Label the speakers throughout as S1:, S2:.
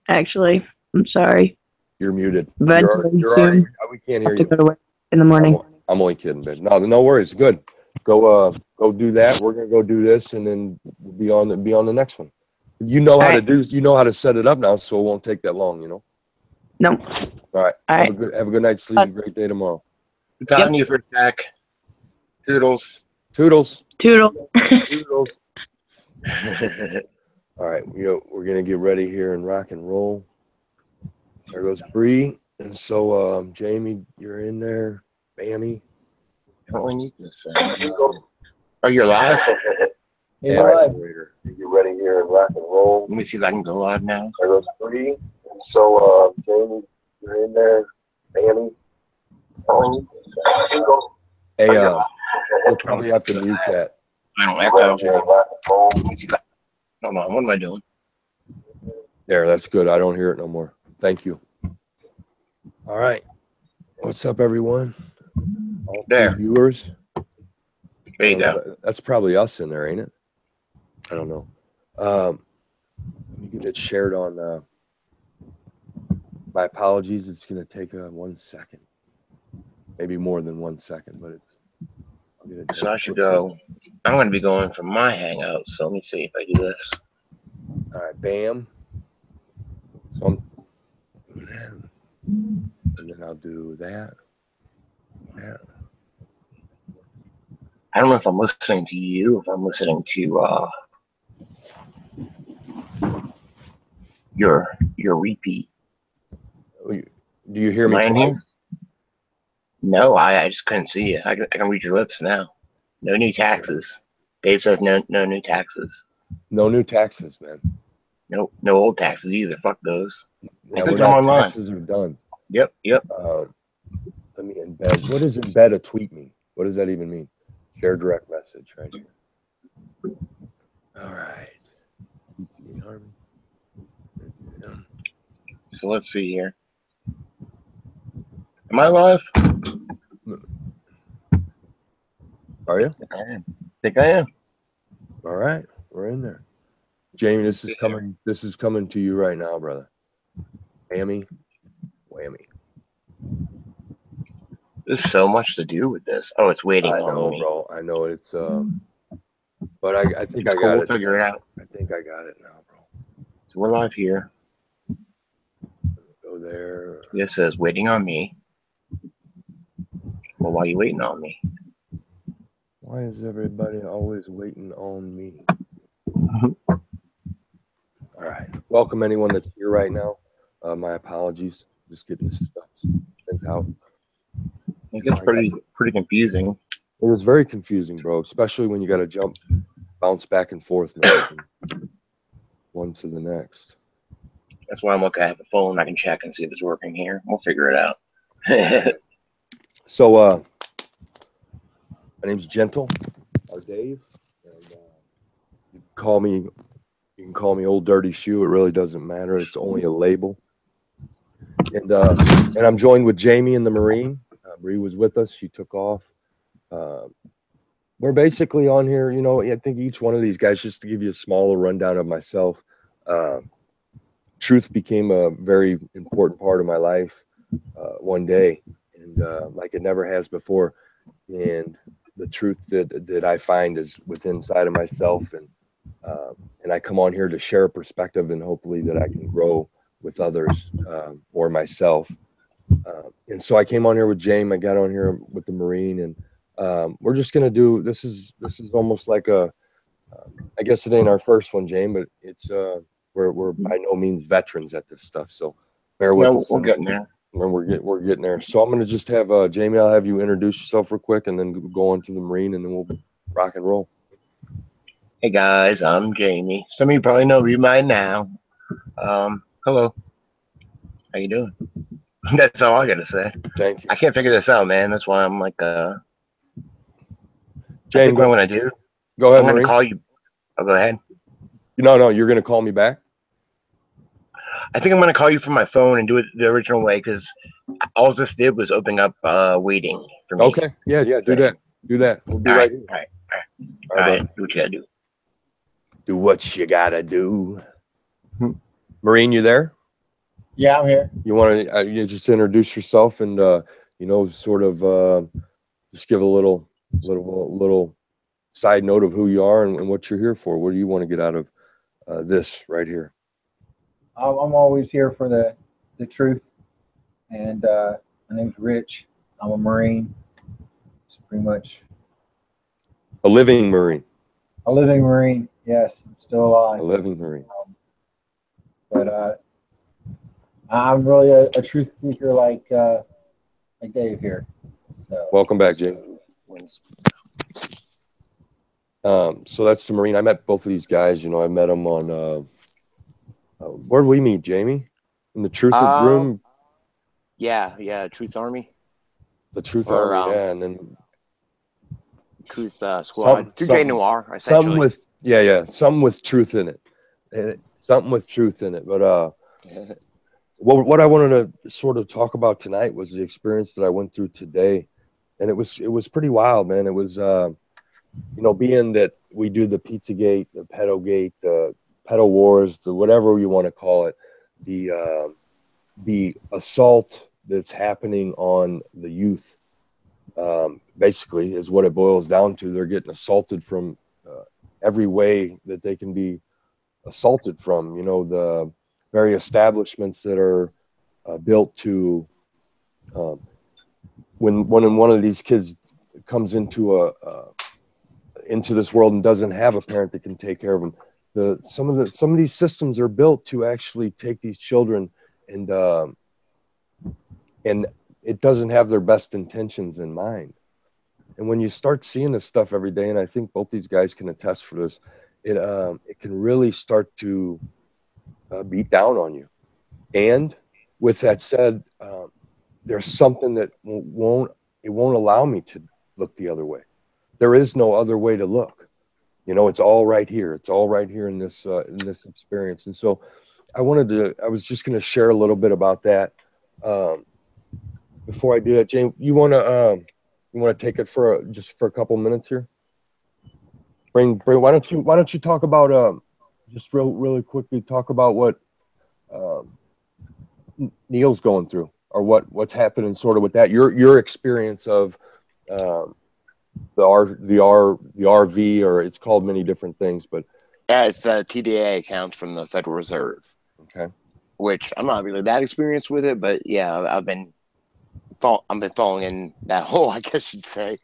S1: actually. I'm sorry.
S2: You're muted.
S1: Eventually,
S2: You're already.
S1: soon.
S2: We can't hear
S1: Have to
S2: you.
S1: go to work in the morning.
S2: I'm only kidding, babe. No worries. Good. Go do that. We're gonna go do this, and then be on the next one. You know how to do. You know how to set it up now, so it won't take that long. You know.
S1: No.
S2: All right.
S1: All right.
S2: Have a good night's sleep. Great day tomorrow.
S3: Got you for Jack. Toodles.
S2: Toodles.
S1: Toodle.
S2: Toodles. All right. We're gonna get ready here and rock and roll. There goes Bree. And so, Jamie, you're in there. Bammy.
S3: Don't we need this? Oh, you're live?
S2: Yeah, live. Get ready here and rock and roll.
S3: Let me see if I can go live now.
S2: There goes Bree. And so, Jamie, you're in there. Bammy.
S3: Don't we need this?
S2: Hey, we'll probably have to mute that.
S3: I don't echo. Hold on, what am I doing?
S2: There, that's good. I don't hear it no more. Thank you. All right. What's up, everyone? All
S3: there.
S2: Viewers.
S3: There you go.
S2: That's probably us in there, ain't it? I don't know. Let me get it shared on. My apologies. It's going to take 1 second. Maybe more than 1 second, but it's.
S3: So I should go. I'm going to be going from my Hangout. So let me see if I do this.
S2: All right, bam. So I'm doing that. And then I'll do that. That.
S3: I don't know if I'm listening to you, if I'm listening to your repeat.
S2: Do you hear me?
S3: No, I just couldn't see you. I can read your lips now. No new taxes. Dave says no new taxes.
S2: No new taxes, man.
S3: No old taxes either. Fuck those.
S2: Yeah, we're not online. Taxes are done.
S3: Yep.
S2: Let me embed. What does embed a tweet mean? What does that even mean? Share direct message right here. All right.
S3: So let's see here. Am I live?
S2: Are you?
S3: I think I am.
S2: All right, we're in there. Jamie, this is coming. This is coming to you right now, brother. Whammy.
S3: There's so much to do with this. Oh, it's waiting on me.
S2: I know, bro. I know it's but I think I got it.
S3: We'll figure it out.
S2: I think I got it now, bro.
S3: So we're live here.
S2: Go there.
S3: This says waiting on me. Well, why are you waiting on me?
S2: Why is everybody always waiting on me? All right. Welcome anyone that's here right now. My apologies. Just getting this stuff sent out.
S3: It gets pretty confusing.
S2: It was very confusing, bro, especially when you got to bounce back and forth, one to the next.
S3: That's why I'm looking at the phone. I can check and see if it's working here. We'll figure it out.
S2: So, my name's Gentle, or Dave, and you can call me Old Dirty Shoe. It really doesn't matter. It's only a label. And I'm joined with Jamie in the Marine. Bree was with us. She took off. We're basically on here, I think each one of these guys, just to give you a smaller rundown of myself, truth became a very important part of my life one day, and like it never has before. And the truth that I find is within inside of myself, and I come on here to share a perspective, and hopefully that I can grow with others or myself. And so I came on here with James. I got on here with the Marine, and we're just gonna do this is almost like a I guess it ain't our first one, James, but it's we're by no means veterans at this stuff. So bear with us.
S3: We're getting there.
S2: We're getting there. So I'm gonna just have Jamie. I'll have you introduce yourself real quick, and then go on to the Marine, and then we'll rock and roll.
S3: Hey guys, I'm Jamie. Some of you probably know me by now. Hello. How you doing? That's all I gotta say.
S2: Thank you.
S3: I can't figure this out, man. That's why I'm like,
S2: James,
S3: I think what I'm gonna do.
S2: Go ahead,
S3: I'm gonna
S2: Marine.
S3: call you. Oh, go ahead.
S2: No, you're gonna call me back.
S3: I think I'm gonna call you from my phone and do it the original way, because all this did was open up waiting for me.
S2: Okay. Yeah. Do that. We'll be right here.
S3: All right. Do what you gotta do.
S2: Do what you gotta do. Marine, you there?
S4: Yeah, I'm here.
S2: You want to you just introduce yourself and sort of just give a little side note of who you are and what you're here for. What do you want to get out of this right here?
S4: I'm always here for the truth, and my name's Rich. I'm a Marine. It's pretty much
S2: A living Marine.
S4: a living Marine. Yes, I'm still
S2: A
S4: alive,
S2: living Marine.
S4: but I'm really a truth seeker like Dave here. So
S2: Welcome back, Jake. So that's the Marine. I met both of these guys. I met them on where did we meet, Jamie? In the Truth Room?
S3: Yeah, Truth Army.
S2: The Truth
S3: Or,
S2: Army, yeah, and then
S3: Truth Squad. J Noir,
S2: something
S3: essentially.
S2: something with truth in it. Something with truth in it. But what I wanted to sort of talk about tonight was the experience that I went through today, and it was pretty wild, man. It was being that we do the Pizzagate, the Pedogate, the Pedo Wars, the whatever you want to call it, the assault that's happening on the youth, basically is what it boils down to. They're getting assaulted from every way that they can be assaulted from. The very establishments that are built to when one of these kids comes into this world and doesn't have a parent that can take care of them. Some of these systems are built to actually take these children and it doesn't have their best intentions in mind. And when you start seeing this stuff every day, and I think both these guys can attest for this, it can really start to beat down on you. And with that said, there's something that won't allow me to look the other way. There is no other way to look. It's all right here. It's all right here in this experience. And so I was just going to share a little bit about that. Before I do that, Jane, you want to take it for just for a couple minutes here? Bring. Why don't you talk about just really quickly talk about what Neil's going through, or what's happening sort of with that, your experience of the RV, or it's called many different things, but
S3: Yeah, it's a TDA account from the Federal Reserve.
S2: Okay.
S3: Which I'm not really that experienced with it, but yeah, I've been following in that hole, I guess you'd say.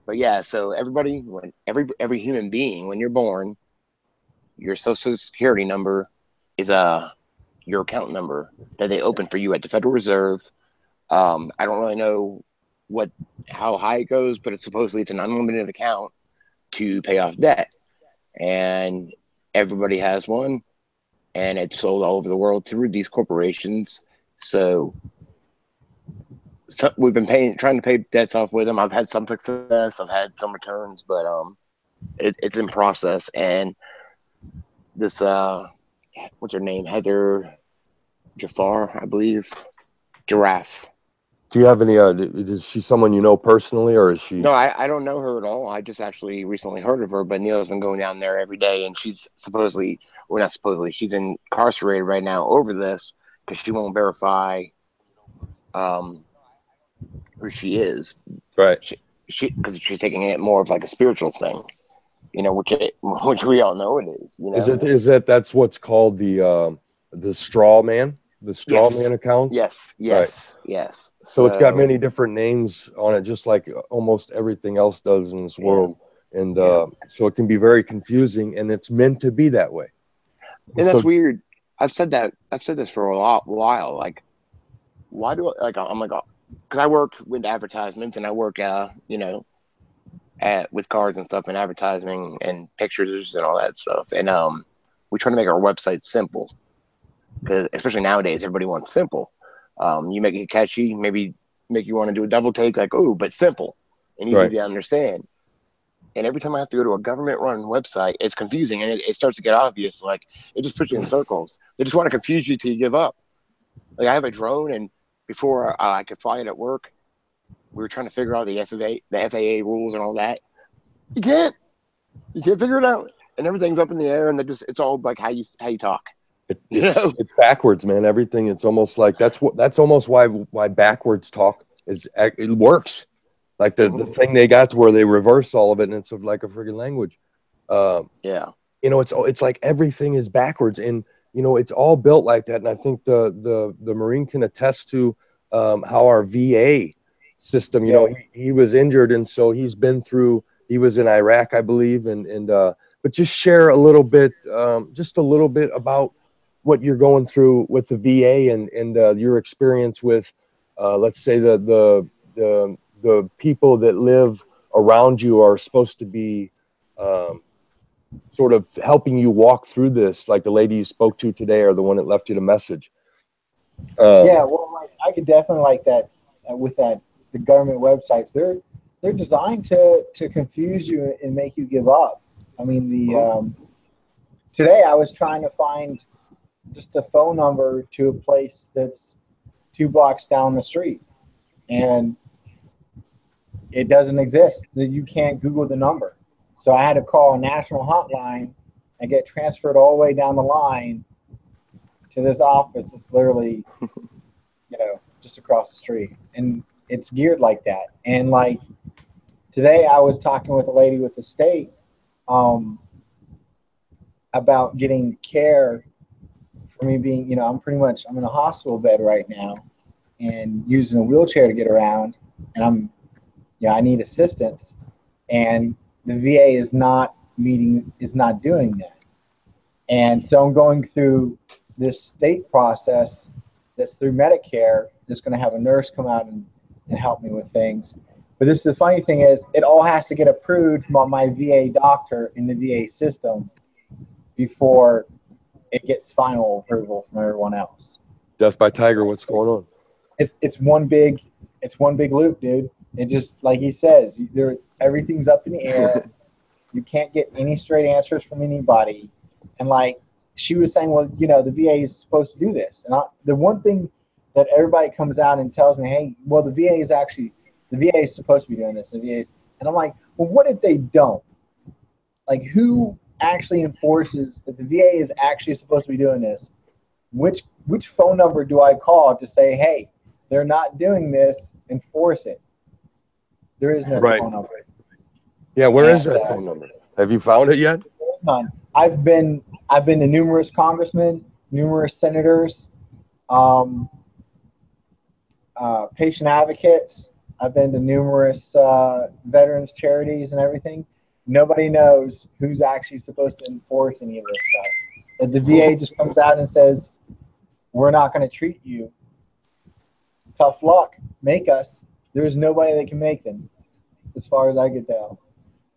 S3: But yeah, so everybody, every human being, when you're born, your social security number is your account number that they open for you at the Federal Reserve. I don't really know how high it goes, but it's an unlimited account to pay off debt, and everybody has one, and it's sold all over the world through these corporations. So we've been trying to pay debts off with them. I've had some success, I've had some returns, but it's in process. And this what's her name, Heather Jafar, I believe, Giraffe.
S2: Do you have any? Is she someone you know personally, or is she?
S3: No, I don't know her at all. I just actually recently heard of her, but Neil's been going down there every day, and she's she's incarcerated right now over this because she won't verify who she is.
S2: Right.
S3: Because she's taking it more of like a spiritual thing, which we all know it is.
S2: Is that's what's called the straw man? The straw man accounts?
S3: Yes.
S2: So it's got many different names on it, just like almost everything else does in this world. And so it can be very confusing, and it's meant to be that way.
S3: And that's weird. I've said this for a while. Like, why do I'm like, because I work with advertisements, and I work, with cards and stuff, and advertising and pictures and all that stuff. And we try to make our website simple. Because especially nowadays, everybody wants simple. You make it catchy, maybe make you want to do a double take, like, oh, but simple and easy to understand. And every time I have to go to a government-run website, it's confusing, and it starts to get obvious. Like, it just puts you in circles. They just want to confuse you till you give up. Like, I have a drone, and before I could fly it at work, we were trying to figure out the FAA rules and all that. You can't figure it out, and everything's up in the air, and it's all like how you talk.
S2: It's backwards, man. Everything. It's almost like that's almost why backwards talk it works. Like the thing they got to where they reverse all of it, and it's like a friggin' language.
S3: Yeah.
S2: You know, it's like everything is backwards, and you know, it's all built like that. And I think the Marine can attest to how our VA system. You know, he was injured, and so he's been through. He was in Iraq, I believe, but just share a little bit, just a little bit about what you're going through with the VA and your experience with, let's say the people that live around you are supposed to be sort of helping you walk through this, like the lady you spoke to today or the one that left you the message.
S4: Yeah, well, like, I could definitely like that with that. The government websites, they're designed to confuse you and make you give up. I mean, today I was trying to find just a phone number to a place that's 2 blocks down the street, and it doesn't exist. You can't Google the number. So I had to call a national hotline and get transferred all the way down the line to this office. It's literally, just across the street. And it's geared like that. And like today I was talking with a lady with the state about getting care for me being, I'm in a hospital bed right now and using a wheelchair to get around, and I need assistance, and the VA is not doing that. And so I'm going through this state process that's through Medicare that's going to have a nurse come out and help me with things. But the funny thing is, it all has to get approved by my VA doctor in the VA system before it gets final approval from everyone else.
S2: Death by Tiger, what's going on?
S4: It's one big loop, dude. It just, like he says, everything's up in the air. You can't get any straight answers from anybody. And like she was saying, well, the VA is supposed to do this. And the one thing that everybody comes out and tells me, hey, well, the VA is supposed to be doing this. And I'm like, well, what if they don't? Like, who actually enforces that the VA is actually supposed to be doing this? Which phone number do I call to say, hey, they're not doing this, enforce it? There is no phone number.
S2: Yeah, where is that phone number? Have you found it yet?
S4: None. I've been to numerous congressmen, numerous senators, patient advocates. I've been to numerous veterans charities and everything. Nobody knows who's actually supposed to enforce any of this stuff. If the VA just comes out and says, we're not going to treat you, tough luck, make us. There's nobody that can make them, as far as I could tell.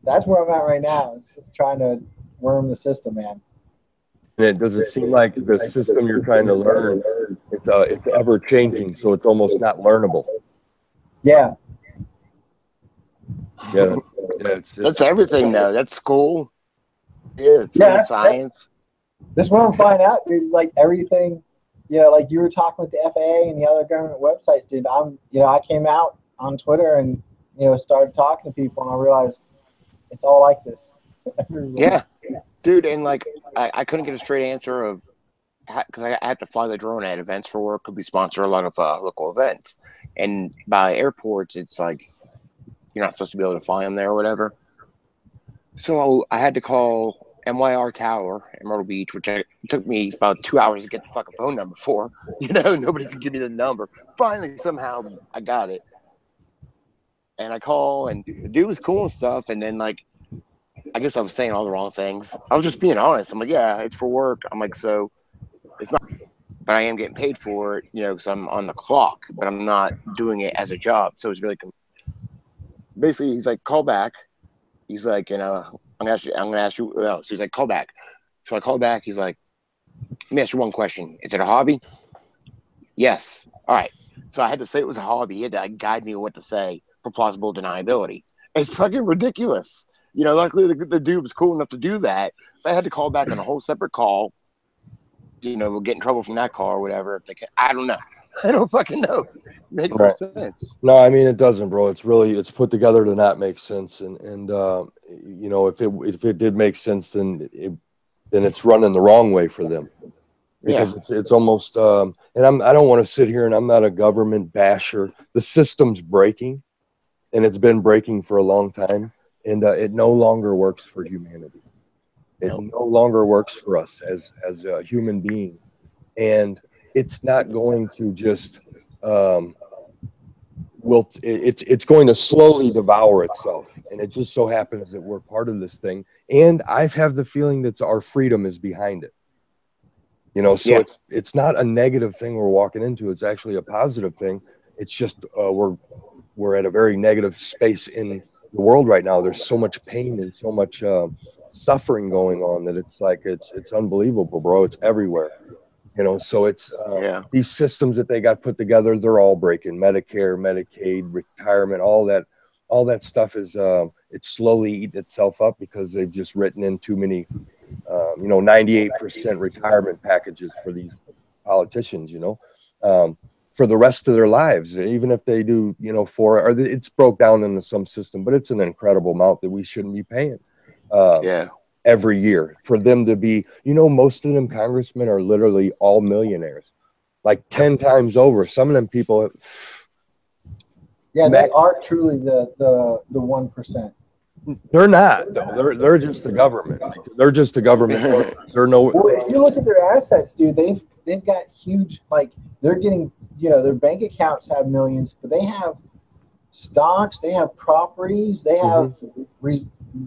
S4: That's where I'm at right now. It's trying to worm the system, man.
S2: And does it seem like the system you're trying to learn, it's ever changing, so it's almost not learnable?
S4: Yeah.
S2: Yeah.
S3: That's everything though. That's school. Yeah, it's science.
S4: That's what I'm finding out, dude. Like everything, like you were talking with the FAA and the other government websites, dude. I came out on Twitter and started talking to people, and I realized it's all like this.
S3: Yeah, dude. And like I couldn't get a straight answer of, because I had to fly the drone at events for work. We sponsor a lot of local events, and by airports, it's like you're not supposed to be able to fly them there or whatever. So I had to call MYR Tower in Myrtle Beach, which took me about 2 hours to get the fucking phone number for. Nobody could give me the number. Finally, somehow, I got it. And I call, and the dude was cool and stuff. And then, like, I guess I was saying all the wrong things. I was just being honest. I'm like, yeah, it's for work. I'm like, so it's not, but I am getting paid for it, because I'm on the clock, but I'm not doing it as a job. So it's really, basically, he's like, call back. He's like, I'm gonna ask you. So he's like, call back. So I call back. He's like, let me ask you one question. Is it a hobby? Yes. All right. So I had to say it was a hobby. He had to guide me what to say for plausible deniability. It's fucking ridiculous. Luckily the dude was cool enough to do that. But I had to call back on a whole separate call. We'll get in trouble from that call or whatever. I don't know. I don't fucking know. Makes no sense.
S2: No, I mean, it doesn't, bro. It's put together to not make sense. And if it did make sense, then it's running the wrong way for them. because it's almost and I don't want to sit here, and I'm not a government basher. The system's breaking, and it's been breaking for a long time, and it no longer works for humanity. It no longer works for us as a human being, and it's not going to just it's going to slowly devour itself, and it just so happens that we're part of this thing, and I have the feeling that our freedom is behind it. You know, so it's not a negative thing we're walking into. It's actually a positive thing. It's just we're at a very negative space in the world right now. There's so much pain and so much suffering going on that it's like it's unbelievable, bro. It's everywhere. You know, so it's these systems that they got put together, they're all breaking. Medicare, Medicaid, retirement, all that stuff is it's slowly eating itself up because they've just written in too many 98% retirement packages for these politicians, for the rest of their lives, even if they do, it's broke down into some system, but it's an incredible amount that we shouldn't be paying. Every year for them to be, most of them congressmen are literally all millionaires, like 10 times over. Some of them people.
S4: Yeah, they are truly the 1%.
S2: They're not. They're just the government. They're just the government workers. They're no.
S4: Well, if you look at their assets, dude, they've got huge. Like they're getting, their bank accounts have millions, but they have stocks, they have properties, they have.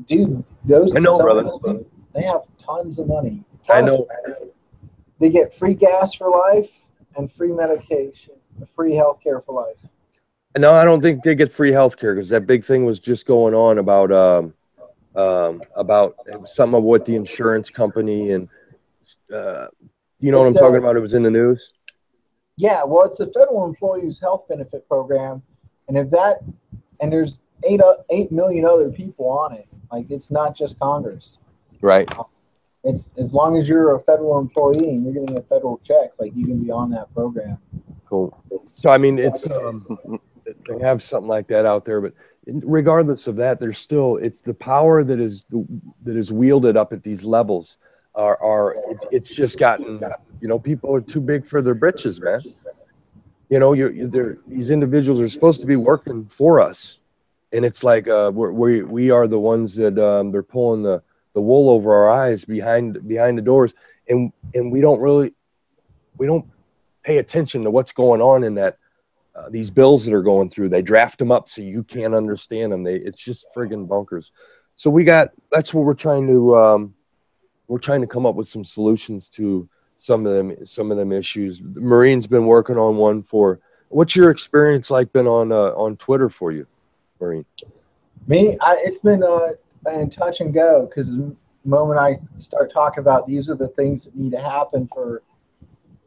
S4: Dude, those people, they have tons of money. Plus, I know. They get free gas for life and free medication, free healthcare for life.
S2: No, I don't think they get free healthcare because that big thing was just going on about some of what the insurance company and what I'm talking about. It was in the news.
S4: Yeah, well, it's the Federal Employees Health Benefit Program, and there's 8 million other people on it. Like, it's not just Congress.
S2: Right.
S4: It's as long as you're a federal employee and you're getting a federal check, like you can be on that program.
S2: Cool. So, I mean, it's they have something like that out there, but regardless of that, there's still, it's the power that is wielded up at these levels it's just gotten, people are too big for their britches, man. These individuals are supposed to be working for us. And it's like we are the ones that they're pulling the wool over our eyes behind the doors, and we don't pay attention to what's going on in that these bills that are going through. They draft them up so you can't understand them. It's just friggin' bonkers. So that's what we're trying to come up with some solutions to some of them issues. The Marine's been working on one for. What's your experience like been on Twitter for you? Marine.
S4: Me, it's been touch and go because the moment I start talking about these are the things that need to happen for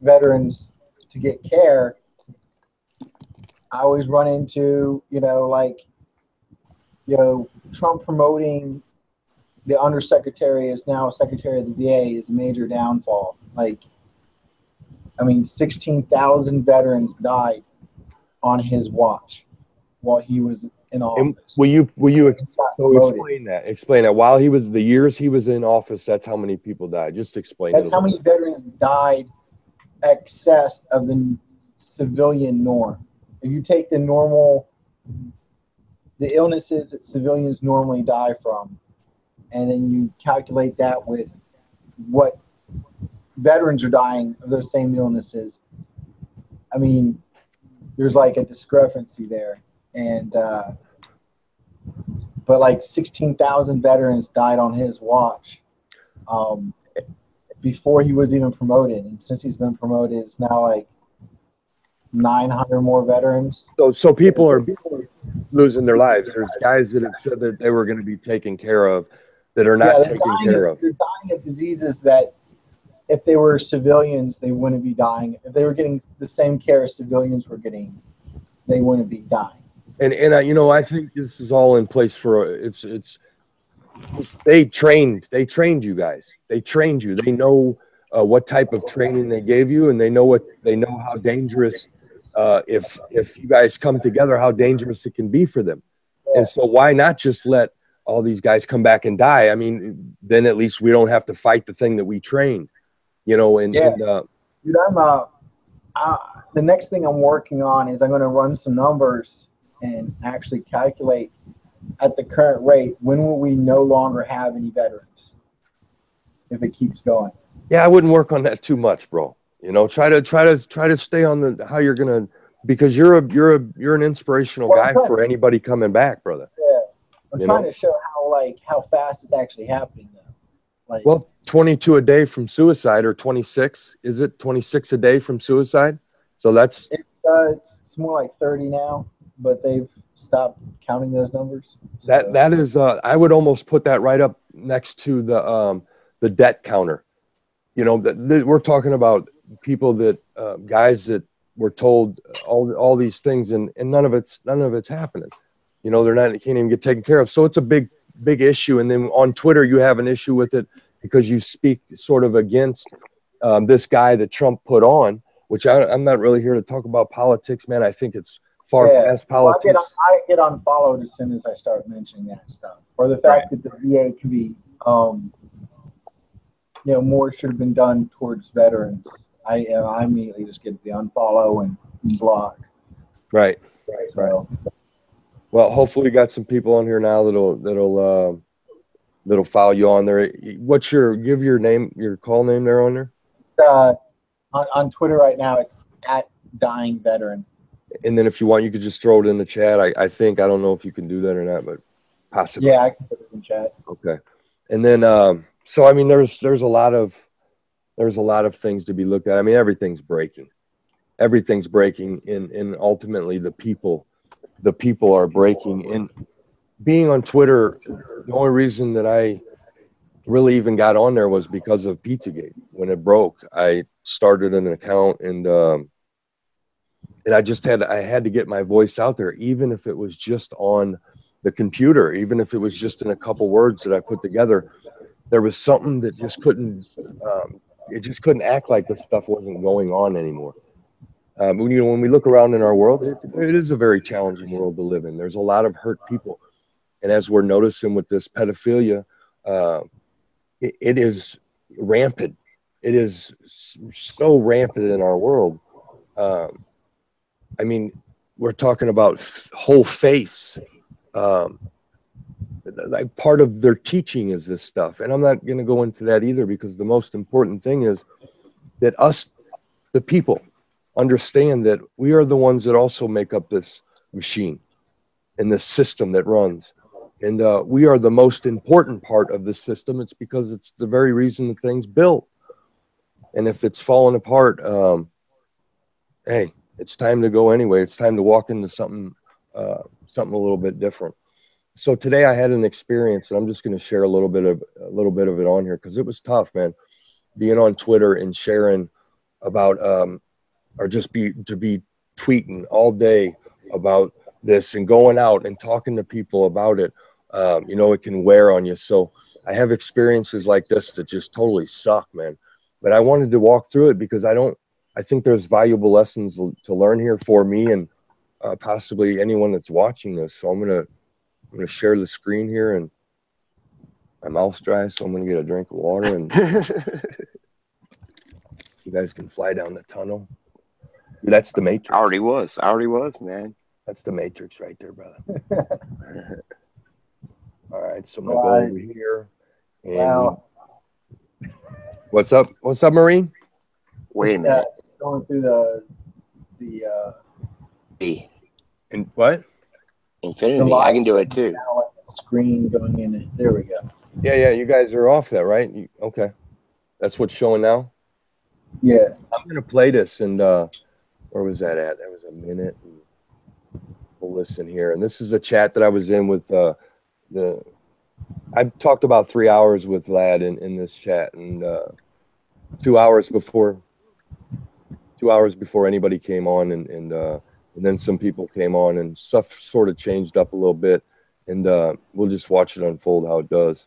S4: veterans to get care, I always run into Trump promoting the undersecretary as now secretary of the VA is a major downfall. 16,000 veterans died on his watch while he was in office.
S2: Will you explain that? Explain that. While the years he was in office, that's how many people died. Just explain.
S4: That's how many veterans died excess of the civilian norm. If you take the illnesses that civilians normally die from, and then you calculate that with what veterans are dying of those same illnesses, there's like a discrepancy there. And but 16,000 veterans died on his watch before he was even promoted, and since he's been promoted, it's now 900 more veterans.
S2: So people are losing their lives. There's guys that have said that they were going to be taken care of that are not taken care of.
S4: They're dying of diseases that if they were civilians, they wouldn't be dying. If they were getting the same care as civilians were getting, they wouldn't be dying.
S2: And I think this is all in place for they trained you guys. They trained you. They know what type of training they gave you, and they know how dangerous if you guys come together, how dangerous it can be for them. Yeah. And so why not just let all these guys come back and die? Then at least we don't have to fight the thing that we trained, and
S4: Dude, the next thing I'm working on is I'm going to run some numbers and actually calculate at the current rate, when will we no longer have any veterans if it keeps going?
S2: Yeah, I wouldn't work on that too much, bro. You know, try to stay on the how you're gonna, because you're an inspirational guy for anybody coming back, brother.
S4: Yeah, I'm trying to show how fast it's actually happening though. Like,
S2: well, 22 a day from suicide, or 26, is it 26 a day from suicide? So that's
S4: it's more like 30 now, but they've stopped counting those numbers.
S2: That is I would almost put that right up next to the debt counter. You know, we're talking about people that guys that were told all these things, and none of it's happening. You know, can't even get taken care of. So it's a big issue. And then on Twitter, you have an issue with it because you speak sort of against this guy that Trump put on, which I'm not really here to talk about politics, man. I think it's far past politics.
S4: Well, I get unfollowed as soon as I start mentioning that stuff, or the fact that the VA can be, more should have been done towards veterans. I immediately just get the unfollow and block.
S2: Right.
S4: So,
S2: well, hopefully we got some people on here now that'll follow you on there. Give your name, your call name there on there?
S4: On Twitter right now, it's @dyingveteran.
S2: And then if you want, you could just throw it in the chat. I think, I don't know if you can do that or not, but possibly.
S4: Yeah, I can put it in chat.
S2: Okay. And then, so, I mean, there's a lot of things to be looked at. I mean, everything's breaking, and ultimately the people are breaking. And being on Twitter, the only reason that I really even got on there was because of Pizzagate. When it broke, I started an account, and I just had to get my voice out there, even if it was just on the computer, even if it was just in a couple words that I put together. There was something that just couldn't, it just couldn't act like this stuff wasn't going on anymore. When we look around in our world, it is a very challenging world to live in. There's a lot of hurt people. And as we're noticing with this pedophilia, it is rampant. It is so rampant in our world. I mean, we're talking about whole face. Like part of their teaching is this stuff. And I'm not going to go into that either, because the most important thing is that us, the people, understand that we are the ones that also make up this machine and this system that runs. And we are the most important part of this system. It's because it's the very reason the thing's built. And if it's falling apart, hey, it's time to go anyway. It's time to walk into something a little bit different. So today I had an experience, and I'm just going to share a little bit of it on here, because it was tough, man. Being on Twitter and sharing about, or just be tweeting all day about this and going out and talking to people about it. It can wear on you. So I have experiences like this that just totally suck, man. But I wanted to walk through it because I think there's valuable lessons to learn here for me and possibly anyone that's watching this. So I'm gonna share the screen here, and my mouth's dry, so I'm gonna get a drink of water, and you guys can fly down the tunnel. Dude, that's the Matrix.
S3: I already was, man.
S2: That's the Matrix right there, brother. All right, so I'm gonna go over here. And what's up, Marine?
S3: Wait a minute.
S4: Going through the
S2: and what?
S3: Infinity. I can do it too.
S4: Screen going in it. There we go.
S2: Yeah. You guys are off that, right? Okay. That's what's showing now?
S4: Yeah.
S2: I'm going to play this, and where was that at? That was a minute. We'll listen here. And this is a chat that I was in with I talked about 3 hours with Vlad in this chat, and 2 hours before anybody came on, and then some people came on, and stuff sort of changed up a little bit, and we'll just watch it unfold how it does.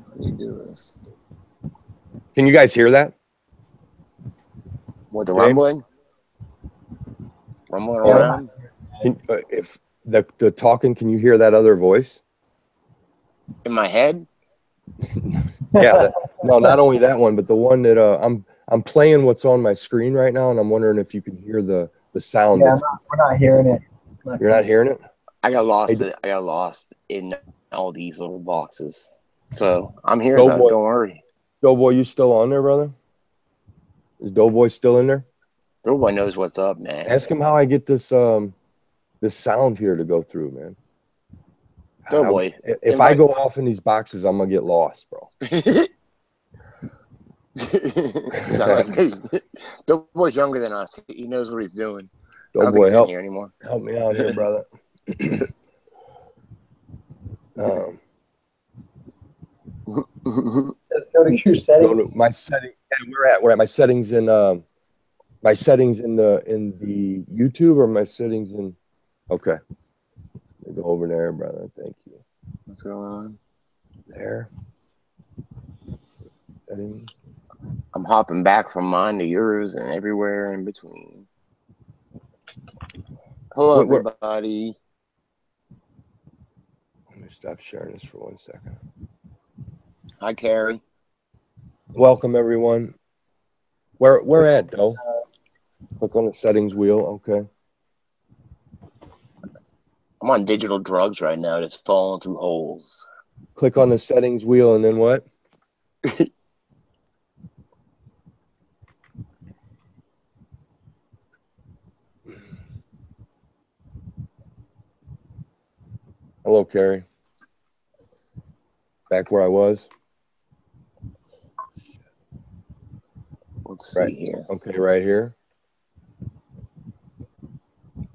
S3: How do you do this?
S2: Can you guys hear that?
S3: What, the rumbling? Rumbling around?
S2: If the talking, can you hear that other voice?
S3: In my head?
S2: Yeah. No, not only that one, but the one that I'm playing what's on my screen right now, and I'm wondering if you can hear the sound.
S4: Yeah, we're not hearing it.
S2: You're not hearing it?
S3: I got lost. I got lost in all these little boxes. So I'm here though.
S2: Doughboy.
S3: Don't worry.
S2: Doughboy, you still on there, brother? Is Doughboy still in there?
S3: Doughboy knows what's up, man.
S2: Ask him how I get this this sound here to go through, man.
S3: Doughboy.
S2: If I go off in these boxes, I'm gonna get lost, bro.
S3: Sound like me. Doughboy's younger than us. He knows what he's doing.
S2: Doughboy, help
S3: here anymore.
S2: Help me out here, brother.
S4: Let's go to your settings.
S2: Go to my setting. We're at my settings in the YouTube, or my settings in. Okay, go over there, brother. Thank you.
S3: What's going on?
S2: There. Settings.
S3: I'm hopping back from mine to yours and everywhere in between. Hello, everybody.
S2: Let me stop sharing this for 1 second.
S3: Hi, Carrie.
S2: Welcome, everyone. Where at, though? Click on the settings wheel. Okay.
S3: I'm on digital drugs right now. Just falling through holes.
S2: Click on the settings wheel, and then what? Hello, Carrie. Back where I was.
S3: Let's see here.
S2: Okay, right here.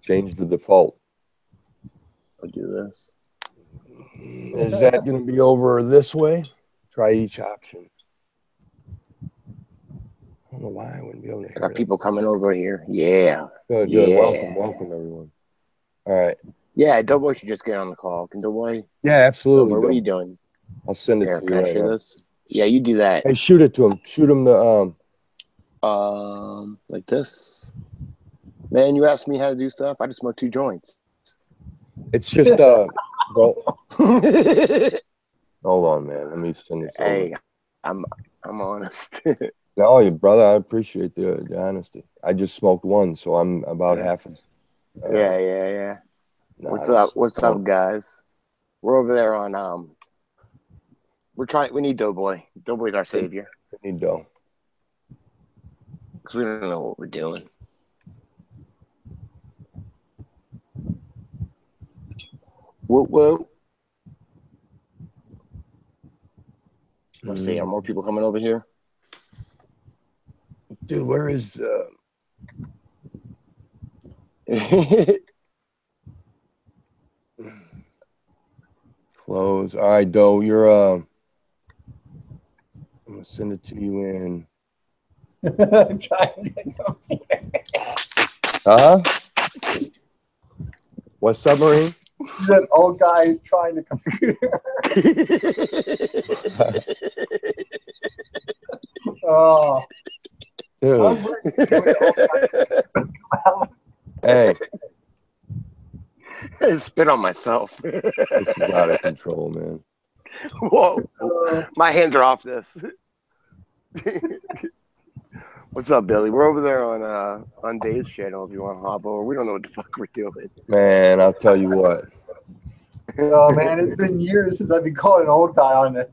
S2: Change the default.
S3: I'll do this.
S2: Is that going to be over this way? Try each option. I don't know why I wouldn't be able to hear
S3: Got people coming over here. Yeah.
S2: Good.
S3: Yeah.
S2: Welcome, everyone. All right.
S3: Yeah, Doughboy should just get on the call. Can Doughboy?
S2: Yeah, absolutely.
S3: Doughboy, what are you doing?
S2: I'll send it to you right now.
S3: This? Yeah, you do that.
S2: Hey, shoot it to him. Shoot him the
S3: like this. Man, you asked me how to do stuff. I just smoked 2 joints.
S2: It's just bro. Hold on, man. Let me send this.
S3: Hey, I'm honest.
S2: No, you brother, I appreciate the honesty. I just smoked 1, so I'm about half as.
S3: Yeah.
S2: Nah,
S3: What's up? What's up, guys? We're over there on we need Doughboy. Doughboy's our savior.
S2: We need dough.
S3: Because we don't know what we're doing. Whoa. Let's see, are more people coming over here?
S2: Dude, where is close? All right, Doe, you're I'm gonna send it to you in. Huh? What submarine?
S4: That old guy is trying to computer. Oh.
S2: Dude. Hey.
S3: Spit on myself.
S2: This is out of control, man.
S3: Whoa. My hands are off this. What's up, Billy? We're over there on Dave's channel if you want to hop over. We don't know what the fuck we're doing.
S2: Man, I'll tell you what.
S4: Oh, man, it's been years since I've been calling an old guy on the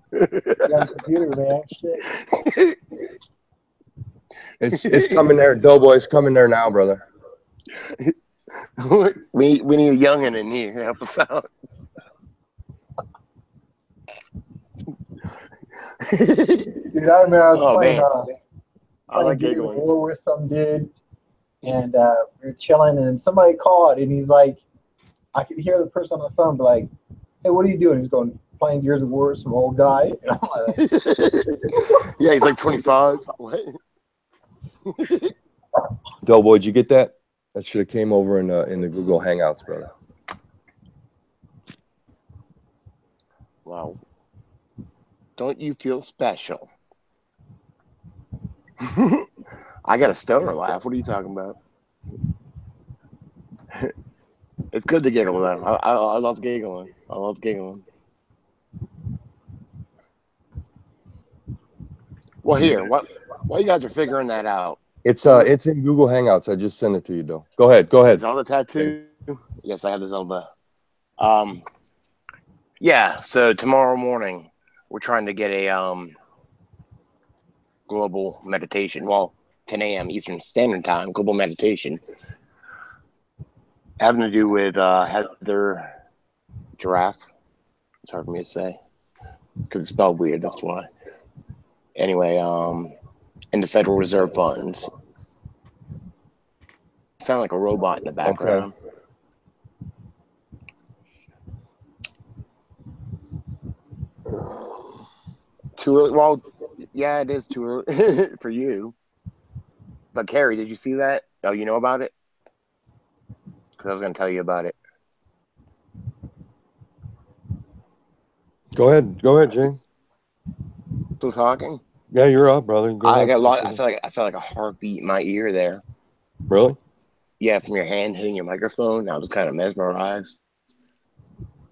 S4: computer, man. Shit.
S2: It's coming there. Doughboy's coming there now, brother.
S3: We need a youngin' in here to help us out.
S4: Dude, I remember I was playing
S3: I like giggling.
S4: War with some dude, and we were chilling, and somebody called, and he's like, I could hear the person on the phone, but like, hey, what are you doing? He's going, playing Gears of War with some old guy. And I'm like,
S3: yeah, he's like 25. What?
S2: Doughboy, did you get that? That should have came over in the Google Hangouts, brother.
S3: Wow. Don't you feel special? I got a stoner laugh. What are you talking about? It's good to giggle, though. I love giggling. I love giggling. Well, here, while you guys are figuring that out,
S2: It's in Google Hangouts. I just sent it to you, though. Go ahead. Go ahead.
S3: Zelda tattoo. Yes, I have the Zelda. Yeah. So tomorrow morning, we're trying to get a global meditation. Well, 10 a.m. Eastern Standard Time, global meditation, having to do with Heather Giraffe. It's hard for me to say because it's spelled weird. That's why. Anyway, and the Federal Reserve funds. Sound like a robot in the background. Okay. Too early. Well, yeah, it is too early for you. But Carrie, did you see that? Oh, you know about it? Because I was going to tell you about it.
S2: Go ahead, Jane.
S3: Still talking?
S2: Yeah, you're up, brother. Go
S3: I
S2: ahead.
S3: got a lot. I felt like a heartbeat in my ear there.
S2: Really?
S3: Yeah, from your hand hitting your microphone. I was kind of mesmerized.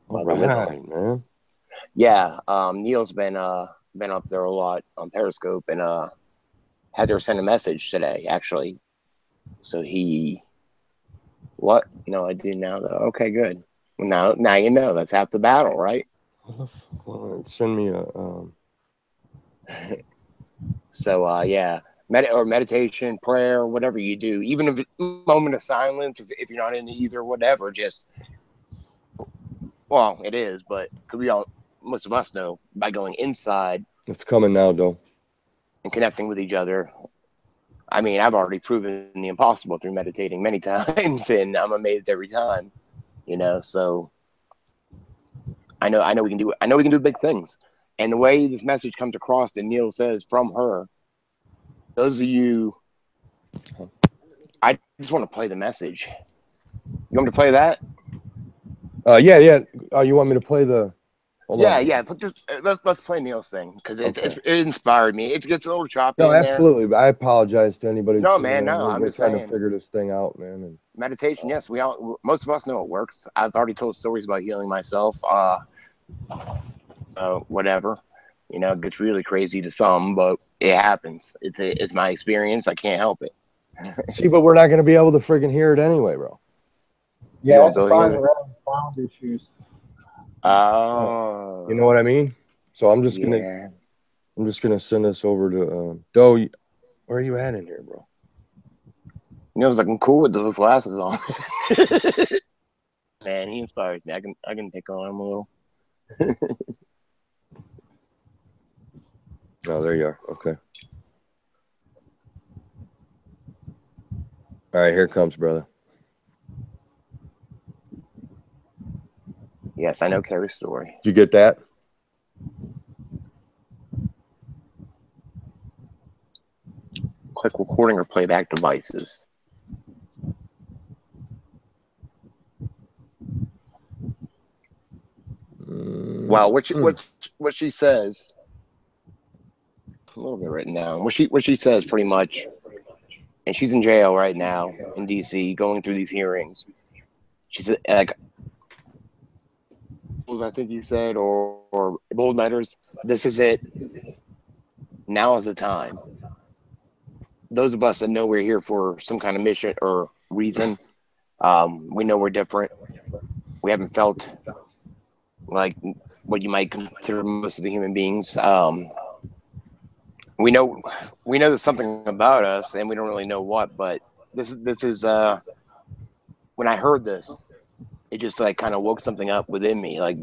S2: All right, man.
S3: Yeah, Neil's been up there a lot on Periscope, and Heather sent a message today, actually. So what? No, I do now, though. Okay, good. Well, now you know. That's half the battle, right?
S2: Send me a.
S3: So yeah, meditation, prayer, whatever you do, even if it's a moment of silence, if you're not into either, whatever, just it is, but most of us know by going inside.
S2: It's coming now, though.
S3: And connecting with each other. I mean, I've already proven the impossible through meditating many times, and I'm amazed every time. So I know we can do it. I know we can do big things. And the way this message comes across, and Neil says from her, those of you, I just want to play the message. You want me to play that?
S2: Yeah. You want me to play the?
S3: Yeah. Let's play Neil's thing because it inspired me. It gets a little choppy.
S2: No, absolutely. But I apologize to anybody.
S3: No, man. No,
S2: I'm just trying to figure this thing out, man. And
S3: meditation, yes, most of us know it works. I've already told stories about healing myself. Whatever, it gets really crazy to some, but it happens. It's my experience. I can't help it.
S2: See, but we're not going to be able to friggin' hear it anyway, bro.
S4: Yeah, that's the problem. We're having sound issues.
S3: Oh,
S2: you know what I mean? So I'm just gonna send this over to Doe. Where are you at in here, bro?
S3: Neil's looking cool with those glasses on. Man, he inspires me. I can pick on him a little.
S2: Oh, there you are. Okay. All right, here it comes, brother.
S3: Yes, I know Carrie's story.
S2: Did you get that?
S3: Click recording or playback devices. Wow, what she says. A little bit written down. What she says pretty much. And she's in jail right now in DC, going through these hearings. She's like, I think you said, or bold letters. This is it. Now is the time. Those of us that know we're here for some kind of mission or reason, we know we're different. We haven't felt like what you might consider most of the human beings. We know there's something about us, and we don't really know what. But this is when I heard this, it just like kind of woke something up within me. Like,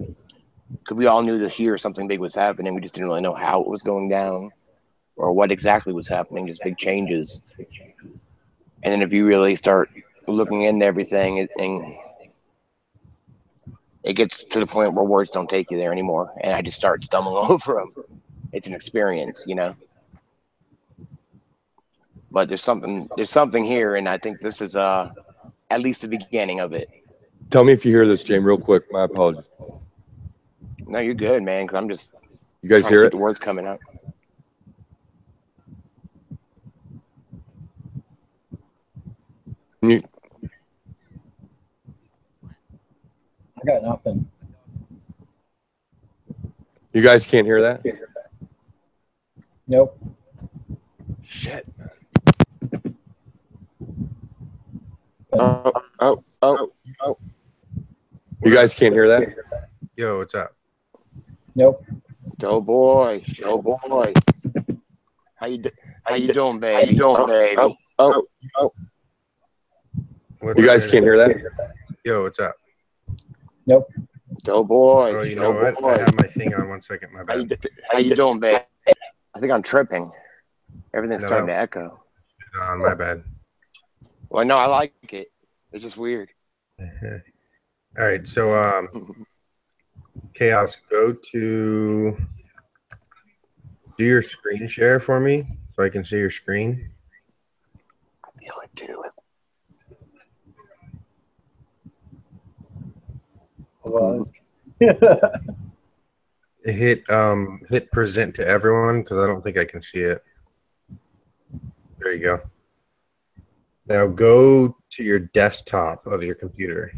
S3: because we all knew this year something big was happening, we just didn't really know how it was going down or what exactly was happening. Just big changes. And then if you really start looking into everything, and it gets to the point where words don't take you there anymore, and I just start stumbling over them. It's an experience, But there's something here, and I think this is at least the beginning of it.
S2: Tell me if you hear this, James, real quick. My apologies.
S3: No, you're good, man. Because I'm just.
S2: You guys hear it?
S3: The words coming out.
S4: I got nothing.
S2: You guys can't hear that?
S4: Nope.
S2: Shit.
S3: Oh.
S2: You guys can't hear that?
S5: Yo, what's up?
S4: Nope.
S3: Go boy. How you doing, baby? Oh.
S5: What's
S2: You
S5: up,
S2: guys
S5: man?
S2: can't hear that?
S5: Yo, what's up?
S4: Nope.
S3: Go boy.
S5: Oh, you know what? I have my thing on. 1 second. My bad.
S3: How you doing, babe? I think I'm tripping. Everything's
S5: No,
S3: starting to echo.
S5: On my bad.
S3: Well, no, I like it. It's just weird.
S5: All right. So, Chaos, go to do your screen share for me so I can see your screen.
S3: I feel it too.
S4: Well,
S5: Hit present to everyone because I don't think I can see it. There you go. Now go to your desktop of your computer.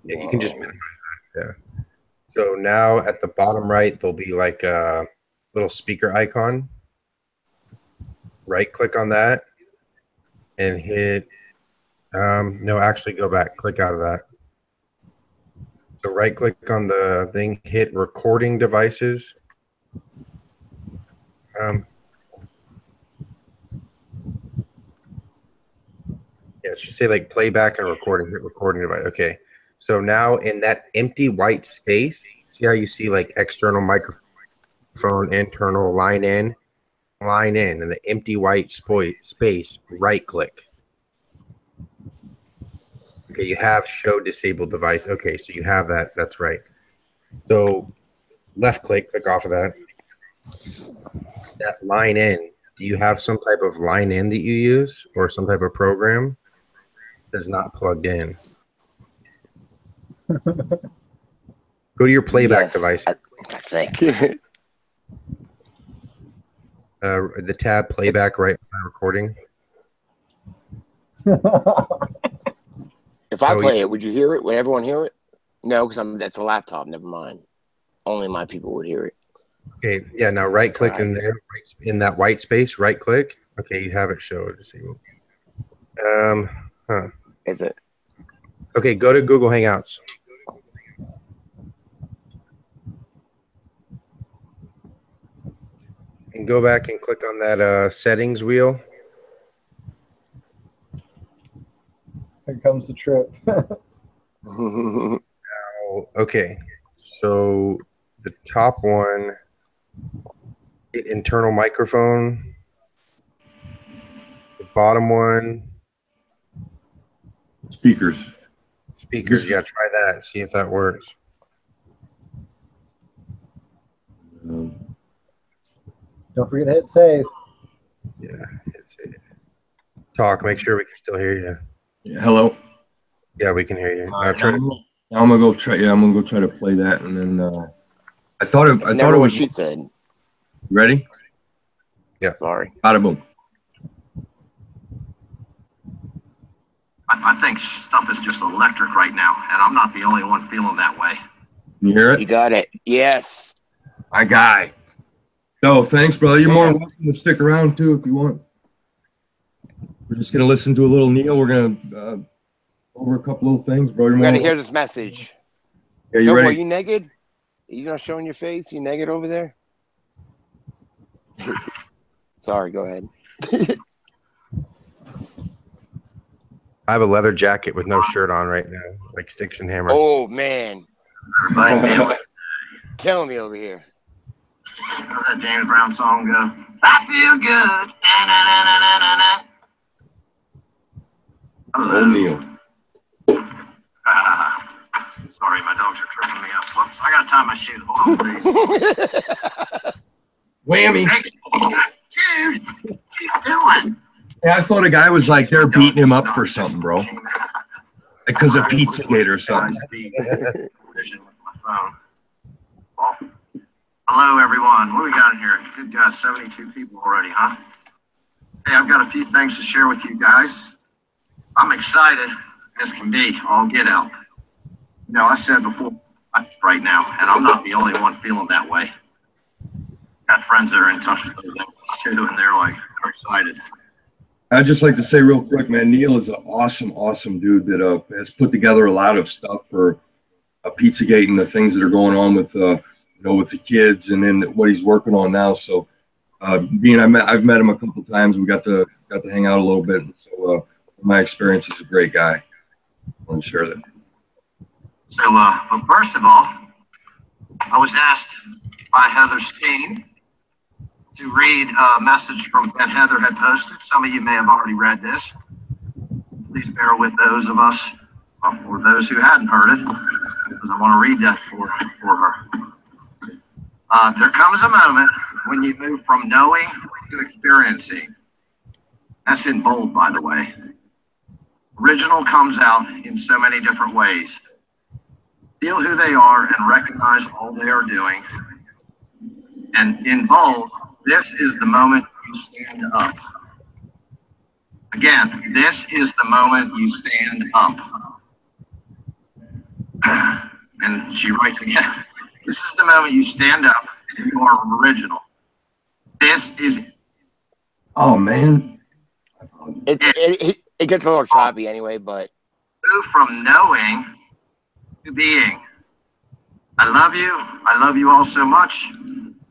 S5: Yeah, you can just minimize that. Yeah. So now at the bottom right, there'll be like a little speaker icon. Right click on that and hit, no, actually go back, click out of that. So right click on the thing, hit recording devices. Yeah, it should say like playback and recording, hit recording device. Okay. So now in that empty white space, see how you see like external microphone, internal, line in, and the empty white space, right click. Okay, you have show disabled device. Okay, so you have that. That's right. So left click off of that. That line in. Do you have some type of line in that you use or some type of program that's not plugged in? Go to your playback device.
S3: I think.
S5: The tab playback right behind recording.
S3: If I play it, would you hear it? Would everyone hear it? No, because that's a laptop. Never mind. Only my people would hear it.
S5: Okay, yeah. Now right click in there, in that white space. Right click. Okay, you have it show disabled.
S3: Is it?
S5: Okay, go to Google Hangouts. And go back and click on that settings wheel.
S4: Here comes the trip.
S5: Okay, so the top one, hit internal microphone. The bottom one,
S6: speakers.
S5: Yeah, try that. See if that works.
S4: Don't forget to hit save.
S5: Yeah, it's it. Talk. Make sure we can still hear you.
S6: Yeah, hello.
S5: Yeah, we can hear you.
S6: Now I'm gonna go try. Yeah, I'm gonna go try to play that, and then I thought it
S3: what
S6: was.
S3: she said.
S6: Ready?
S5: Yeah.
S3: Sorry.
S6: Bada boom.
S7: I think stuff is just electric right now, and I'm not the only one feeling that way.
S6: You hear it?
S3: You got it. Yes.
S6: My guy. No, thanks, brother. You're more than welcome to stick around too if you want. We're just gonna listen to a little Neil. We're gonna over a couple of things, bro.
S3: You gotta hear this message.
S6: Yeah, you ready?
S3: Are you naked? Are you not showing your face? You naked over there? Sorry, go ahead.
S5: I have a leather jacket with no shirt on right now, like Sticks and Hammer.
S3: Oh man, killing me over here.
S7: How's that James Brown song go? I feel good.
S6: Oh, Neil.
S7: Sorry, my dogs are tripping me up. Whoops, I gotta tie my shoe. Hold on, please.
S6: Whammy.
S7: Hey, dude, what are you doing?
S6: Yeah, I thought a guy was like they're beating him up for something, bro. Because of Pizzagate or something.
S7: Well, hello, everyone. What do we got in here? Good God, 72 people already, huh? Hey, I've got a few things to share with you guys. I'm excited as can be. I'll get out. You know, I said before, right now, and I'm not the only one feeling that way. Got friends that are in touch with those angels too, and they're like excited.
S6: I'd just like to say real quick, man, Neil is an awesome dude that has put together a lot of stuff for Pizzagate and the things that are going on with with the kids, and then what he's working on now. So I've met him a couple of times. We got to hang out a little bit. And so my experience, is a great guy. I want to share that.
S7: So, but first of all, I was asked by Heather's team to read a message that Heather had posted. Some of you may have already read this. Please bear with those of us, or those who hadn't heard it, because I want to read that for her. There comes a moment when you move from knowing to experiencing. That's in bold, by the way. Original comes out in so many different ways. Feel who they are and recognize all they are doing. And in bold, this is the moment you stand up. Again, this is the moment you stand up. And she writes again, this is the moment you stand up and you are original. This is...
S6: Oh, man.
S3: It gets a little choppy anyway, but...
S7: Move from knowing to being. I love you all so much.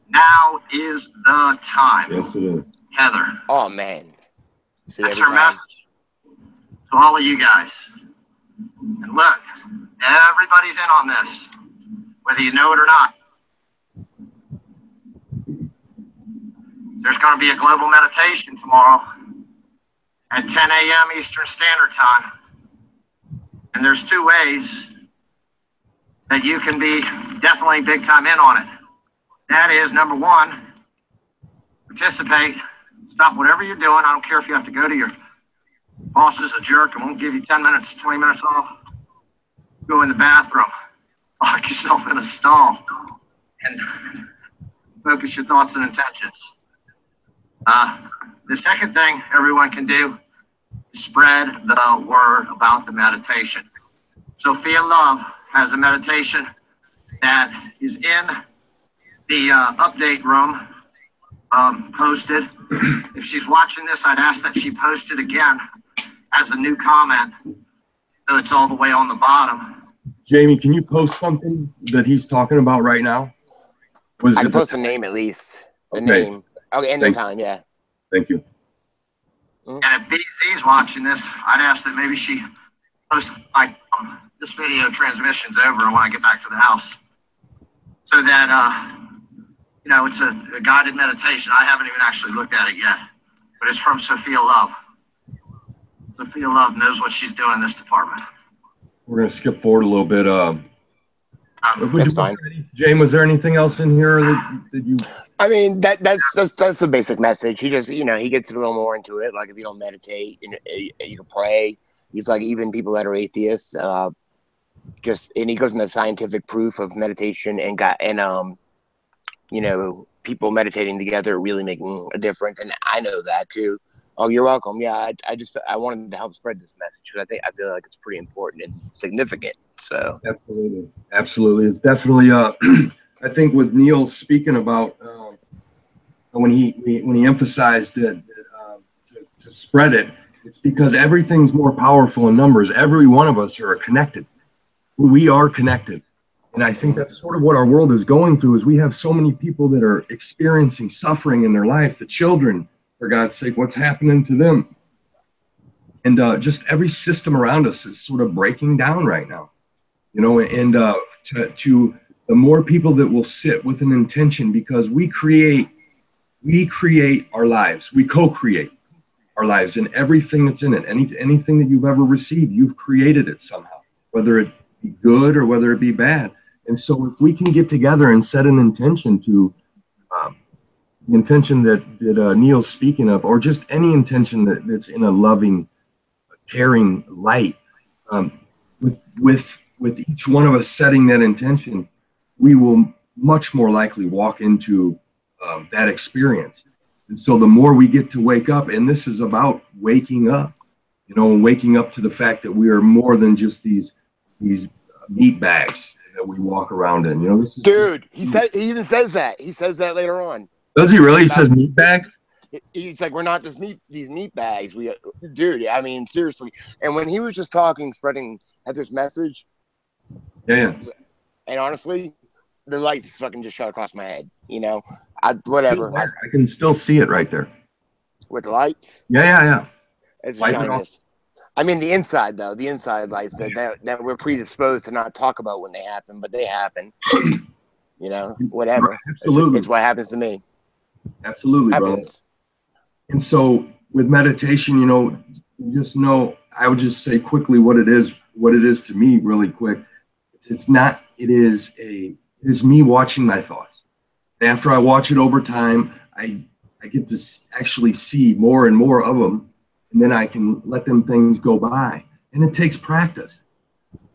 S7: Now is the time.
S6: Yes, it is.
S7: Heather.
S3: Oh, man.
S7: That's her message to all of you guys. And look, everybody's in on this, whether you know it or not. There's going to be a global meditation tomorrow at 10 a.m. Eastern Standard Time. And there's two ways that you can be definitely big time in on it. That is, number one, participate. Stop whatever you're doing. I don't care if you have to go to your boss is a jerk and won't give you 10 minutes, 20 minutes off. Go in the bathroom, lock yourself in a stall, and focus your thoughts and intentions. The second thing everyone can do is spread the word about the meditation. Sophia Love has a meditation that is in the update room posted. If she's watching this, I'd ask that she post it again as a new comment, so it's all the way on the bottom.
S6: Jamie, can you post something that he's talking about right now?
S3: I can post the name at least. The name. Okay, and the time, yeah.
S6: Thank you.
S7: And if BZ's watching this, I'd ask that maybe she post this video transmission's over and when I get back to the house, so that it's a guided meditation. I haven't even actually looked at it yet, but it's from Sophia Love. Sophia Love knows what she's doing in this department.
S6: We're going to skip forward a little bit.
S3: That's fine.
S6: James, was there anything else in here that you...
S3: I mean, that's the basic message. He just, he gets a little more into it. Like, if you don't meditate, you can pray. He's like, even people that are atheists, and he goes into scientific proof of meditation and people meditating together really making a difference. And I know that too. Oh, you're welcome. Yeah, I wanted to help spread this message because I feel like it's pretty important and significant. So
S6: absolutely, it's definitely. I think with Neil speaking about when he emphasized that to spread it, it's because everything's more powerful in numbers. Every one of us are connected. We are connected. And I think that's sort of what our world is going through, is we have so many people that are experiencing suffering in their life, the children, for God's sake, what's happening to them? And just every system around us is sort of breaking down right now, and to the more people that will sit with an intention, because we create our lives, we co-create our lives and everything that's in it. Anything that you've ever received, you've created it somehow, whether it be good or whether it be bad. And so if we can get together and set an intention to the intention that Neil's speaking of, or just any intention that's in a loving, caring light, with each one of us setting that intention, we will much more likely walk into that experience. And so the more we get to wake up, and this is about waking up, waking up to the fact that we are more than just these meat bags, that we walk around in. You know, this is
S3: Dude, he even says that. He says that later on.
S6: Does he really? He says meat bag?
S3: He's like, we're not just these meat bags. Dude, I mean, seriously. And when he was just talking, spreading Heather's message.
S6: Yeah.
S3: And honestly, the lights fucking just shot across my head. You know, whatever.
S6: I can still see it right there.
S3: With the lights?
S6: Yeah.
S3: It's shininess. I mean, the inside, though. The inside lights that we're predisposed to not talk about when they happen, but they happen. You know, whatever.
S6: Absolutely.
S3: It's what happens to me.
S6: Absolutely, bro. And so with meditation, you know, just know, I would just say quickly what it is to me really quick. It is me watching my thoughts. And after I watch it over time, I get to actually see more and more of them, and then I can let them things go by. And it takes practice.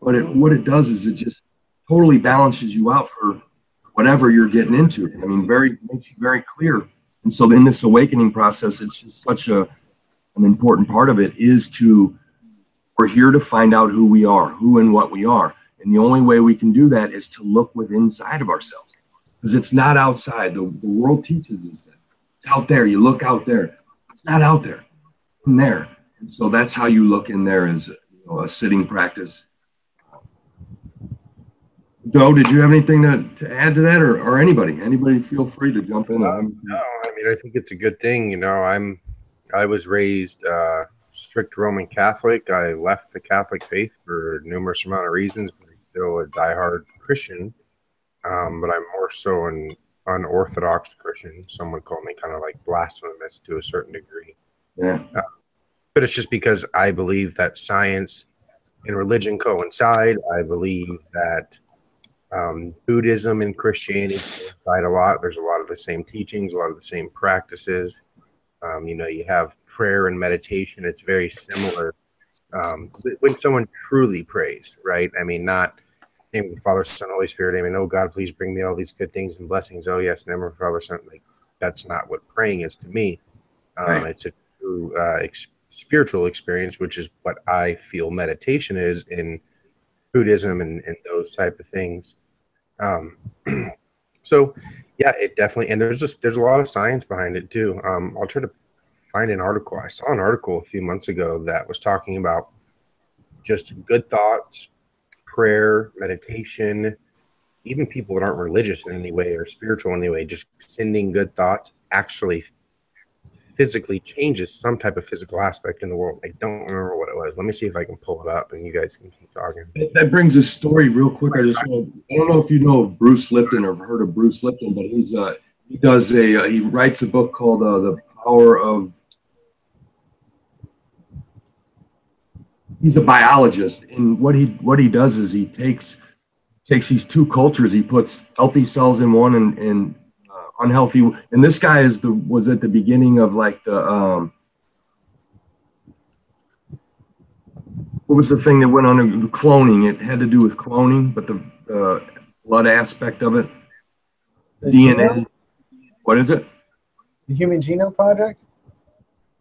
S6: But what it does is it just totally balances you out for whatever you're getting into. I mean, makes you very clear. And so in this awakening process, it's just such an important part of it we're here to find out who we are, who and what we are. And the only way we can do that is to look within inside of ourselves, because it's not outside. The world teaches us that. It's out there. You look out there. It's not out there. It's in there. And so that's how you look in there, is a sitting practice. Joe, did you have anything to add to that, or anybody? Anybody feel free to jump in.
S5: No, I mean, I think it's a good thing. You know, I was raised strict Roman Catholic. I left the Catholic faith for numerous amount of reasons, but I'm still a diehard Christian. But I'm more so an unorthodox Christian. Someone called me kind of like blasphemous to a certain degree.
S6: Yeah.
S5: But it's just because I believe that science and religion coincide. I believe that Buddhism and Christianity coincide a lot. There's a lot of the same teachings, a lot of the same practices. You know, you have prayer and meditation. It's very similar. When someone truly prays, right? I mean, not name of the Father, Son, Holy Spirit. I mean, oh God, please bring me all these good things and blessings. Oh yes, name of the Father, Son. Like, that's not what praying is to me. Right. It's a true spiritual experience, which is what I feel meditation is in Buddhism and those type of things. So yeah, it definitely, and there's a lot of science behind it too. I'll try to find an article. I saw an article a few months ago that was talking about just good thoughts, prayer, meditation, even people that aren't religious in any way or spiritual in any way, just sending good thoughts actually physically changes some type of physical aspect in the world. I don't remember what it was. Let me see if I can pull it up and you guys can keep talking.
S6: That brings a story real quick. I don't know if you know of Bruce Lipton or heard of Bruce Lipton, but he writes a book called The Power of. He's a biologist, and what he does is he takes these two cultures. He puts healthy cells in one and unhealthy. And this guy was at the beginning of like the what was the thing that went on cloning? It had to do with cloning, but the blood aspect of it, the DNA. Genome? What is it?
S4: The Human Genome Project.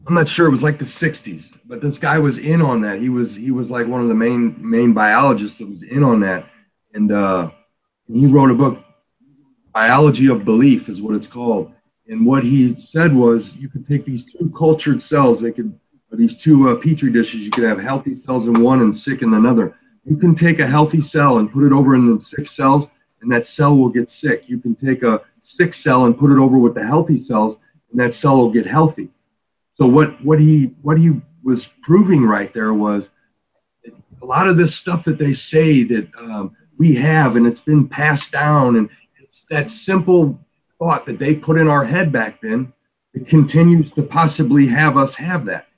S6: I'm not sure. It was like the 60s, but this guy was in on that. He was like one of the main biologists that was in on that, and he wrote a book, Biology of Belief is what it's called. And what he said was, you could take these two cultured cells, these two petri dishes. You could have healthy cells in one and sick in another. You can take a healthy cell and put it over in the sick cells, and that cell will get sick. You can take a sick cell and put it over with the healthy cells, and that cell will get healthy. So what he was proving right there was a lot of this stuff that they say that we have, and it's been passed down, and it's that simple thought that they put in our head back then that continues to possibly have us have that.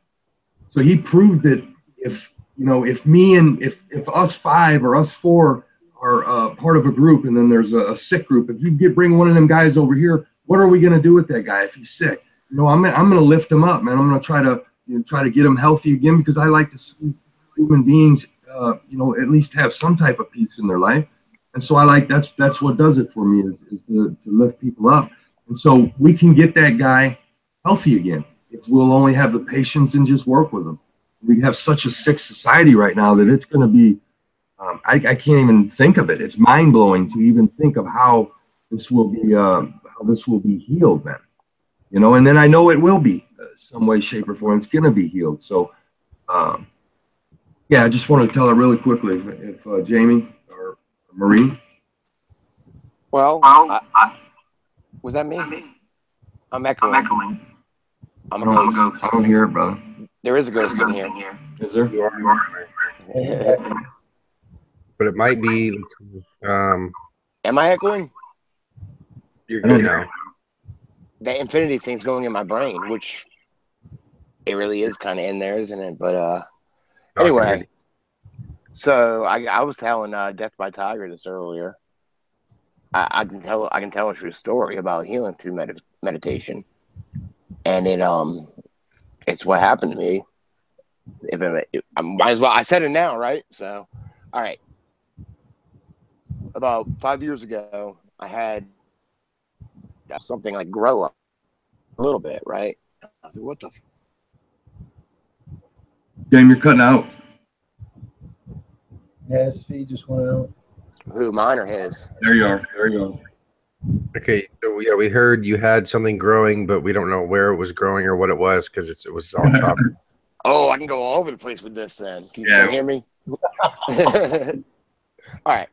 S6: So he proved that if us five or us four are part of a group, and then there's a sick group, if you bring one of them guys over here, what are we going to do with that guy if he's sick? I'm going to lift him up, man. I'm going to try to get him healthy again, because I like to see human beings, at least have some type of peace in their life. And so that's what does it for me is to lift people up. And so we can get that guy healthy again if we'll only have the patience and just work with them. We have such a sick society right now that it's going to be I can't even think of it. It's mind blowing to even think of how this will be healed, man. You know, and then I know it will be some way, shape, or form. It's gonna be healed. So, yeah, I just want to tell it really quickly if Jamie or Marie.
S3: Well, was that me? I'm echoing.
S6: I don't hear it, brother.
S3: There is a ghost in here.
S6: Is there?
S5: You are. But it might be.
S3: Am I echoing?
S5: You're good now.
S3: That infinity thing's going in my brain, which it really is kind of in there, isn't it? But anyway, so I was telling Death by Tiger this earlier. I can tell a true story about healing through meditation, and it's what happened to me. I might as well. I said it now, right? So, all right. About 5 years ago, I had something like grow up a little bit, right? I said, "What the?"
S6: Jamie, you're cutting out.
S4: Yeah, his feed just went out.
S3: Who, mine or his?
S6: There you are.
S5: Okay, so yeah, we heard you had something growing, but we don't know where it was growing or what it was because it was all choppy.
S3: Oh, I can go all over the place with this then. Can you still hear me? All right.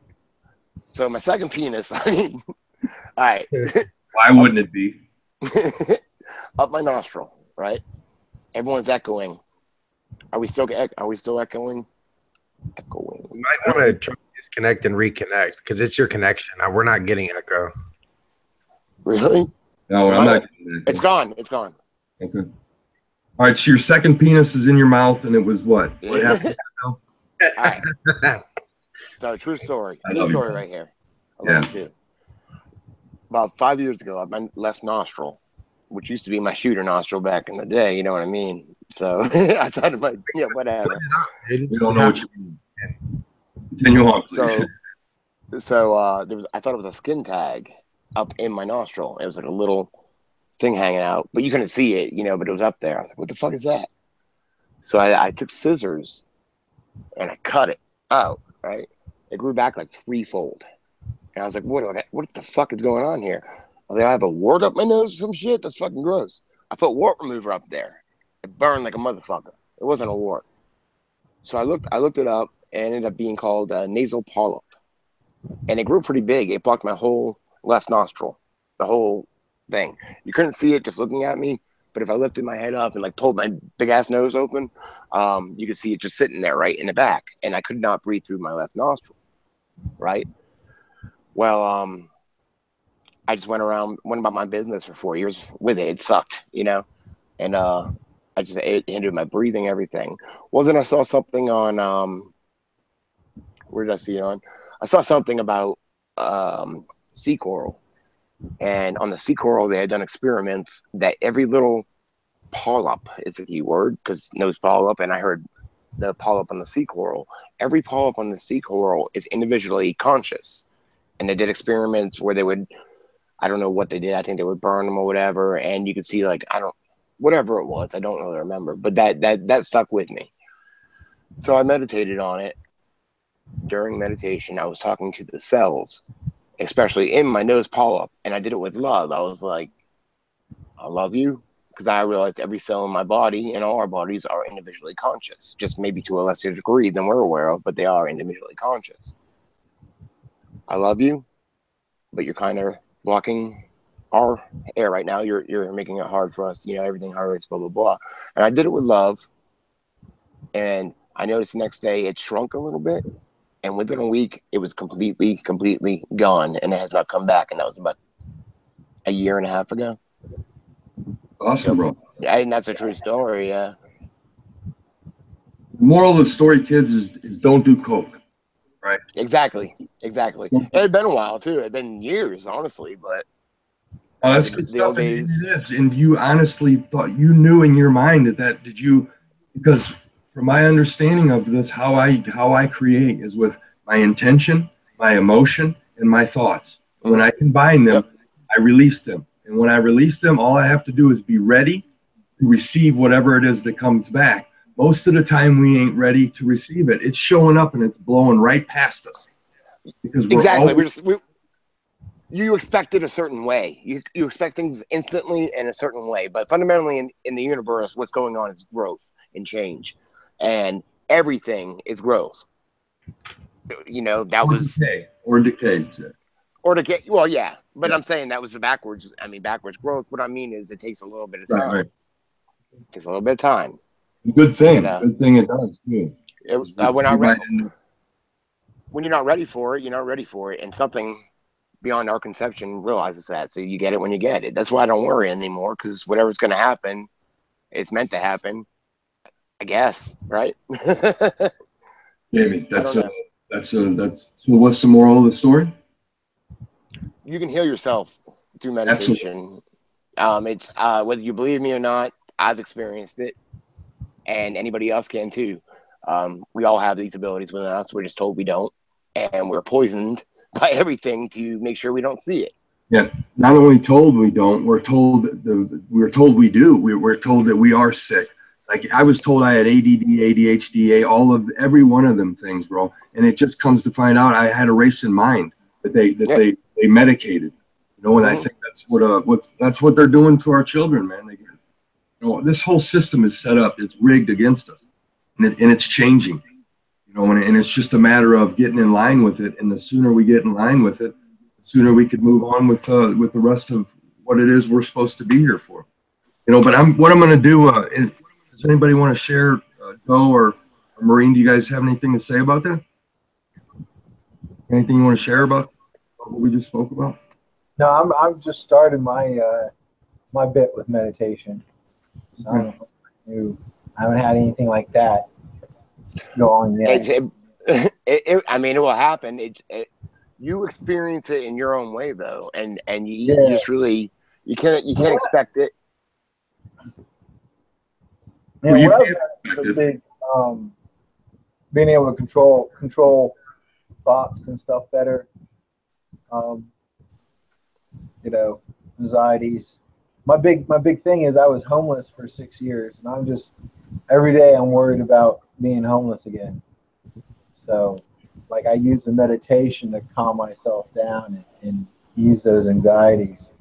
S3: So my second penis, I mean, all right.
S6: Why wouldn't it be?
S3: Up my nostril, right? Everyone's echoing. Are we still echoing? Echoing.
S5: You might want to try to disconnect and reconnect because it's your connection. We're not getting echo.
S3: Really?
S6: No, I'm not.
S3: It's gone. It's gone.
S6: Okay. All right. So your second penis is in your mouth, and it was what? What happened?
S3: All right. So true story. True story right here. I love you too. About 5 years ago, my left nostril, which used to be my shooter nostril back in the day, you know what I mean? So I thought it might, yeah, whatever.
S6: We don't know what you mean. Continue on, please.
S3: So I thought it was a skin tag up in my nostril. It was like a little thing hanging out, but you couldn't see it, you know, but it was up there. I was like, what the fuck is that? So I took scissors and I cut it out, right? It grew back like threefold. And I was like, what the fuck is going on here? I was like, I have a wart up my nose or some shit? That's fucking gross. I put wart remover up there. It burned like a motherfucker. It wasn't a wart. So I looked it up, and it ended up being called nasal polyp. And it grew pretty big. It blocked my whole left nostril, the whole thing. You couldn't see it just looking at me, but if I lifted my head up and like pulled my big ass nose open, you could see it just sitting there right in the back, and I could not breathe through my left nostril, right? Well, I just went about my business for 4 years with it. It sucked, you know, and it hindered my breathing, everything. Well, then I saw something on where did I see it on? I saw something about sea coral, and on the sea coral they had done experiments that every little polyp is a key word because nose polyp, and I heard the polyp on the sea coral. Every polyp on the sea coral is individually conscious, and they did experiments where they would, I don't know what they did. I think they would burn them or whatever, and you could see like whatever it was. I don't really remember, but that stuck with me. So I meditated on it. During meditation, I was talking to the cells, especially in my nose polyp, and I did it with love. I was like, I love you, because I realized every cell in my body and all our bodies are individually conscious, just maybe to a lesser degree than we're aware of, but they are individually conscious. I love you, but you're kind of blocking our air right now. You're making it hard for us. You know, everything hurts, blah, blah, blah. And I did it with love, and I noticed the next day it shrunk a little bit. And within a week, it was completely gone, and it has not come back. And that was about a year and a half ago.
S6: Awesome, bro.
S3: Yeah, and that's a true story. Yeah.
S6: The moral of the story, kids, is don't do coke, right?
S3: Exactly. It had been a while too. It had been years, honestly, but
S6: that's good stuff. And you honestly thought, you knew in your mind that did you? Because from my understanding of this, how I create is with my intention, my emotion, and my thoughts. When I combine them, I release them. And when I release them, all I have to do is be ready to receive whatever it is that comes back. most of the time we ain't ready to receive it. It's showing up and it's blowing right past us because we're
S3: Exactly.
S6: always,
S3: You expect it a certain way. You expect things instantly in a certain way, but fundamentally in the universe, what's going on is growth and change, and everything is growth. You know, that
S6: or
S3: was
S6: decay, or decay.
S3: or to get well, yeah. But
S6: Yeah.
S3: I'm saying that was the backwards. I mean, backwards growth. What I mean is, it takes a little bit of time.
S6: Right.
S3: It takes a little bit of time.
S6: Good thing.
S3: And,
S6: Good thing it does too.
S3: When you're not ready for it, you're not ready for it, and something beyond our conception realizes that. So you get it when you get it. That's why I don't worry anymore, because whatever's going to happen, it's meant to happen, I guess. Right?
S6: Jamie, that's so. What's the moral of the story?
S3: You can heal yourself through meditation. Absolutely. It's whether you believe me or not, I've experienced it, and anybody else can too. We all have these abilities within us. We're just told we don't, and we're poisoned by everything to make sure we don't see it.
S6: Yeah, not only told we don't, we're told we do. We're told that we are sick. Like I was told I had ADD, ADHD, every one of them things, bro. And it just comes to find out I had a race in mind that they medicated. You know, and I think that's what they're doing to our children, man. This whole system is set up. It's rigged against us, and it's changing. You know, and it's just a matter of getting in line with it. And the sooner we get in line with it, the sooner we can move on with the rest of what it is we're supposed to be here for. You know, but what I'm going to do. Does anybody want to share, Joe or Maureen? Do you guys have anything to say about that? Anything you want to share about what we just spoke about?
S4: No, I'm just starting my my bit with meditation. So I haven't had anything like that go on yet.
S3: I mean, it will happen. You experience it in your own way, though, and you just really you can't expect it.
S4: Yeah, what I've got is a big being able to control thoughts and stuff better. You know, anxieties. My big thing is I was homeless for 6 years, and I'm just every day I'm worried about being homeless again. So, like I use the meditation to calm myself down and ease those anxieties.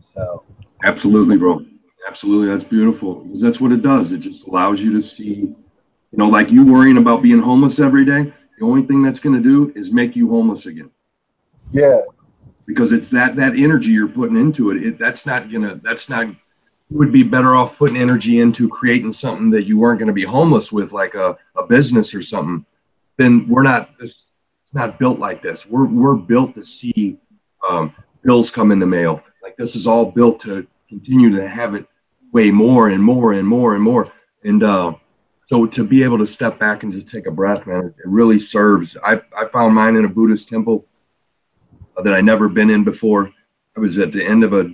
S4: So.
S6: Absolutely, bro. Absolutely, that's beautiful. Because that's what it does. It just allows you to see, you know, like you worrying about being homeless every day. The only thing that's going to do is make you homeless again.
S4: Yeah.
S6: Because it's that energy you're putting into it. You would be better off putting energy into creating something that you weren't going to be homeless with, like a business or something. Then it's not built like this. We're built to see bills come in the mail. Like this is all built to continue to have it way more and more and more and more. And so to be able to step back and just take a breath, man, it really serves. I found mine in a Buddhist temple that I never been in before. I was at the end of a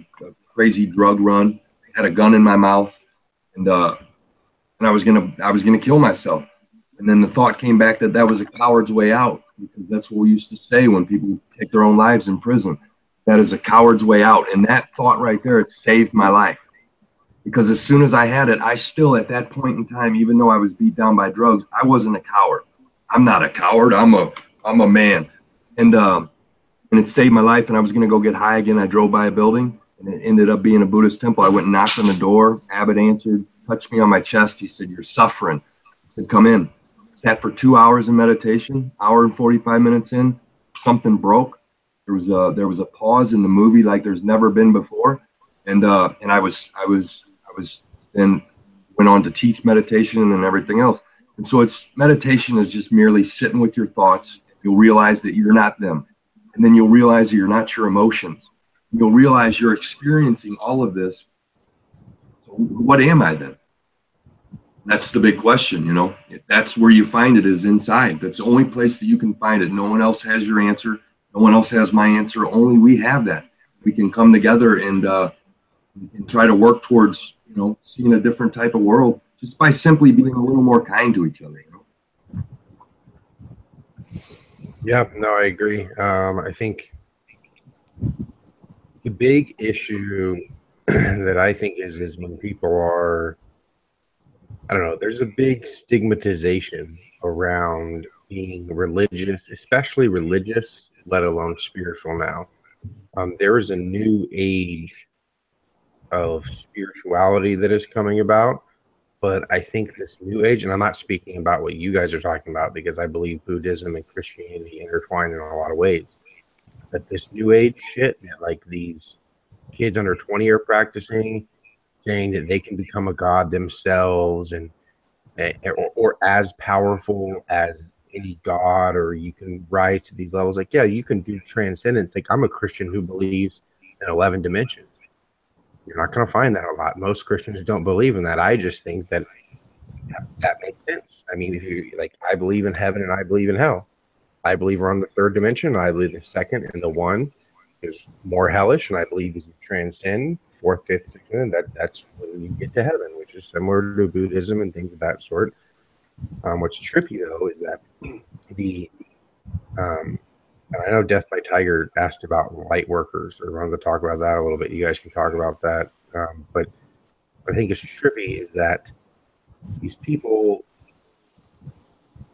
S6: crazy drug run. I had a gun in my mouth, and I was gonna kill myself. And then the thought came back that was a coward's way out, because that's what we used to say when people take their own lives in prison. That is a coward's way out. And that thought right there, it saved my life. Because as soon as I had it, I still, at that point in time, even though I was beat down by drugs, I wasn't a coward. I'm not a coward. I'm a man. And it saved my life. And I was going to go get high again. I drove by a building, and it ended up being a Buddhist temple. I went and knocked on the door. Abbot answered, touched me on my chest. He said, "You're suffering." I said, "Come in." Sat for 2 hours in meditation, hour and 45 minutes in, something broke. There was a pause in the movie like there's never been before. And I was then went on to teach meditation and everything else. And so meditation is just merely sitting with your thoughts. You'll realize that you're not them. And then you'll realize that you're not your emotions. You'll realize you're experiencing all of this. So what am I then? That's the big question, you know. That's where you find it, is inside. That's the only place that you can find it. No one else has your answer. No one else has my answer. Only we have that. We can come together and try to work towards, you know, seeing a different type of world just by simply being a little more kind to each other, you know?
S5: Yeah, no, I agree. I think the big issue that I think is when people are I don't know, there's a big stigmatization around being religious, especially religious, let alone spiritual now. There is a new age of spirituality that is coming about, but I think this new age, and I'm not speaking about what you guys are talking about because I believe Buddhism and Christianity intertwine in a lot of ways. But this new age shit, man, like these kids under 20 are practicing, saying that they can become a god themselves or as powerful as any god, or you can rise to these levels. Like, yeah, you can do transcendence. Like, I'm a Christian who believes in 11 dimensions. You're not going to find that a lot. Most Christians don't believe in that. I just think that makes sense. I mean, if you like, I believe in heaven and I believe in hell. I believe we're on the third dimension. I believe the second and the one is more hellish, and I believe if you transcend fourth, fifth, sixth, and that's when you get to heaven, which is similar to Buddhism and things of that sort. What's trippy though is that and I know Death by Tiger asked about light workers, or wanted to talk about that a little bit. You guys can talk about that. But what I think is trippy is that these people,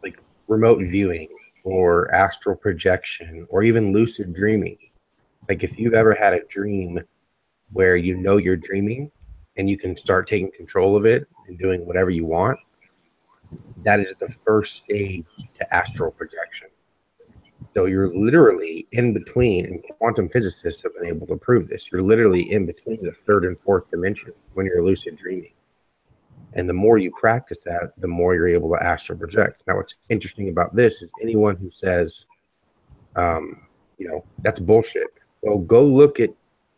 S5: like remote viewing or astral projection or even lucid dreaming, like if you've ever had a dream where you know you're dreaming and you can start taking control of it and doing whatever you want, that is the first stage to astral projection. So you're literally in between, and quantum physicists have been able to prove this. You're literally in between the third and fourth dimension when you're lucid dreaming. And the more you practice that, the more you're able to astral project. Now, what's interesting about this is anyone who says, that's bullshit. Well, go look at,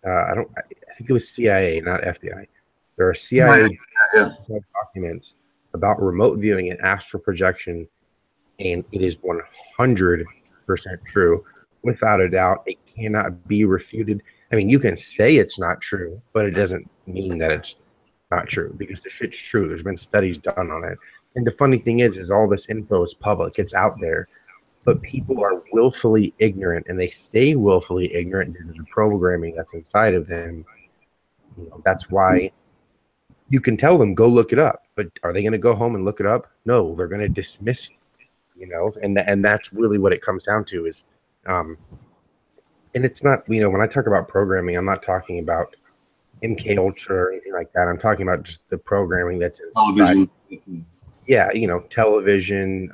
S5: I think it was CIA, not FBI. There are CIA documents about remote viewing and astral projection, and it is 100% true. Without a doubt, it cannot be refuted. I mean, you can say it's not true, but it doesn't mean that it's not true, because the shit's true. There's been studies done on it. And the funny thing is all this info is public. It's out there. But people are willfully ignorant, and they stay willfully ignorant due to the programming that's inside of them. That's why you can tell them, go look it up. But are they going to go home and look it up? No, they're going to dismiss you, and that's really what it comes down to is, and it's not, when I talk about programming, I'm not talking about MK Ultra or anything like that. I'm talking about just the programming that's in society. Yeah, television.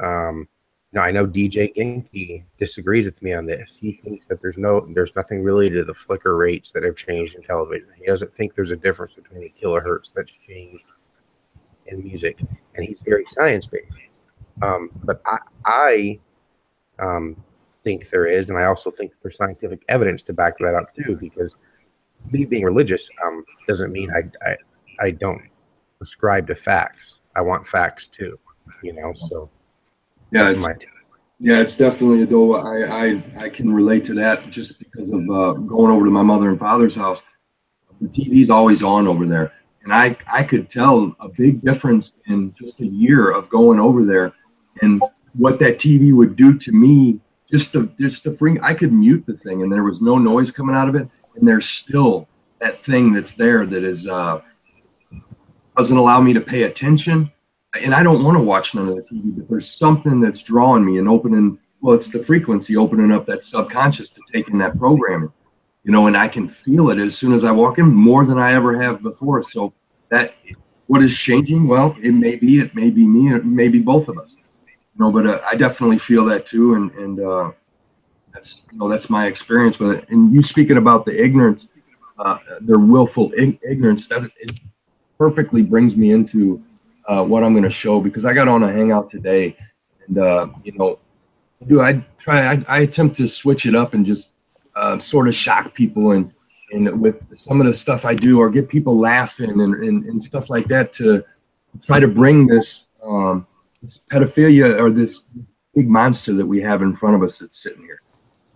S5: I know DJ Genki disagrees with me on this. He thinks that there's nothing really to the flicker rates that have changed in television. He doesn't think there's a difference between the kilohertz that's changed in music, and he's very science-based. But I think there is, and I also think there's scientific evidence to back that up too, because me being religious doesn't mean I don't prescribe to facts. I want facts too, so
S6: yeah, it's definitely, though I can relate to that just because of going over to my mother and father's house. The TV's always on over there, and I could tell a big difference in just a year of going over there and what that TV would do to me. Just the free, I could mute the thing and there was no noise coming out of it, and there's still that thing that's there that is doesn't allow me to pay attention. And I don't want to watch none of the TV, but there's something that's drawing me and opening. Well, it's the frequency opening up that subconscious to take in that programming, and I can feel it as soon as I walk in, more than I ever have before. So that, what is changing? Well, it may be me, it may be both of us, but I definitely feel that too. And that's my experience with it. And you speaking about the ignorance, their willful ignorance, that it perfectly brings me into what I'm going to show, because I got on a hangout today, and I attempt to switch it up and just sort of shock people and with some of the stuff I do, or get people laughing and stuff like that, to try to bring this pedophilia, or this big monster that we have in front of us that's sitting here.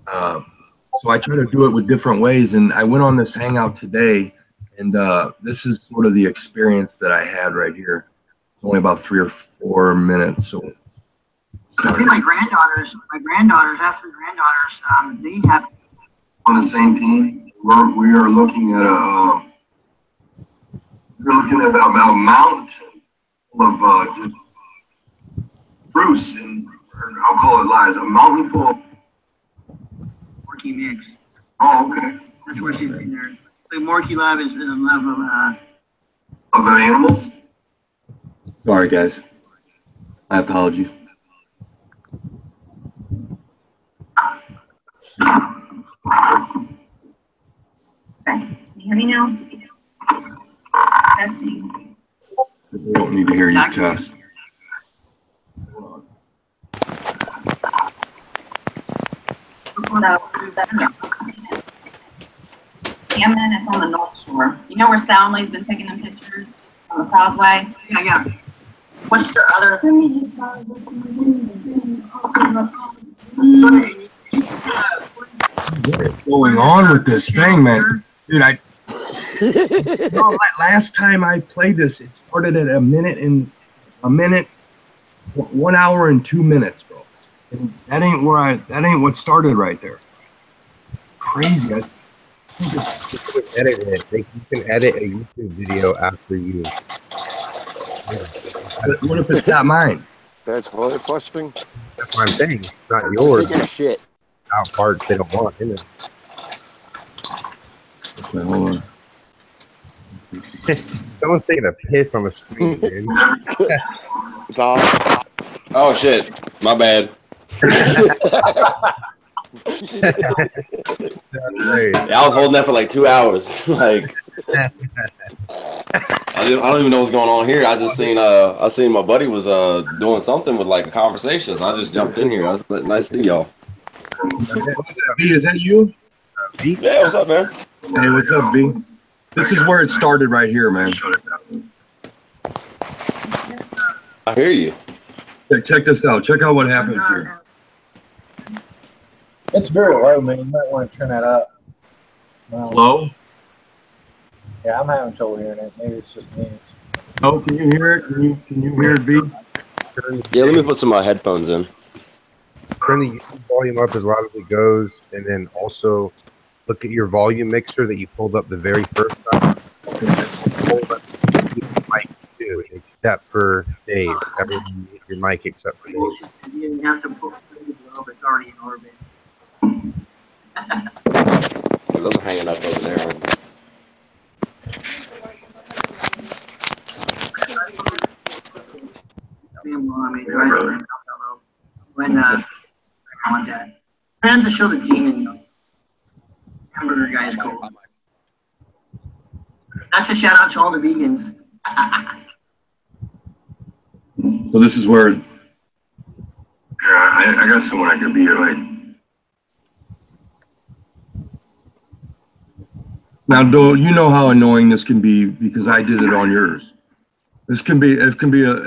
S6: So I try to do it with different ways, and I went on this hangout today, and this is sort of the experience that I had right here. It's only about 3 or 4 minutes. So
S7: I think my granddaughters, after granddaughters, they have
S6: on the same team. We are looking at a mountain of just fruits and I'll call it lies. A mountain full of
S8: Morky mix.
S6: oh, okay.
S8: That's what she's in there. The Morky love is a love
S6: Of animals. Sorry, guys. My apologies.
S9: Okay. Can you hear me now? Testing.
S6: We don't need to hear you test.
S9: Camden, it's on the North Shore. You know where Soundly's been taking them pictures on the causeway?
S8: Yeah.
S9: What's your other?
S6: What is going on with this thing, man? Dude, last time I played this, it started at a minute, 1 hour and 2 minutes, bro. And that ain't what started right there. Crazy.
S5: You can edit it. You can edit a YouTube video after you.
S6: What if it's not mine?
S3: So it's toilet flushing.
S5: That's what I'm saying. It's not yours.
S3: Taking a shit.
S5: Out parts they don't want in it.
S6: Okay, hold on.
S5: Someone's taking a piss on the screen, dude.
S3: It's all.
S10: Oh shit, my bad. Yeah, I was holding that for like 2 hours. Like, I don't even know what's going on here. I just seen I seen my buddy was doing something with like a conversation. So I just jumped in here. I was like, nice to see y'all.
S6: V, is that you?
S10: Yeah, what's up, man?
S6: Hey, what's up, V? This is where it started right here, man.
S10: I hear you.
S6: Check this out. Check out what happens here.
S4: It's very low, man. You might want to turn that up.
S6: Slow?
S4: Yeah, I'm having trouble hearing it. Maybe it's just me.
S6: Oh, can you hear it? Can you hear it, V?
S10: Yeah, let me put some headphones in.
S5: Turn the YouTube volume up as loud as it goes, and then also look at your volume mixer that you pulled up the very first time. Hold up your mic too, except for Dave. Everyone mute your mic except for Dave.
S8: You didn't have to put it up. It's already in orbit.
S10: Those are hanging up over there.
S8: When on that. I have to show the demon hamburger guys cool. That's a shout out to all the vegans.
S6: So this is where I got someone I could be like. Now, you know how annoying this can be because I did it on yours. It can be a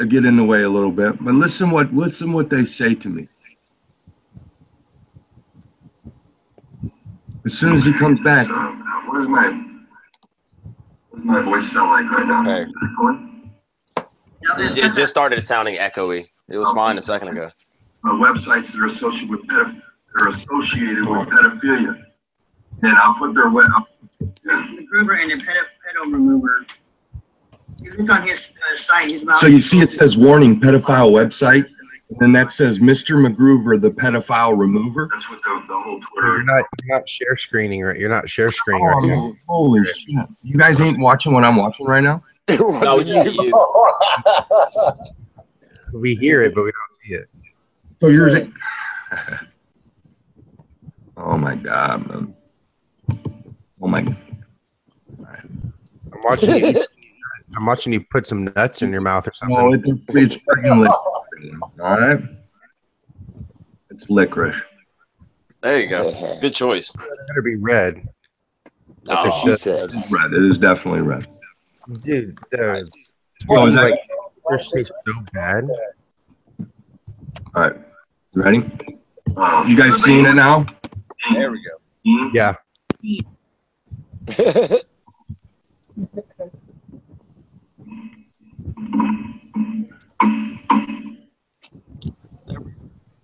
S6: get in the way a little bit, but listen what they say to me. As soon as he comes back. What does my voice sound like right now?
S10: Hey. It just started sounding echoey. It was fine a second ago.
S6: Websites that are associated with pedophilia, and I'll put their web.
S8: MacGruber and the pedo remover. You look on his site. He's about.
S6: So you see, it says warning pedophile website, and then that says Mr. MacGruber, the pedophile remover. That's what the whole Twitter.
S5: You're not share screening, right? You're not share screening right now.
S6: Holy shit! You guys ain't watching what I'm watching right now.
S10: No, we just see you.
S5: We hear it, but we don't see it.
S6: So yours. Oh my god, man. Oh my.
S5: I'm watching you. I'm watching you put some nuts in your mouth or something.
S6: No, it's freaking licorice. All right. It's licorice.
S10: There you go. Good choice.
S5: It better be red.
S3: That's what she said.
S6: It's red. It is definitely red.
S5: Dude,
S6: Oh, is that-
S5: like licorice tastes so bad.
S6: All right. You ready? You guys seeing it now?
S10: There we go.
S5: Yeah.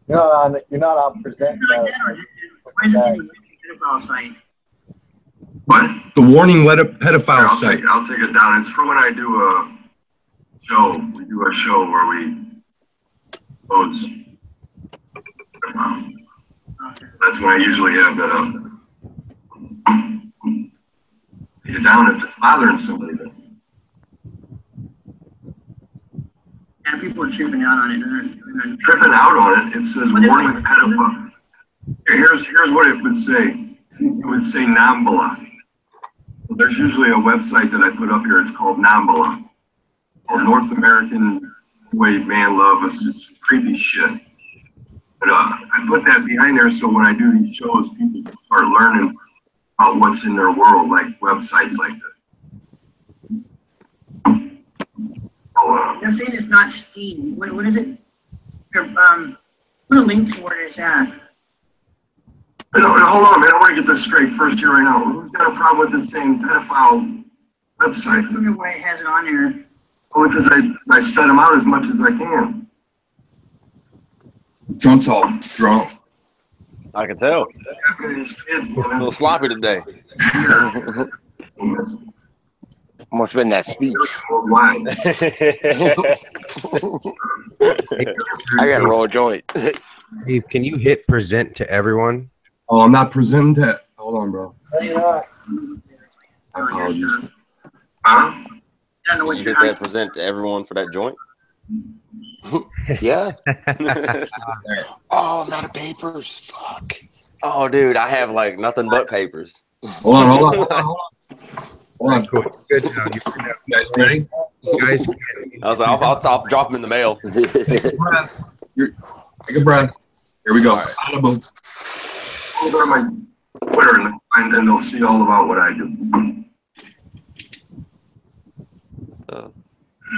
S4: You're not on present.
S6: What? The warning pedophile site.
S11: I'll take it down. It's for when I do
S6: show. We do a show where we post. That's when I usually have that up. Get down if it's bothering somebody.
S8: Yeah, people are tripping out on it.
S6: Tripping out on it. It says warning pedophile. Here's what it would say. It would say Nambala. There's usually a website that I put up here. It's called Nambala. Called North American Way Man Love. It's creepy shit. But I put that behind there so when I do these shows, people start learning about what's in their world, like websites like this.
S8: They're saying it's not Steam. What is it? Put a link to where it's at.
S6: No, hold on, man. I want to get this straight first here right now. Who's got a problem with this saying pedophile website?
S8: I don't know why it has it on there.
S6: Oh, because I set them out as much as I can. Trump's all drunk.
S10: I can tell. A little sloppy today.
S3: Must have been that speech. I got to roll a joint.
S5: Steve, can you hit present to everyone?
S6: Oh, I'm not presenting that. Hold on, bro.
S8: No,
S6: I apologize. Huh?
S8: I don't know what
S10: You
S8: you're
S10: hit that present to everyone for that joint?
S3: Yeah. Oh, I'm out of papers. Fuck.
S10: Oh, dude, I have like nothing but papers.
S6: Hold on. Hold on.
S5: Cool. Good job. You guys ready? You guys can,
S10: I was like, I'll drop them in the mail.
S6: Take a breath. Take a breath. Here we go. Audible. Go to my Twitter and then they'll see all about what I do.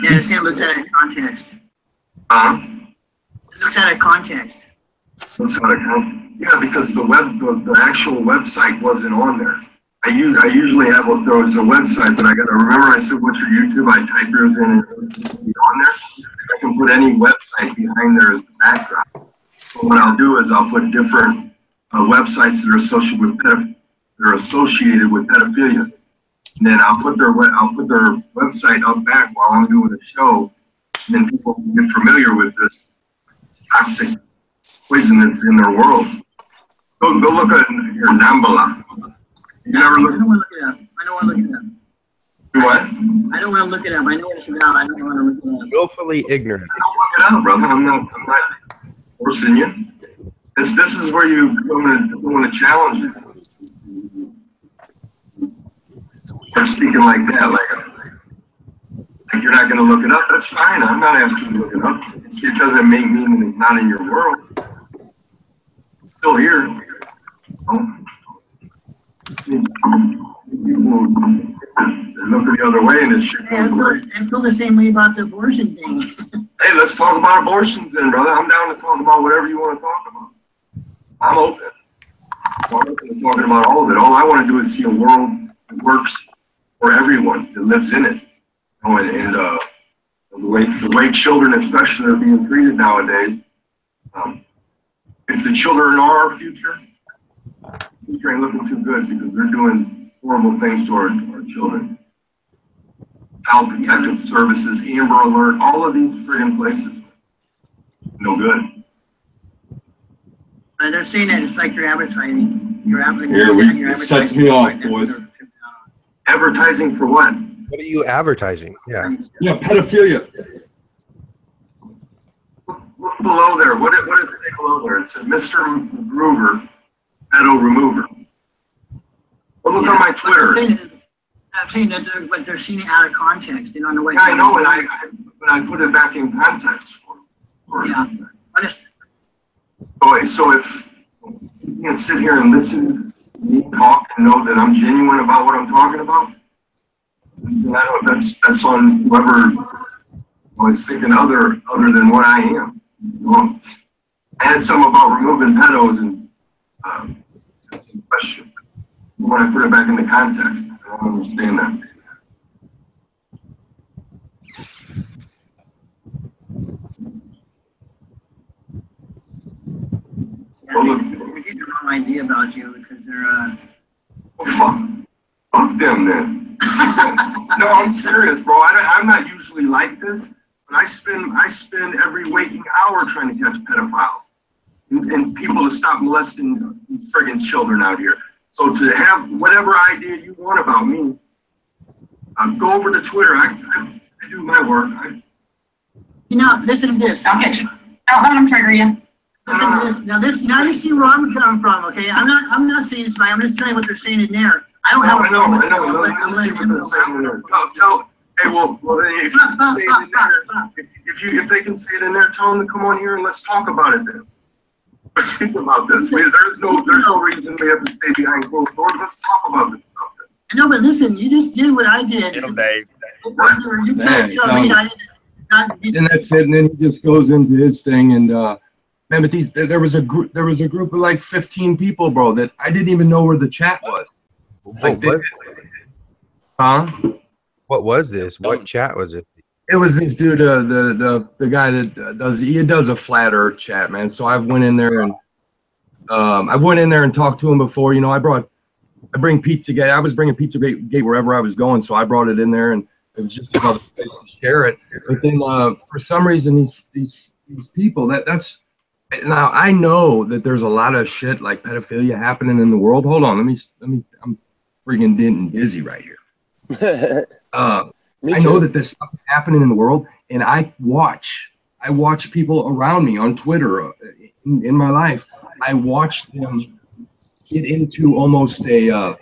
S8: Yeah, the same looks at it in context. It looks at it in context.
S6: Looks at it. Yeah, because the actual website wasn't on there. I usually have there was a website, but I got to remember. I said, "What's your YouTube?" I type yours in and it's on there. I can put any website behind there as the background. So what I'll do is I'll put different websites that are associated with pedophilia, and then I'll put their website up back while I'm doing the show, and then people can get familiar with this toxic poison that's in their world. Go look at your Nambala. You never look.
S8: I don't want to look it up. I don't want to look it up.
S6: Do what?
S8: I don't want to look it up. I know what it's about. I don't want to look it up.
S5: willfully ignorant.
S6: Don't look it up, brother. I'm not forcing you. This is where you want to challenge it. I'm speaking like that, like you're not going to look it up. That's fine. I'm not asking you to look it up. It doesn't mean that it's not in your world. It's still here. People look the other way and it shit goes away.
S8: I feel the same way about the abortion thing.
S6: Hey, let's talk about abortions then, brother. I'm down to talk about whatever you want to talk about. I'm open. I'm open to talking about all of it. All I want to do is see a world that works for everyone that lives in it. And the way children especially are being treated nowadays, if the children are our future, the future ain't looking too good because they're doing horrible things to our children. Child Protective Services, Amber Alert, all of these friggin' places. No good.
S8: They're saying that it's like you're advertising. You're advertising.
S6: It sets me off, boys. Advertising for what?
S5: What are you advertising? Yeah.
S6: Yeah, pedophilia. Look below there. What does it say below there? It said Mr. Groover, pedo remover. Well, look on my Twitter.
S8: I'm saying that they're seeing it out of context. You don't know what.
S6: Yeah, I know, but I put it back in context for
S8: yeah.
S6: So if you can't sit here and listen to me talk and know that I'm genuine about what I'm talking about, then I know that's on whoever is thinking other than what I am. You know? I had some about removing pedos and that's the question. When I put it back into context, I don't understand that.
S8: They're getting the wrong idea about you because they're
S6: Fuck them then. No, I'm serious, bro. I'm not usually like this. But I spend every waking hour trying to catch pedophiles and people to stop molesting friggin' children out here. So to have whatever idea you want about me, go over to Twitter. I do my work.
S8: Listen to this.
S9: Don't let them trigger you.
S8: Listen to this. Now you see where I'm coming from, okay? I'm not saying this, I'm just telling what they're saying in there. I don't have.
S6: I know. Let's see what they're saying in there. Hey, well, if they can say it in there, tell them to come on here and let's talk about it then. Let's speak about this. There's no reason we have to stay behind closed doors. Let's talk about this stuff.
S8: I know, but listen, you just did what I did.
S6: Dave.
S8: You can't tell me I didn't.
S6: And that's it. And then he just goes into his thing. And man, but there was a group of like 15 people, bro, that I didn't even know where the chat was. Like,
S5: What was this? What chat was it?
S6: It was this dude, the guy that does a flat Earth chat, man. So I've went in there and talked to him before. You know, I bring Pizzagate. I was bringing Pizzagate wherever I was going, so I brought it in there, and it was just another place to share it. But then for some reason, these people that's now I know that there's a lot of shit like pedophilia happening in the world. Hold on, let me. I'm freaking getting dizzy right here. I know that this stuff is happening in the world, and I watch people around me on Twitter in my life. I watch them get into almost I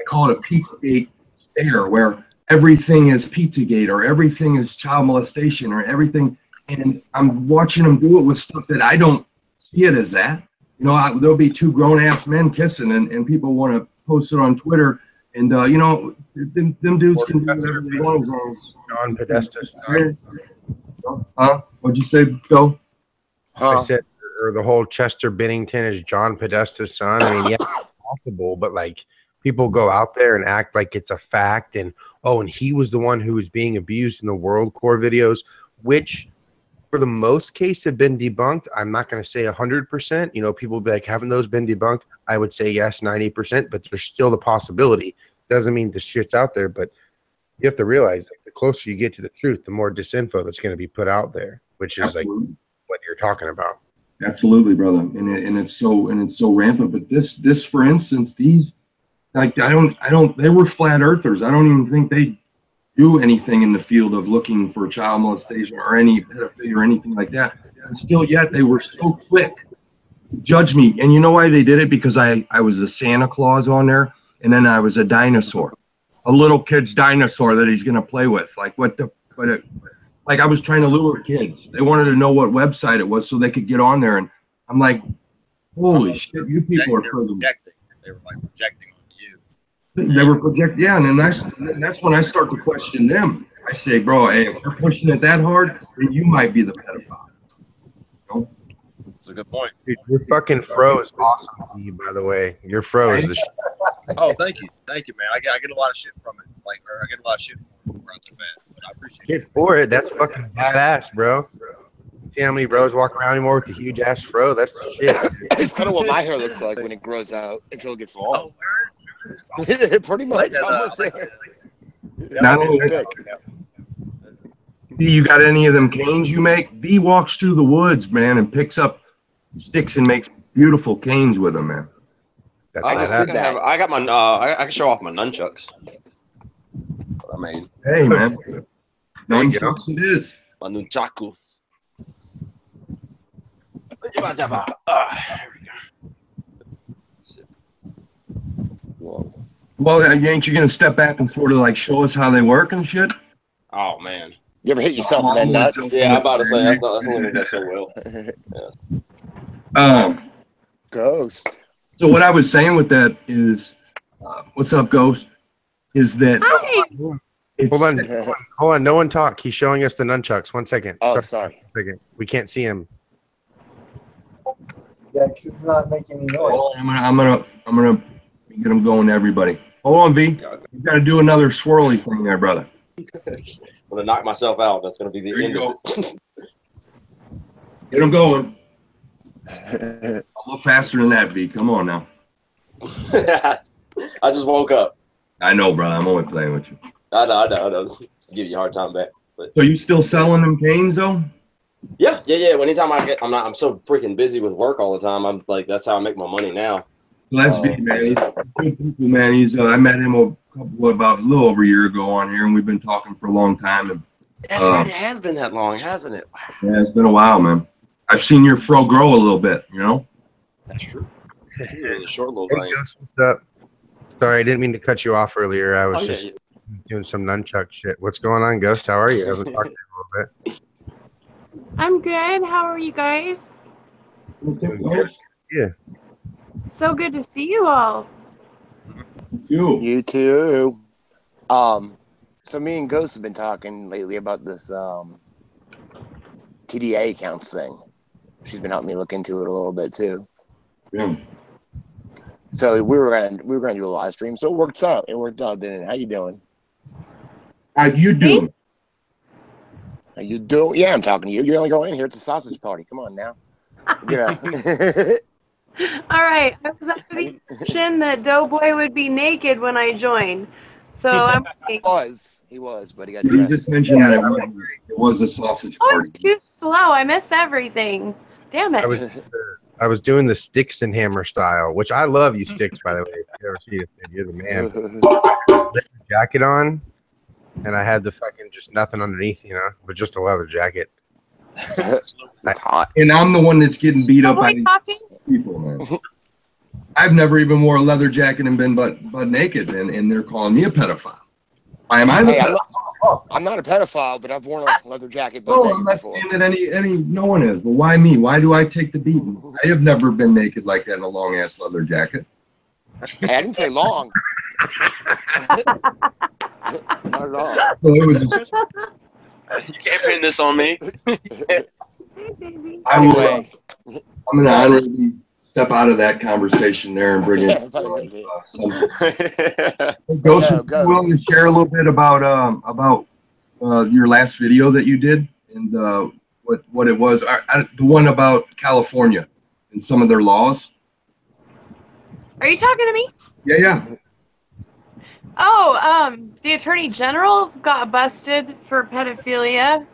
S6: call it a Pizzagate stare, where everything is Pizzagate or everything is child molestation or everything, and I'm watching them do it with stuff that I don't see it as that. You know, there'll be two grown-ass men kissing, and people want to post it on Twitter. And, you know, them dudes can do whatever they want as long as...
S5: John Podesta's
S6: son. What'd you say, Bill?
S5: I said, or the whole Chester Bennington is John Podesta's son. I mean, yeah, it's possible, but, like, people go out there and act like it's a fact. And, and he was the one who was being abused in the WorldCore videos, which... for the most case have been debunked. I'm not going to say 100%. You know, people will be like, haven't those been debunked? I would say yes, 90%, but there's still the possibility. Doesn't mean the shit's out there, but you have to realize like, the closer you get to the truth, the more disinfo that's going to be put out there, which is like what you're talking about.
S6: Absolutely, brother. And it's so rampant. But this, for instance, these, like, they were flat earthers. I don't even think they do anything in the field of looking for child molestation or any pedophilia or anything like that. And still yet they were so quick to judge me. And you know why they did it? Because I was a Santa Claus on there, and then I was a dinosaur, a little kid's dinosaur that he's going to play with. Like like I was trying to lure kids. They wanted to know what website it was so they could get on there. And I'm like, holy shit, you people are projecting.
S10: They were like projecting.
S6: They were projecting, yeah, and then that's when I start to question them. I say, bro, hey, if you're pushing it that hard, then you might be the pedophile. You know?
S10: That's a good point.
S5: Dude, your fucking fro is awesome, by the way. Your fro is the shit.
S10: Oh, thank you, man. I get a lot of shit from it. Like, I get a lot of shit from it right there, man. But I appreciate it.
S5: Get for it. That's fucking badass, bro. See how many bros walk around anymore with a huge ass fro? That's the shit.
S3: It's kind of what my hair looks like when it grows out until it gets long.
S10: Oh,
S3: pretty much almost there.
S6: Not only you got any of them canes you make? V walks through the woods, man, and picks up sticks and makes beautiful canes with them, man.
S10: I got my I can show off my nunchucks. What I mean.
S6: Hey, man. Nunchucks it is.
S10: My nunchaku. Here we go.
S6: Well, ain't you gonna step back and sort of like show us how they work and shit?
S10: Oh man,
S3: you ever hit yourself in that nuts?
S10: Yeah, I'm about to say that's not gonna go so well.
S3: Ghost.
S6: So what I was saying with that is, what's up, Ghost? Is that
S5: hold on, no one talk. He's showing us the nunchucks. 1 second.
S3: Oh, sorry.
S5: 1 second. We can't see him.
S4: Yeah, because it's not making any noise.
S6: I'm gonna get them going to everybody. Hold on, V. You got to do another swirly thing there, brother.
S10: I'm gonna knock myself out. That's gonna be the end of it.
S6: Get them going. A little faster than that, V. Come on now.
S10: I just woke up.
S6: I know, brother. I'm only playing with you.
S10: I know. Just give you a hard time back. But
S6: So you still selling them canes though?
S10: yeah. Anytime I'm so freaking busy with work all the time. I'm like, that's how I make my money now.
S6: Well, that's V, man. He's good people, man. I met him about a little over a year ago on here, and we've been talking for a long time. And
S10: That's right. It has been that long, hasn't it?
S6: yeah, it's been a while, man. I've seen your fro grow a little bit, you know?
S10: That's true. It's a short little
S5: Hey,
S10: thing.
S5: Gus, what's up? Sorry, I didn't mean to cut you off earlier. I was
S10: Oh,
S5: just doing some nunchuck shit. What's going on, Ghost? How are you? I haven't talked to you in a little bit.
S11: I'm good. How are you guys?
S5: Yeah.
S11: So good to see you all.
S3: You too. So me and Ghost have been talking lately about this TDA accounts thing. She's been helping me look into it a little bit too.
S6: Yeah.
S3: So we were gonna do a live stream. So it worked out. It worked out, didn't it? How you doing?
S6: How you doing?
S3: How you doing? Yeah, I'm talking to you. You're only going in here. It's a sausage party. Come on now. Yeah.
S11: All right. I was under the impression that Doughboy would be naked when I joined. So I'm
S3: He was, but he got
S6: You
S3: dressed.
S6: just mentioned that it was a sausage
S11: I was
S6: party.
S11: too slow. I miss everything. Damn it.
S5: I was doing the sticks and hammer style, which I love you sticks, by the way. If you ever see it, you're the man. Leather jacket on, and I had the fucking just nothing underneath, you know, but just a leather jacket.
S3: It's hot.
S6: And I'm the one that's getting beat up by
S11: Doughboy talking?
S6: people, man. I've never even wore a leather jacket and been but naked, and they're calling me a pedophile. Why am I the
S3: Hey,
S6: pedophile?
S3: I'm not a pedophile, but I've worn a leather jacket.
S6: Oh, I'm not saying that no one is. But why me? Why do I take the beating? I have never been naked like that in a long ass leather jacket.
S3: Hey, I didn't say long. Not at all.
S6: So it was.
S10: You can't pin this on me.
S6: I will. I'm going to honorably step out of that conversation there and bring in something. Ghost, are you willing to share a little bit about your last video that you did and what it was? The one about California and some of their laws.
S11: Are you talking to me?
S6: Yeah.
S11: Oh, the Attorney General got busted for pedophilia.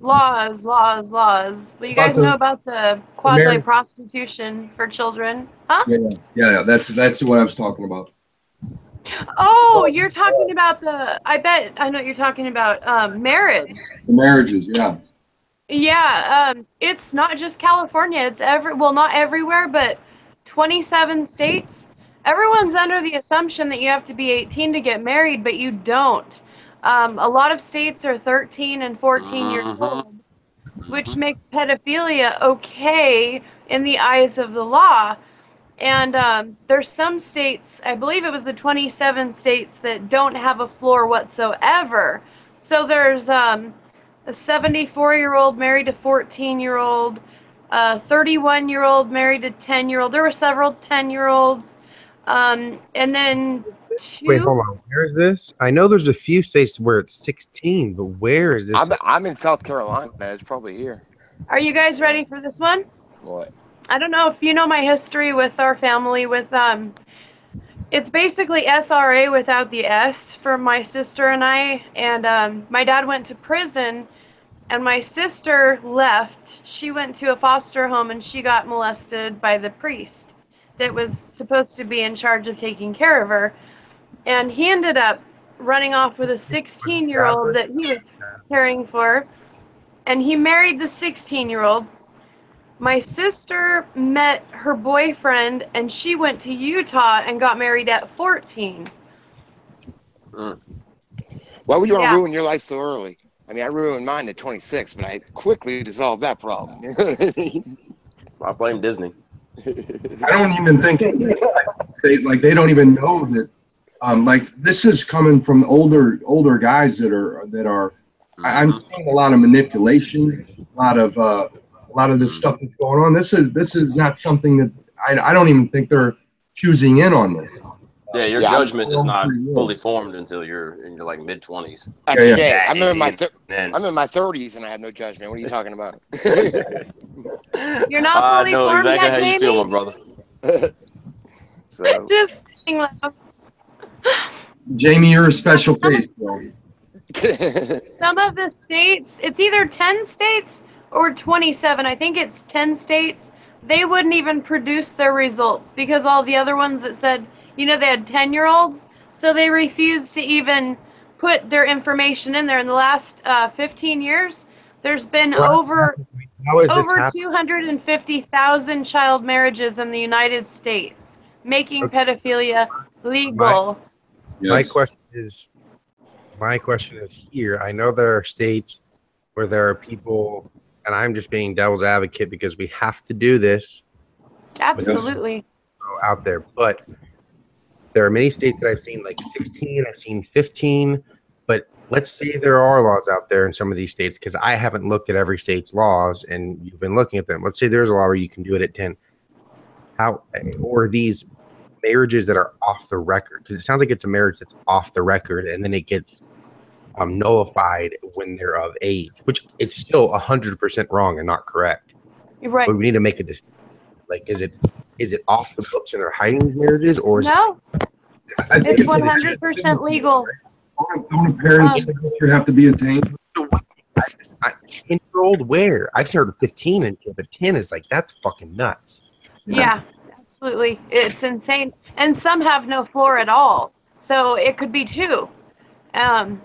S11: Laws. Well, you guys know about the quasi-prostitution for children, huh?
S6: Yeah. That's what I was talking about.
S11: Oh, you're talking about I bet I know what you're talking about, marriage.
S6: The marriages, yeah.
S11: Yeah, it's not just California. It's not everywhere, but 27 states. Everyone's under the assumption that you have to be 18 to get married, but you don't. A lot of states are 13 and 14 years old, which makes pedophilia okay in the eyes of the law. And there's some states, I believe it was the 27 states, that don't have a floor whatsoever. So there's a 74-year-old married to 14-year-old, a 31-year-old married to 10-year-old. There were several 10-year-olds. And then
S5: Wait, hold on. Where is this? I know there's a few states where it's 16, but where is this?
S3: I'm in South Carolina. It's probably here.
S11: Are you guys ready for this one?
S3: What?
S11: I don't know if you know my history with our family with it's basically SRA without the S for my sister and I, and my dad went to prison and my sister left. She went to a foster home and she got molested by the priest that was supposed to be in charge of taking care of her, and he ended up running off with a 16-year-old that he was caring for, and he married the 16-year-old. My sister met her boyfriend, and she went to Utah and got married at 14.
S3: Why would you want to ruin your life so early? I mean, I ruined mine at 26, but I quickly dissolved that problem.
S10: I blame Disney.
S6: I don't even think they don't even know that. Like this is coming from older guys that are. I'm seeing a lot of manipulation, a lot of this stuff that's going on. This is not something that I don't even think they're choosing in on this.
S10: Yeah, your judgment is not fully formed until you're in your like mid-20s.
S3: I'm in my 30s and I have no judgment. What are you talking about?
S11: You're not fully
S10: know
S11: formed
S10: exactly
S11: yet,
S10: how you
S11: Jamie?
S10: feel, my brother.
S3: So.
S11: Just kidding, love.
S6: Jamie, you're a special case, bro.
S11: some of the states, it's either 10 states or 27. I think it's 10 states. They wouldn't even produce their results because all the other ones that said, you know, they had 10-year-olds, so they refused to even put their information in there. In the last 15 years, there's been over 250,000 child marriages in the United States, making pedophilia legal.
S5: My question is here. I know there are states where there are people, and I'm just being devil's advocate because we have to do this.
S11: Absolutely.
S5: Out there, but there are many states that I've seen like 16, I've seen 15, but let's say there are laws out there in some of these states, because I haven't looked at every state's laws and you've been looking at them. Let's say there's a law where you can do it at 10. How, or these marriages that are off the record, because it sounds like it's a marriage that's off the record and then it gets nullified when they're of age, which it's still 100% wrong and not correct.
S11: You're right.
S5: But we need to make a decision. Like, is it off the books and they're hiding these marriages, or is
S11: no?
S6: I think
S11: It's 100% legal.
S6: Don't a parent's signature have to be attained?
S5: 10-year-old where? I've started 15 and but 10 is like, that's fucking nuts.
S11: Yeah, absolutely. It's insane. And some have no floor at all. So it could be 2. And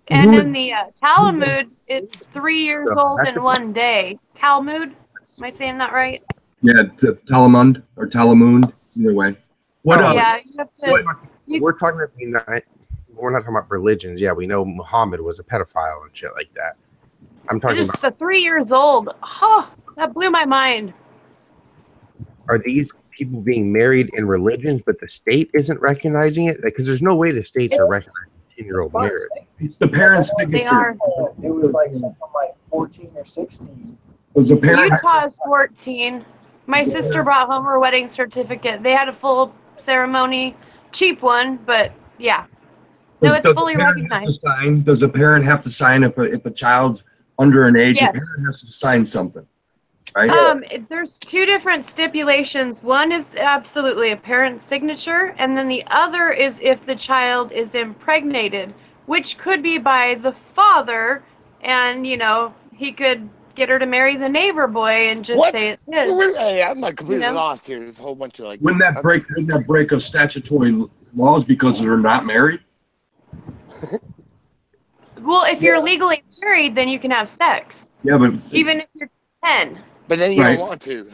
S11: in the Talmud, it's 3 years old in 1 day. Talmud? Am I saying that right?
S6: Yeah, Talmud or Talmud, either way.
S11: Yeah, you have to.
S5: We're talking about we're not talking about religions. Yeah, we know Muhammad was a pedophile and shit like that. I'm talking
S11: Just
S5: about
S11: the 3 years old. Oh, that blew my mind.
S5: Are these people being married in religions, but the state isn't recognizing it? Because there's no way the states are recognizing 10-year-old marriage.
S6: It's the parents' signature.
S11: They are.
S4: It was like something like 14 or 16.
S6: It was a parent.
S11: Utah's 14. My sister brought home her wedding certificate. They had a full ceremony, cheap one, but yeah. No, it's fully recognized.
S6: Does a parent have to sign if a child's under an age?
S11: Yes.
S6: A parent has to sign something, right?
S11: There's 2 different stipulations. One is absolutely a parent signature, and then the other is if the child is impregnated, which could be by the father, and you know he could get her to marry the neighbor boy and just say it's his.
S3: Hey, I'm like completely lost here. There's a whole bunch of like.
S6: Wouldn't that break of statutory laws because they're not married?
S11: Well, if you're legally married, then you can have sex.
S6: Yeah, but
S11: even if you're 10.
S3: But then you don't want to.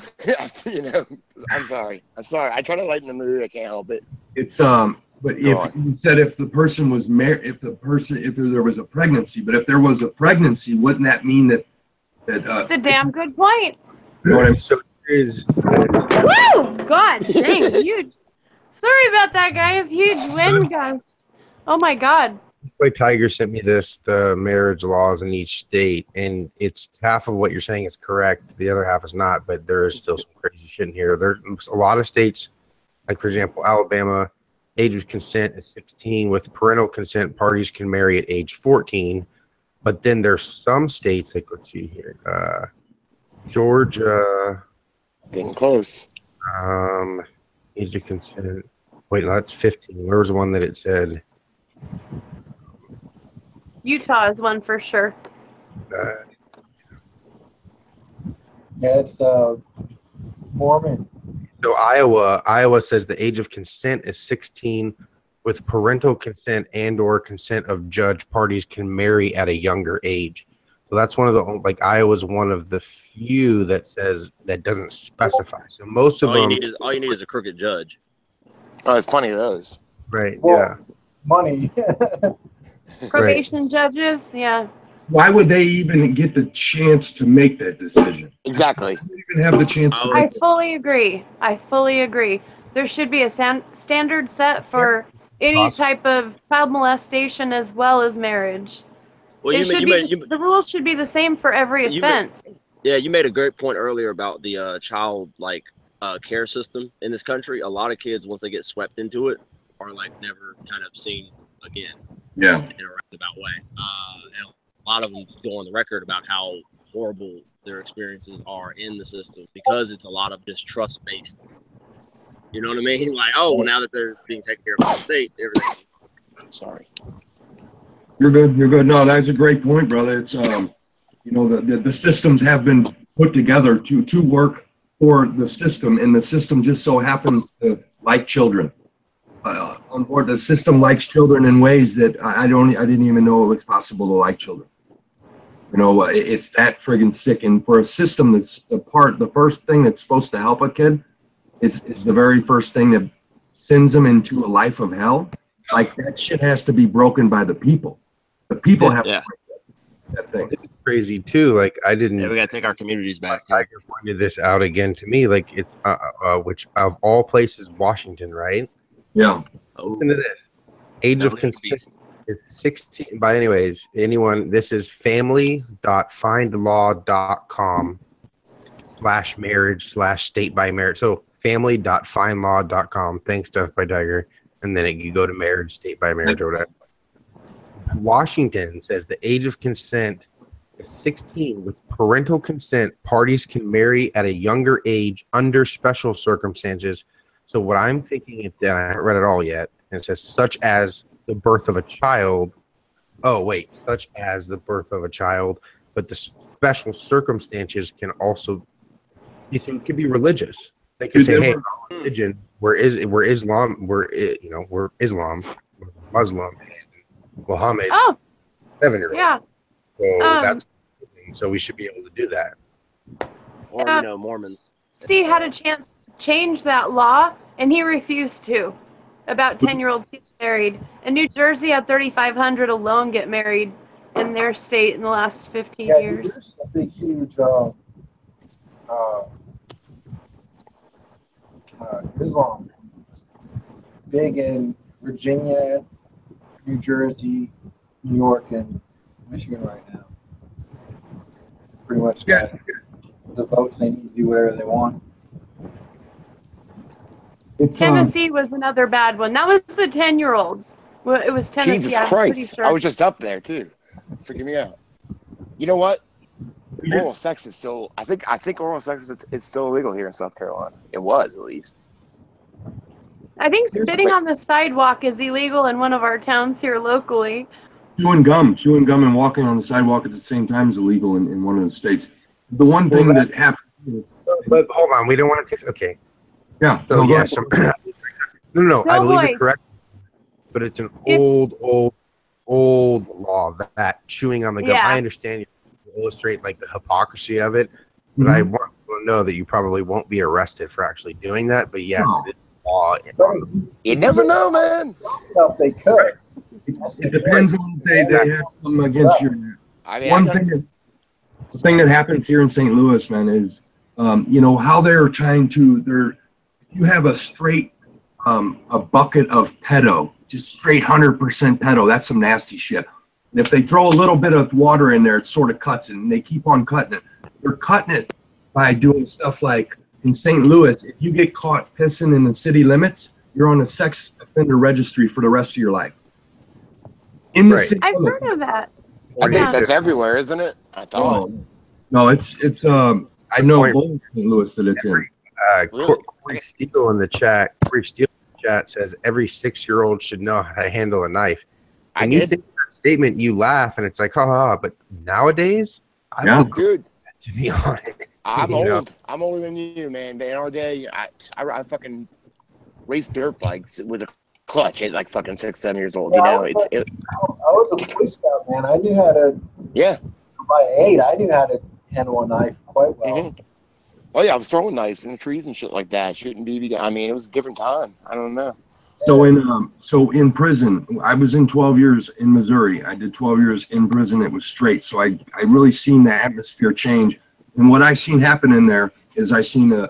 S3: You know, I'm sorry. I try to lighten the mood. I can't help it.
S6: It's but if you said if the person was married, if there was a pregnancy, but if there was a pregnancy, wouldn't that mean that
S11: it's a damn good point.
S6: You know what I mean?
S5: So is
S11: woo! God dang, huge. Sorry about that, guys. Huge wind gust. Oh my God.
S5: Tiger sent me the marriage laws in each state, and it's half of what you're saying is correct. The other half is not, but there is still some crazy shit in here. There's a lot of states, like for example, Alabama, age of consent is 16. With parental consent, parties can marry at age 14. But then there's some states, like let's see here, Georgia,
S3: getting close.
S5: Age of consent. Wait, no, that's 15. Where was the one that it said?
S11: Utah is one for sure.
S4: Yeah, it's Mormon.
S5: So Iowa says the age of consent is 16. With parental consent and/or consent of judge, parties can marry at a younger age. So that's one of the Iowa's one of the few that says that doesn't specify. So most of them,
S10: all you need is a crooked judge.
S3: Oh, it's plenty of those.
S5: Right?
S4: Well, money.
S11: Probation judges, yeah.
S6: Why would they even get the chance to make that decision?
S3: Exactly.
S6: They even have the chance.
S11: I fully agree. There should be a standard set for any type of child molestation as well as marriage.
S10: Well,
S11: the rules should be the same for every offense.
S10: You made a great point earlier about the child care system in this country. A lot of kids, once they get swept into it, are never kind of seen again.
S6: Yeah.
S10: In a roundabout way. And a lot of them go on the record about how horrible their experiences are in the system because it's a lot of just trust based. You know what I mean? Like, oh, well, now that they're being taken care of by the state, everything.
S3: Sorry.
S6: You're good. You're good. No, that's a great point, brother. It's you know, the systems have been put together to work for the system, and the system just so happens to like children. On board, the system likes children in ways that I didn't even know it was possible to like children. You know, it's that friggin' sick. And for a system that's the first thing that's supposed to help a kid, it's the very first thing that sends them into a life of hell. Like, that shit has to be broken by the people. The people have to break that thing.
S5: It's crazy too. Like, I didn't.
S10: Yeah, we gotta take our communities back.
S5: Tiger pointed this out again to me. Like, it's which of all places, Washington, right?
S6: Yeah.
S5: Listen to this. Age of consent is 16. But anyways, anyone, this is family.findlaw.com/marriage/state by marriage. So family.findlaw.com. Thanks, Death by Tiger. And then you go to marriage, state by marriage, or whatever. Washington says the age of consent is 16. With parental consent, parties can marry at a younger age under special circumstances. So what I'm thinking, and I haven't read it all yet, and it says such as the birth of a child. Oh, wait, such as the birth of a child, but the special circumstances can also, it could be religious. They could say, hey, religion, we're Islam, we're Islam, we're Muslim, and Muhammad, 7-year-old.
S11: Yeah.
S5: So so we should be able to do that.
S10: Or, Mormons.
S11: Steve had a chance to change that law, and he refused to. About 10-year-olds get married. In New Jersey, had 3,500 alone get married in their state in the last 15 years.
S4: There's a big, huge Islam. Big in Virginia, New Jersey, New York, and Michigan right now. Pretty much got the votes they need to do whatever they want.
S11: Tennessee was another bad one. That was the 10-year-olds. Well, it was Tennessee.
S3: Jesus Christ. I was just up there, too. Freaking me out. You know what? Oral sex is still, I think oral sex is still illegal here in South Carolina. It was, at least.
S11: I think spitting on the sidewalk is illegal in one of our towns here locally.
S6: Chewing gum and walking on the sidewalk at the same time is illegal in one of the states. The one thing that happened.
S5: But hold on, we don't want to. Okay.
S6: Yeah.
S5: So yes. No, I believe it correct. But it's an old law that chewing on the gum. I understand you illustrate like the hypocrisy of it, but I want to know that you probably won't be arrested for actually doing that. But yes, it is law.
S3: You never know, man.
S4: They could.
S6: It depends on they have something against you. The thing that happens here in St. Louis, man, is how they're trying to. You have a straight a bucket of pedo, just straight 100% pedo. That's some nasty shit. And if they throw a little bit of water in there, it sort of cuts it, and they keep on cutting it. They're cutting it by doing stuff like in St. Louis, if you get caught pissing in the city limits, you're on a sex offender registry for the rest of your life. In the city limits.
S11: Heard of that.
S3: I think that's everywhere, isn't it? I thought.
S6: No, it's I know both in St. Louis that it's in.
S5: Corey Steele in the chat. Corey Steele in the chat says every 6-year-old should know how to handle a knife. And you think that statement, you laugh, and it's like, but nowadays, I don't do that, to be honest.
S3: I'm old. I'm older than you, man. In our day, I fucking raced dirt bikes with a clutch at like fucking 6-7 years old. I
S4: was a Boy Scout, man. I knew how to.
S3: Yeah.
S4: By 8, I knew how to handle a knife quite well.
S3: Oh yeah, I was throwing knives in the trees and shit like that, shooting BB. I mean, it was a different time. I don't know.
S6: So in prison, I was in 12 years in Missouri. I did 12 years in prison. It was straight. So I really seen the atmosphere change. And what I seen happen in there is I seen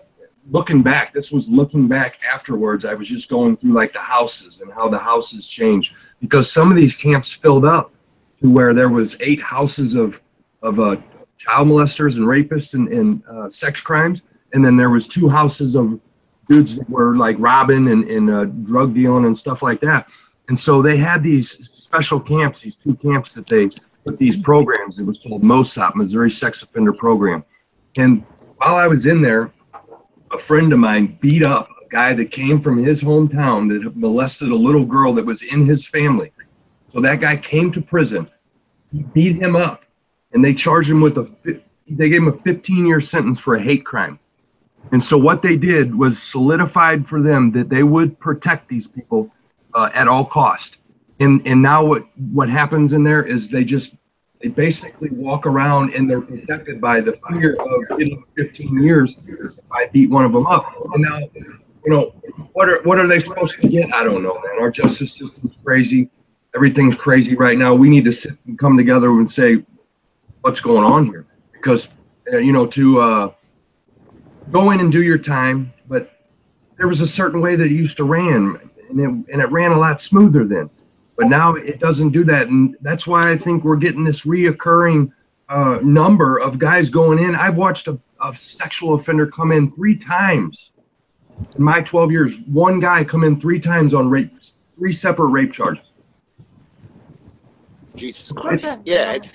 S6: looking back. This was looking back afterwards. I was just going through like the houses and how the houses changed, because some of these camps filled up to where there was 8 houses of child molesters and rapists and sex crimes, and then there was 2 houses of dudes that were like robbing and drug dealing and stuff like that. And so they had these special camps, these 2 camps that they put these programs. It was called MOSOP, Missouri Sex Offender Program. And while I was in there, a friend of mine beat up a guy that came from his hometown that had molested a little girl that was in his family. So that guy came to prison. He beat him up, and they charged him with they gave him a 15-year sentence for a hate crime. And so what they did was solidified for them that they would protect these people at all cost. And now what happens in there is they basically walk around and they're protected by the fear of getting 15 years if I beat one of them up. And now, you know, what are they supposed to get? I don't know, man. Our justice system's crazy. Everything's crazy right now. We need to sit and come together and say, what's going on here? Because, you know, to go in and do your time, but there was a certain way that it used to ran, and it ran a lot smoother then. But now it doesn't do that, and that's why I think we're getting this reoccurring number of guys going in. I've watched a sexual offender come in 3 times in my 12 years. One guy come in 3 times on rape, 3 separate rape charges.
S3: Jesus Christ! It's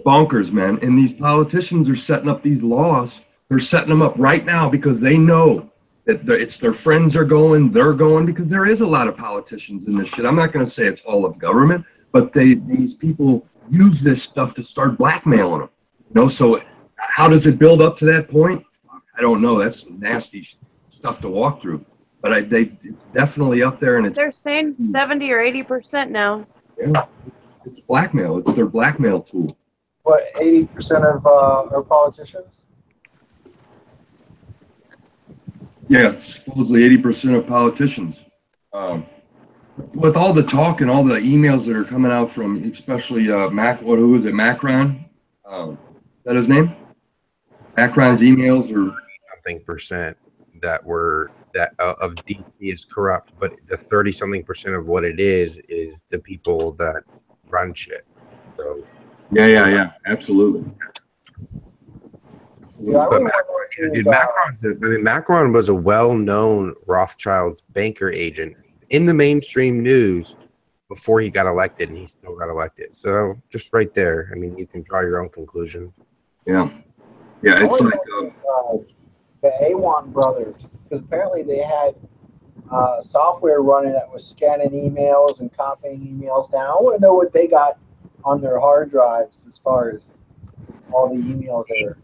S6: bonkers, man. And these politicians are setting up these laws. They're setting them up right now because they know that it's their friends are going, they're going, because there is a lot of politicians in this shit. I'm not going to say it's all of government, but these people use this stuff to start blackmailing them. You know, so how does it build up to that point? I don't know. That's nasty stuff to walk through. But it's definitely up there, and
S11: they're saying 70 or 80% now.
S6: Yeah, it's blackmail. It's their blackmail tool.
S4: What, 80% of our politicians?
S6: Yeah, supposedly 80% of politicians. With all the talk and all the emails that are coming out from, especially who was it, Macron? Is that his name? Macron's emails are
S5: something percent that of DP is corrupt, but the 30-something% of what it is the people that run shit. So
S6: yeah, absolutely.
S4: Yeah,
S5: Macron was a well-known Rothschild's banker agent in the mainstream news before he got elected, and he still got elected. So just right there, I mean, you can draw your own conclusion.
S6: Yeah, it's like
S4: the Awan brothers, because apparently they had software running that was scanning emails and copying emails down. I want to know what they got on their hard drives as far as all the emails that are.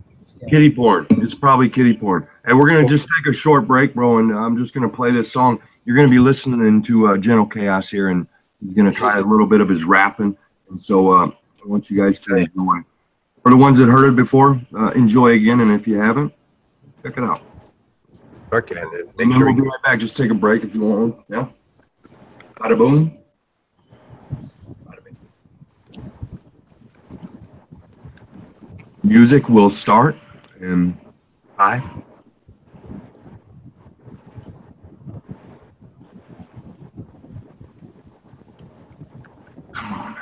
S6: Kitty porn. It's probably kitty porn. And we're going to just take a short break, bro, and I'm just going to play this song. You're going to be listening to Gentle Chaos here, and he's going to try a little bit of his rapping. And so I want you guys to enjoy. For the ones that heard it before, enjoy again, and if you haven't, check it out.
S5: Okay.
S6: And then we'll be right back. Just take a break if you want one. Yeah? Bada boom. Music will start in 5. Come on.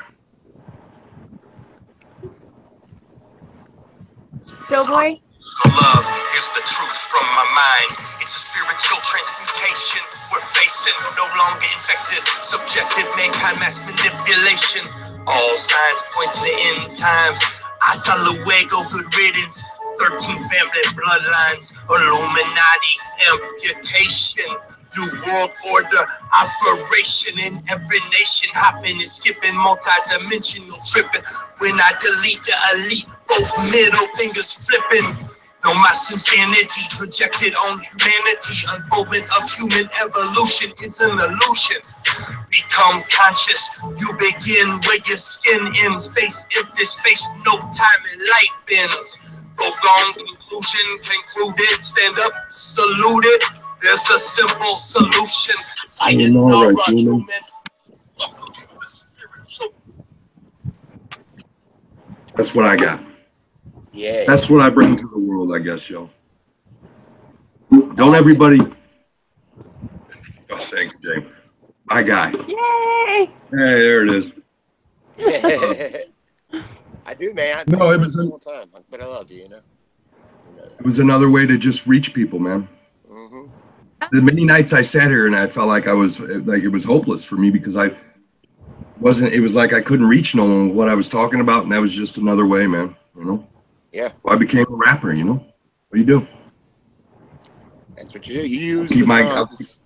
S11: Doughboy?
S12: Love is the truth from my mind. It's a spiritual transmutation we're facing. No longer infected, subjective, mankind mass manipulation. All signs point to the end times. Hasta luego, good riddance. 13 family bloodlines, Illuminati amputation, New World Order operation in every nation, hopping and skipping, multi-dimensional tripping. When I delete the elite, both middle fingers flipping. No, my insanity projected on humanity. Unfoldment of human evolution is an illusion. Become conscious. You begin where your skin ends. Face empty space, no time and light bends. Foregone conclusion concluded. Stand up, saluted. There's a simple solution.
S6: That's what I got.
S3: Yeah.
S6: That's what I bring to the world, I guess, yo. Don't everybody. Oh, thanks, Jay. My guy.
S11: Yay!
S6: Hey, there it is.
S3: I do, man.
S6: No, it was
S3: the whole time, but I love you, you know.
S6: It was another way to just reach people, man.
S3: Mm-hmm.
S6: The many nights I sat here and I felt like it was hopeless for me because it was like I couldn't reach no one with what I was talking about, and that was just another way, man. You know?
S3: Yeah.
S6: Well, I became a rapper, you know? What do you do?
S3: That's what you do. You use
S6: Keep
S3: the
S6: my
S3: drums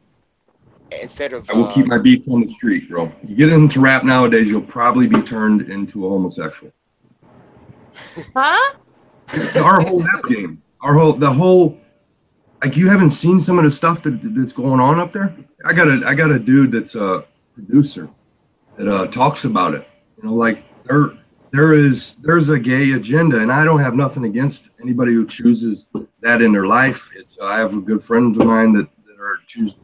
S3: instead of.
S6: I will keep my beats on the street, bro. You get into rap nowadays, you'll probably be turned into a homosexual.
S11: Huh?
S6: Our whole rap game, the whole, like, you haven't seen some of the stuff that's going on up there. I got a dude that's a producer that talks about it. You know, like there's a gay agenda, and I don't have nothing against anybody who chooses that in their life. It's I have a good friends of mine that are choose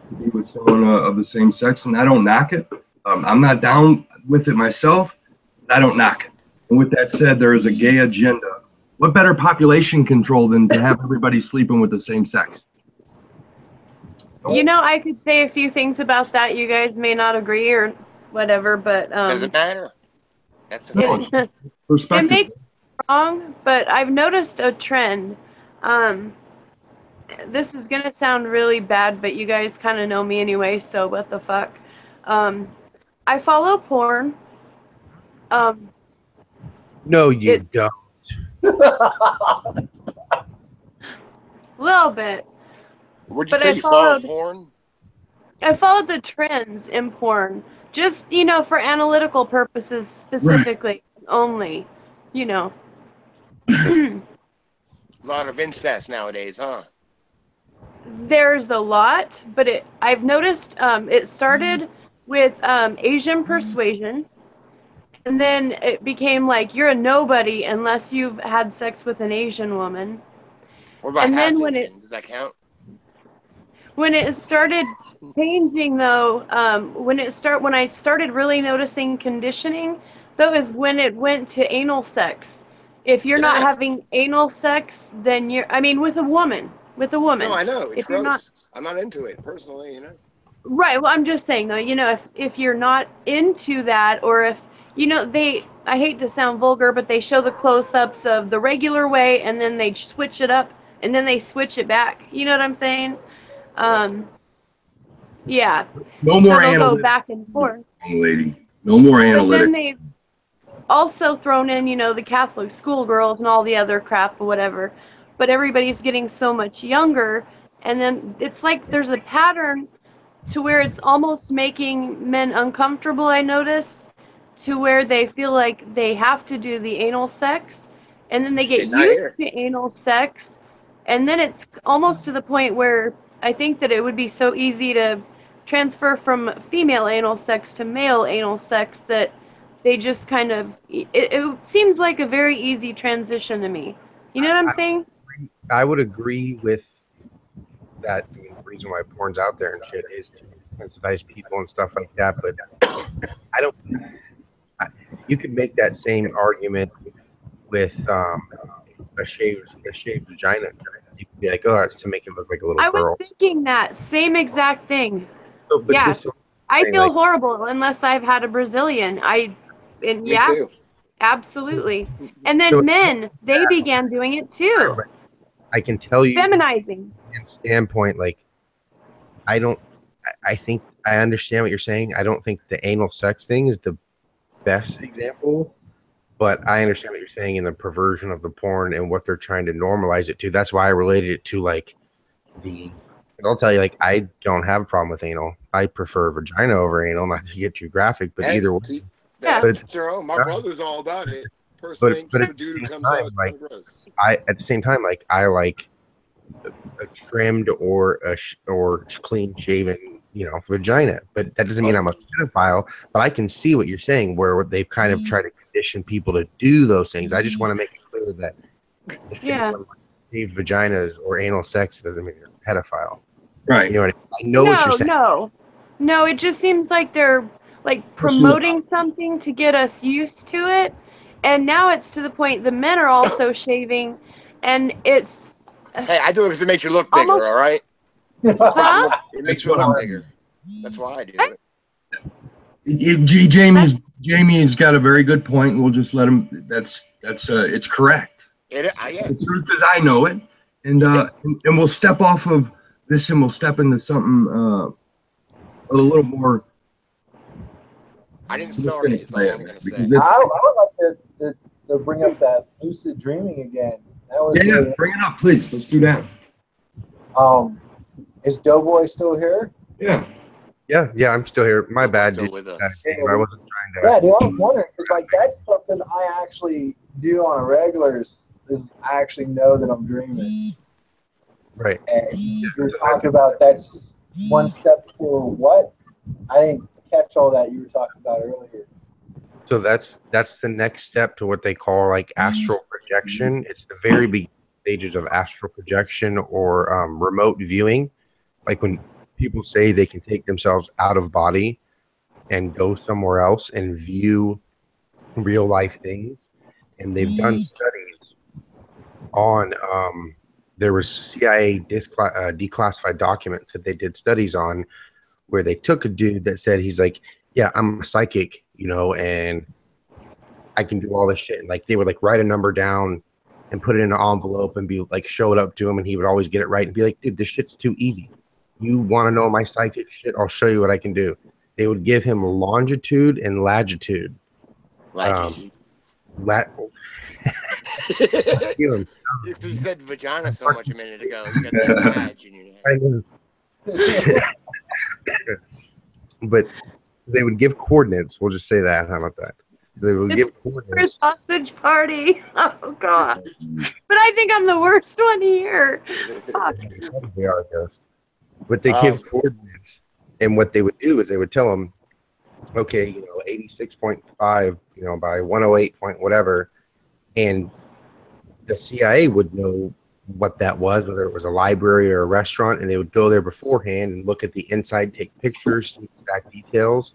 S6: to be with someone of the same sex, and I don't knock it. I'm not down with it myself. But I don't knock it. And with that said, there is a gay agenda. What better population control than to have everybody sleeping with the same sex?
S11: You know, I could say a few things about that. You guys may not agree or whatever, but
S3: doesn't matter. That's
S11: it makes it wrong, but I've noticed a trend. This is gonna sound really bad, but you guys kind of know me anyway, so what the fuck? I follow porn.
S5: No, you don't.
S11: A little bit.
S3: Would you say you follow porn?
S11: I followed the trends in porn, just, you know, for analytical purposes specifically, only, you know.
S3: A lot of incest nowadays, huh?
S11: There's a lot, but I've noticed it started with Asian persuasion, and then it became like you're a nobody unless you've had sex with an Asian woman.
S3: What about
S11: and then when
S3: Asian? Does that count?
S11: When it started changing, though, when I started really noticing conditioning, though, is when it went to anal sex. If you're not having anal sex, then with a woman.
S3: No, I know. It's
S11: if you're
S3: gross. I'm not into it personally, you know.
S11: Right. Well, I'm just saying, though, you know, if you're not into that, or if, you know, I hate to sound vulgar, but they show the close-ups of the regular way, and then they switch it up, and then they switch it back. You know what I'm saying? Yeah.
S6: No more
S11: they'll
S6: analytics.
S11: go back and forth.
S6: Lady. No more analytics.
S11: But then they've also thrown in, you know, the Catholic schoolgirls and all the other crap or whatever. But everybody's getting so much younger, and then it's like there's a pattern to where it's almost making men uncomfortable, I noticed, to where they feel like they have to do the anal sex, and then they get used to anal sex, and then it's almost to the point where I think that it would be so easy to transfer from female anal sex to male anal sex that they just kind of, it seems like a very easy transition to me. You know what I'm saying?
S5: I would agree with that. I mean, the reason why porn's out there and shit is to sensitize people and stuff like that. But you could make that same argument with a shaved vagina. You could be like, oh, it's to make it look like a little girl.
S11: I was thinking that same exact thing.
S5: So, but
S11: yeah, I feel
S5: like,
S11: horrible unless I've had a Brazilian.
S3: Me too.
S11: Absolutely. And then men, they began doing it too.
S5: I can tell you,
S11: feminizing.
S5: From standpoint, like, I think I understand what you're saying. I don't think the anal sex thing is the best example, but I understand what you're saying in the perversion of the porn and what they're trying to normalize it to. That's why I related it to, like, I'll tell you, like, I don't have a problem with anal. I prefer vagina over anal, not to get too graphic, but either way.
S3: That's their own. My brother's all about it. Personally,
S5: but at the same time, like, at the same time, like, I like a trimmed or clean shaven, you know, vagina. But that doesn't mean I'm a pedophile. But I can see what you're saying, where they've kind of tried to condition people to do those things. I just want to make it clear that shaved vaginas or anal sex doesn't mean you're a pedophile.
S6: Right.
S5: You know what I mean? I know what you're saying.
S11: No, it just seems like they're like promoting something to get us used to it. And now it's to the point the men are also shaving, and it's...
S3: Hey, I do it because it makes you look bigger, all right?
S11: Huh?
S3: It makes you look bigger. That's why I do it.
S6: Jamie's got a very good point. We'll just let him... That's it's correct. The truth is, I know it. And we'll step off of this and we'll step into something a little more...
S3: I didn't start it, is all I'm going to say.
S4: I would like to bring up that lucid dreaming again. That was
S6: really, bring it up, please. Let's do that.
S4: Is Doughboy still here?
S6: Yeah.
S5: Yeah, I'm still here. My bad,
S3: Still
S5: dude.
S3: with us.
S5: I wasn't trying to.
S4: Yeah, dude, I was wondering because like that's something I actually do on a regular. Is I actually know that I'm dreaming.
S5: Right.
S4: And you're talking about that's one step for what? I didn't catch all that you were talking about earlier.
S5: So that's the next step to what they call like astral projection. It's the very beginning stages of astral projection or remote viewing. Like when people say they can take themselves out of body and go somewhere else and view real life things. And they've done studies on there was CIA declassified documents that they did studies on where they took a dude that said he's like, yeah, I'm a psychic, you know, and I can do all this shit. And like they would like write a number down and put it in an envelope and be like, show it up to him, and he would always get it right and be like, dude, this shit's too easy. You want to know my psychic shit? I'll show you what I can do. They would give him longitude and latitude.
S3: You said vagina so much a minute ago. You got that badge in your hand.
S5: I know. But they would give coordinates. We'll just say that. How about that? They would give
S11: For a
S5: coordinates.
S11: sausage party. Oh God! But I think I'm the worst one here. Fuck.
S5: They are, I guess. But they give coordinates, and what they would do is they would tell them, okay, you know, 86.5, you know, by 108 point whatever, and the CIA would know what that was, whether it was a library or a restaurant, and they would go there beforehand and look at the inside, take pictures, see exact details.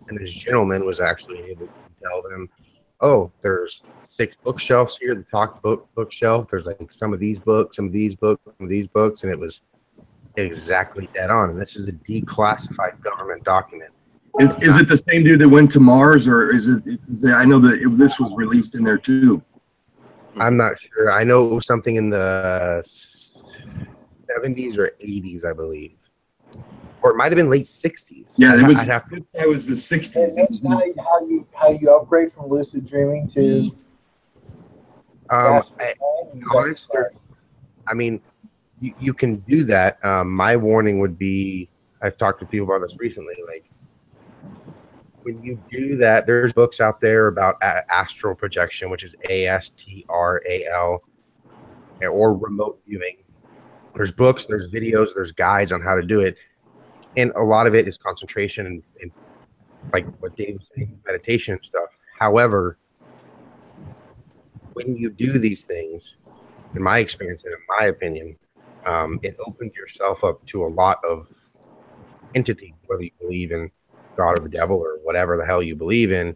S5: And this gentleman was actually able to tell them, oh, there's 6 bookshelves here, the talk bookshelf. There's like some of these books, some of these books, some of these books, and it was exactly dead on. And this is a declassified government document.
S6: Is it the same dude that went to Mars, or is it? I know that this was released in there too.
S5: I'm not sure. I know it was something in the 70s or 80s, I believe, or it might have been late 60s.
S6: Yeah, it was.
S5: I'd have
S6: It was the 60s.
S4: And that's how you upgrade from lucid dreaming to.
S5: Honestly, I mean, you can do that. My warning would be, I've talked to people about this recently, like, when you do that, there's books out there about astral projection, which is ASTRAL, or remote viewing. There's books, there's videos, there's guides on how to do it. And a lot of it is concentration and like what Dave was saying, meditation and stuff. However, when you do these things, in my experience and in my opinion, it opens yourself up to a lot of entities, whether you believe in God or the devil or whatever the hell you believe in.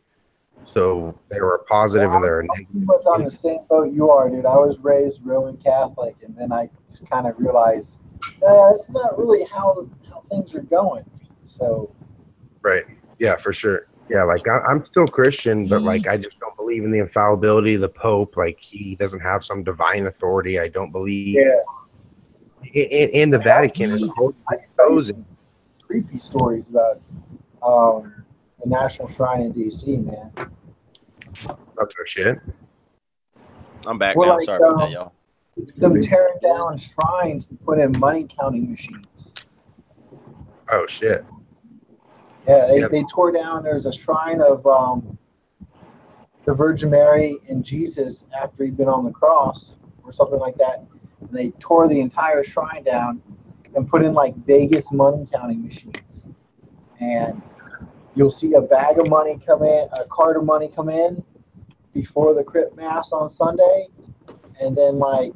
S5: So there are positive and there are negative.
S4: I'm pretty much on the same boat you are, dude. I was raised Roman Catholic, and then I just kind of realized it's not really how things are going. So,
S5: right, yeah, for sure. Yeah, like I'm still Christian, but like I just don't believe in the infallibility of the Pope. Like he doesn't have some divine authority. I don't believe.
S4: Yeah.
S5: And the Vatican is chosen.
S4: Creepy stories about the National Shrine in D.C., man.
S5: Oh, no shit.
S10: I'm back
S4: Well,
S10: now.
S4: like,
S10: Sorry about that, y'all.
S4: Them tearing down shrines to put in money counting machines.
S5: Oh shit.
S4: Yeah, they tore down. There's a shrine of the Virgin Mary and Jesus after he'd been on the cross or something like that. And they tore the entire shrine down and put in like Vegas money counting machines. And you'll see a bag of money come in, a cart of money come in before the crypt mass on Sunday, and then like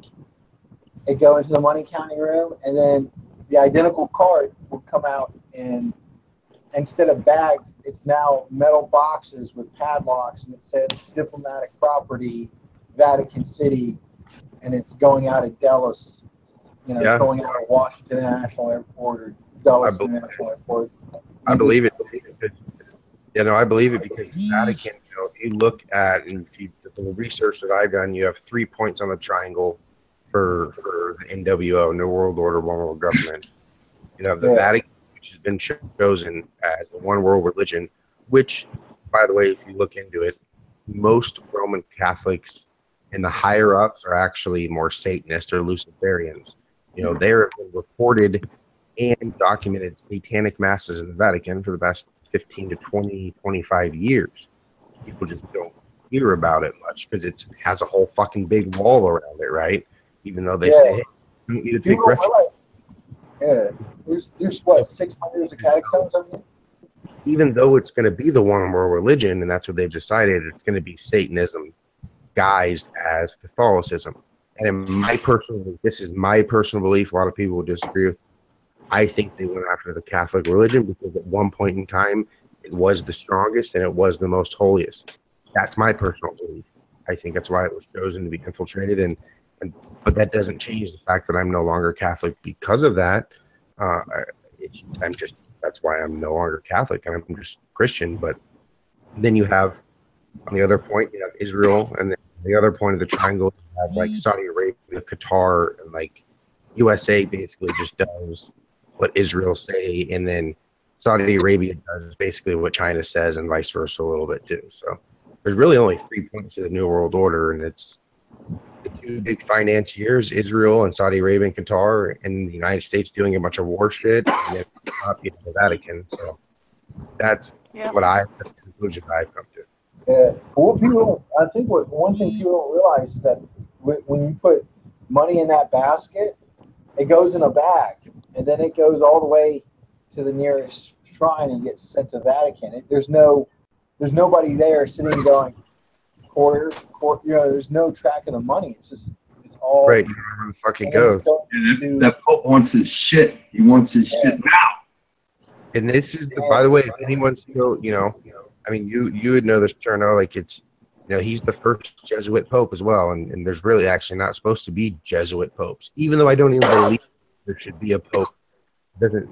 S4: it go into the money counting room, and then the identical cart will come out, and instead of bags, it's now metal boxes with padlocks, and it says diplomatic property, Vatican City, and it's going out of Dallas, it's going out of Washington International Airport or Dulles International Airport.
S5: I believe it. Yeah, no, I believe it because the Vatican, if you look at, and if you, the research that I've done, you have 3 points on the triangle for the NWO, New World Order, One World Government. You have the Vatican, which has been chosen as the one world religion, which, by the way, if you look into it, most Roman Catholics and the higher ups are actually more Satanist or Luciferians. There have been reported and documented satanic masses in the Vatican for the past 15 to 20, 25 years. People just don't hear about it much because it has a whole fucking big wall around it, right? Even though they say, hey, you don't need to take refuge.
S4: Yeah, there's what, 600 years of catacombs on here?
S5: Even though it's going to be the one world religion, and that's what they've decided, it's going to be Satanism guised as Catholicism. And in my personal, this is my personal belief, a lot of people will disagree with. I think they went after the Catholic religion because at one point in time, it was the strongest and it was the most holiest. That's my personal belief. I think that's why it was chosen to be infiltrated, but that doesn't change the fact that I'm no longer Catholic because of that. That's why I'm no longer Catholic and I'm just Christian. But then you have, on the other point, you have Israel, and then the other point of the triangle, you have like Saudi Arabia, Qatar, and like USA basically just does what Israel say, and then Saudi Arabia does basically what China says, and vice versa a little bit too. So there's really only 3 points of the New World Order, and it's the two big financiers, Israel and Saudi Arabia and Qatar, and the United States doing a bunch of war shit, and then the Vatican. So that's the conclusion I've come to.
S4: Yeah, I think one thing people don't realize is that when you put money in that basket, it goes in a bag, and then it goes all the way to the nearest shrine and gets sent to the Vatican. There's nobody there sitting going quarter. There's no track of the money. It's all
S5: right. You know where the fuck it goes.
S6: That Pope wants his shit. He wants his shit now.
S5: And this is, by the way, if anyone's still, I mean, you would know this, Cherno, like it's, he's the first Jesuit Pope as well, and there's really actually not supposed to be Jesuit popes, even though I don't even believe there should be a Pope. The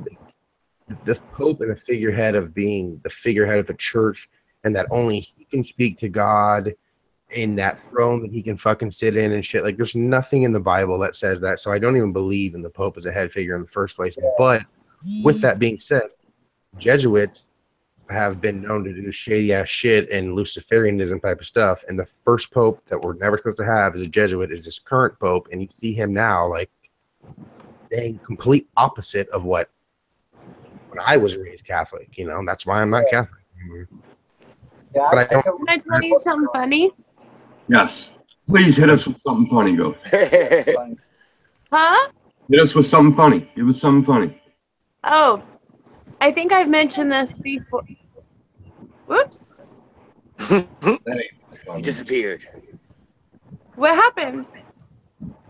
S5: Pope and the figurehead of being the figurehead of the church, and that only he can speak to God in that throne that he can fucking sit in and shit. Like, there's nothing in the Bible that says that, so I don't even believe in the Pope as a head figure in the first place. But with that being said, Jesuits have been known to do shady ass shit and Luciferianism type of stuff, and the first Pope that we're never supposed to have as a Jesuit is this current Pope, and you see him now like saying complete opposite of what when I was raised Catholic, that's why I'm not Catholic anymore.
S4: Yeah,
S5: but
S11: Can I tell you something funny?
S6: Yes. Please hit us with something funny, Go.
S11: Huh?
S6: Hit us with something funny. Give us something funny.
S11: Oh, I think I've mentioned this before. Whoops.
S3: He disappeared.
S11: What happened?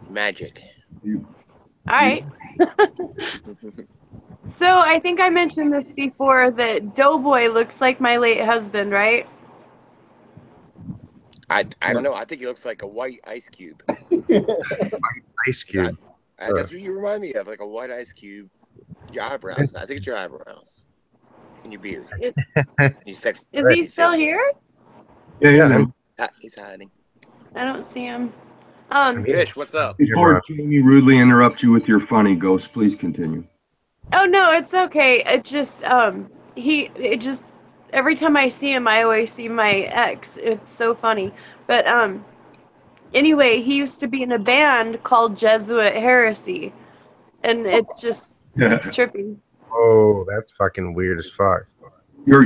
S3: Magic.
S11: All right. So I think I mentioned this before that Doughboy looks like my late husband, right?
S3: I don't know. I think he looks like a white ice cube.
S5: Ice cube.
S3: That's what you remind me of, like a white ice cube. Your eyebrows. I think it's your eyebrows. And your beard. Your sexy.
S11: Is he still here?
S6: Yeah.
S3: He's hiding.
S11: I don't see him.
S3: Fish, what's up?
S6: Before Jamie rudely interrupts you with your funny, Ghost, please continue.
S11: Oh no, it's okay. It just every time I see him, I always see my ex. It's so funny. But anyway, he used to be in a band called Jesuit Heresy, and it's just trippy.
S5: Oh, that's fucking weird as fuck.
S6: Your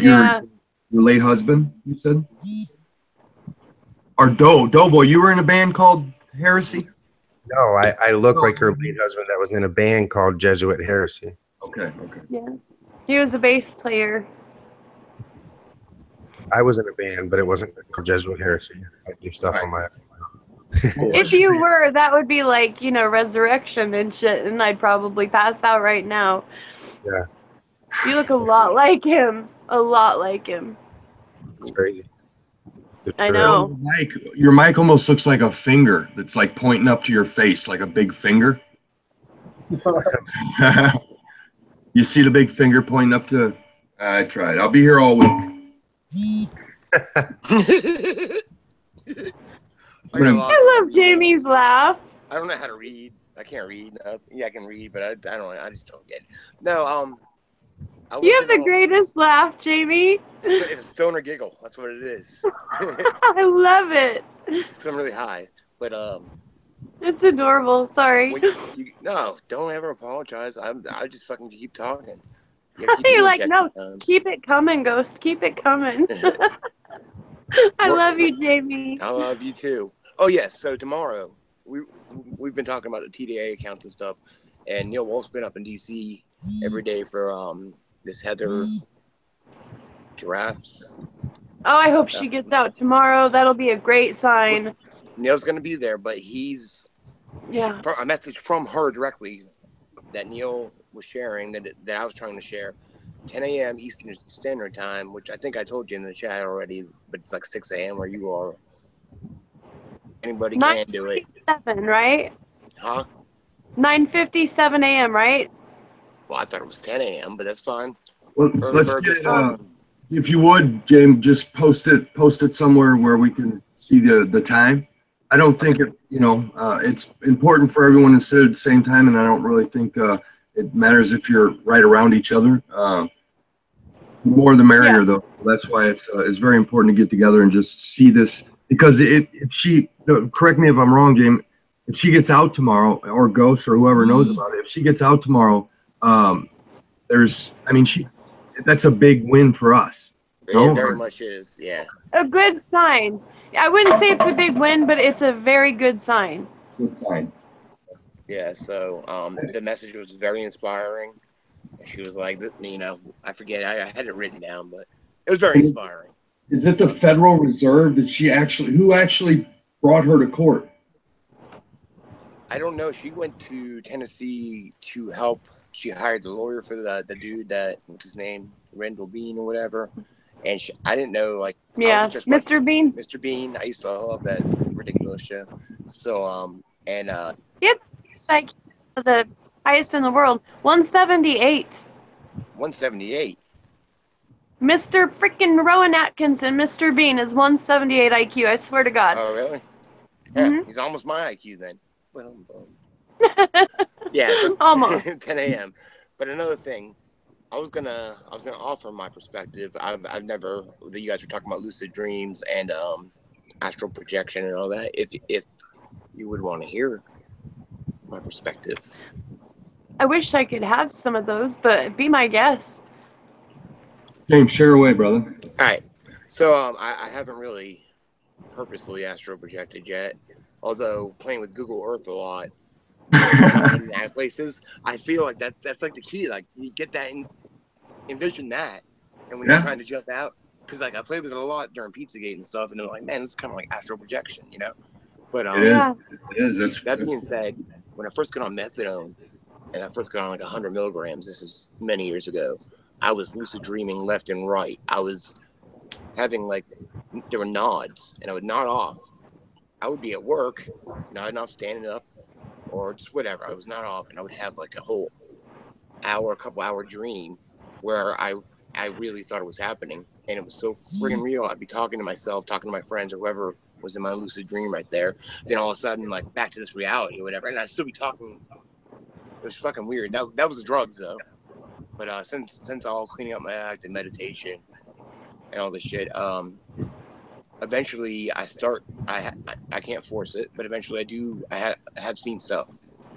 S6: late husband, you said? Or Doughboy, you were in a band called Heresy?
S5: No, I look like her late husband that was in a band called Jesuit Heresy.
S6: Okay.
S11: Yeah. He was a bass player.
S5: I was in a band, but it wasn't called Jesuit Heresy. I do stuff on my
S11: If you were, that would be like, resurrection and shit, and I'd probably pass out right now.
S5: Yeah.
S11: You look a lot like him. A lot like him.
S5: It's crazy.
S11: I know.
S6: Your mic almost looks like a finger that's like pointing up to your face, like a big finger. You see the big finger pointing up to... I tried. I'll be here all week.
S11: I love Jamie's laugh.
S3: I don't know how to read. I can't read. Yeah, I can read, but I don't. I just don't get it. No,
S11: you have the greatest laugh, Jamie.
S3: It's a stoner giggle. That's what it is.
S11: I love it.
S3: Because I'm really high. But
S11: It's adorable. Sorry.
S3: No, don't ever apologize. I just fucking keep talking.
S11: You're like, no, keep it coming, Ghost. Keep it coming. I love you, Jamie.
S3: I love you too. Oh yes. So tomorrow, we've been talking about the TDA accounts and stuff, and Neil Wolf's been up in DC every day for this Heather giraffes.
S11: Oh, I hope she gets out tomorrow. That'll be a great sign.
S3: Neil's gonna be there, but he's a message from her directly that Neil was sharing that I was trying to share. 10 a.m. Eastern Standard Time, which I think I told you in the chat already, but it's like 6 a.m. where you are. Anybody can do it. 9:57,
S11: right?
S3: Huh?
S11: 9:57 a.m., right?
S3: Well, I thought it was 10 a.m., but that's fine.
S6: Well, let's get if you would, James, just post it somewhere where we can see the time. I don't think it's important for everyone to sit at the same time, and I don't really think it matters if you're right around each other. The more the merrier, though. That's why it's very important to get together and just see this. Because if she, correct me if I'm wrong, James, if she gets out tomorrow, or Ghost or whoever knows about it, if she gets out tomorrow, that's a big win for us.
S3: It very much is, yeah.
S11: A good sign. I wouldn't say it's a big win, but it's a very good sign.
S6: Good sign.
S3: Yeah, so the message was very inspiring. She was like, I forget, I had it written down, but it was very inspiring.
S6: Is it the Federal Reserve that who actually brought her to court?
S3: I don't know. She went to Tennessee to help. She hired the lawyer for the dude what's his name, Rendell Bean or whatever. And I didn't know,
S11: Mr. Bean.
S3: Mr. Bean. I used to love that ridiculous show. So,
S11: it's like the highest in the world, 178.
S3: 178.
S11: Mr. freaking Rowan Atkinson, Mr. Bean is 178 IQ. I swear to God.
S3: Oh, really? Yeah, he's almost my IQ then. Yeah, so
S11: almost
S3: 10 a.m. But another thing, I was gonna offer my perspective. I've never. You guys were talking about lucid dreams and astral projection and all that. If you would want to hear my perspective,
S11: I wish I could have some of those, but be my guest.
S6: James, share away, brother.
S3: All right. So I haven't really purposely astral projected yet, although playing with Google Earth a lot in places, I feel like that's like the key. Like you get that, envision that, and when you're trying to jump out, because like I played with it a lot during Pizzagate and stuff, and I'm like, man, this is kind of like astral projection, But
S6: it is.
S3: That being said, when I first got on methadone, and I first got on like 100 milligrams, this is many years ago, I was lucid dreaming left and right. I was having there were nods, and I would nod off. I would be at work, nodding off, standing up, or just whatever. I was not off, and I would have like a whole couple hour dream where I really thought it was happening, and it was so friggin' real. I'd be talking to myself, talking to my friends, or whoever was in my lucid dream right there. Then all of a sudden, like back to this reality or whatever, and I'd still be talking. It was fucking weird. That was the drugs though. But since all cleaning up my act and meditation and all this shit, eventually I can't force it, but eventually I have seen stuff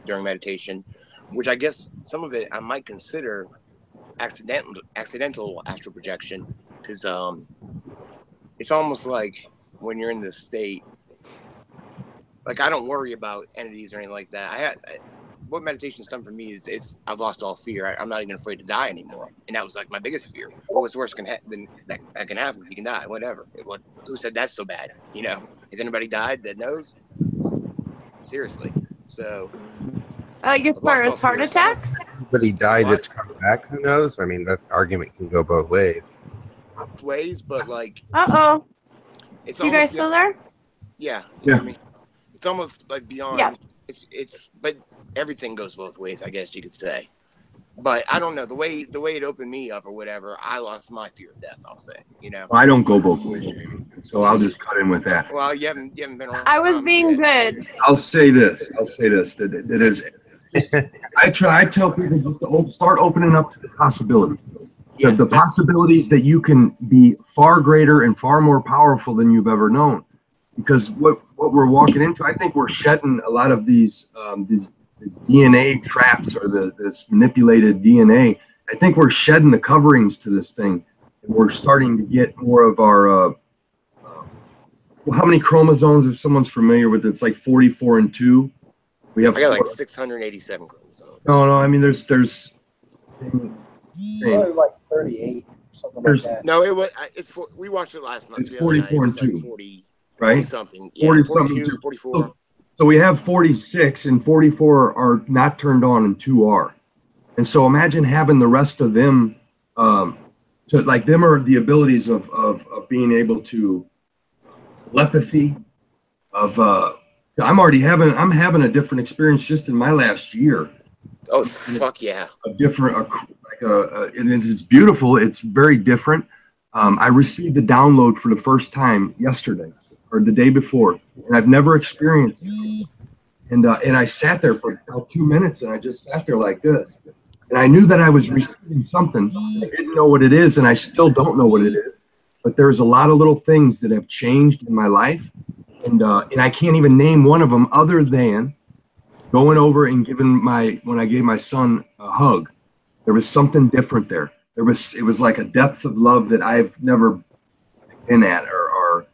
S3: during meditation, which I guess some of it I might consider accidental astral projection, because it's almost like when you're in this state, like I don't worry about entities or anything like that. What meditation's done for me is I've lost all fear. I'm not even afraid to die anymore, and that was like my biggest fear. What's worse that can happen? You can die, whatever. Who said that's so bad? Has anybody died that knows? Seriously. So.
S11: As far as heart attacks.
S5: Somebody died that's come back. Who knows? I mean, that argument can go both ways.
S3: Both ways, but like.
S11: It's you guys still there?
S3: Yeah.
S6: Yeah.
S3: I mean, it's almost like beyond.
S11: Yeah.
S3: But everything goes both ways, I guess you could say. But I don't know, the way it opened me up or whatever, I lost my fear of death, I'll say.
S6: I don't go both ways, so I'll just cut in with that.
S3: Well, you haven't been around.
S11: I was being good.
S6: I'll say this. That is. I tell people just to start opening up to the possibilities. The possibilities that you can be far greater and far more powerful than you've ever known. Because what what we're walking into. I think we're shedding a lot of these DNA traps or this manipulated DNA. I think we're shedding the coverings to this thing, and we're starting to get more of our. Well, how many chromosomes? If someone's familiar with it, it's like 44 and 2. We have.
S3: I got like 687 chromosomes.
S6: No. I mean, there's.
S4: Probably like 38, something like that.
S3: No, it was. We watched it last night.
S6: It's 44 and 2.
S3: Like 40,
S6: right?
S3: Something. Yeah,
S6: 40
S3: 42, 44.
S6: So we have 46 and 44 are not turned on and 2 are. And so imagine having the rest of them, them are the abilities of being able to telepathy, I'm having a different experience just in my last year.
S3: Oh, fuck yeah.
S6: And it's beautiful. It's very different. I received a download for the first time yesterday or the day before, and I've never experienced it. And I sat there for about 2 minutes, and I just sat there like this. And I knew that I was receiving something. I didn't know what it is, and I still don't know what it is. But there's a lot of little things that have changed in my life, and I can't even name one of them other than going over and when I gave my son a hug. There was something different there. It was like a depth of love that I've never been at, or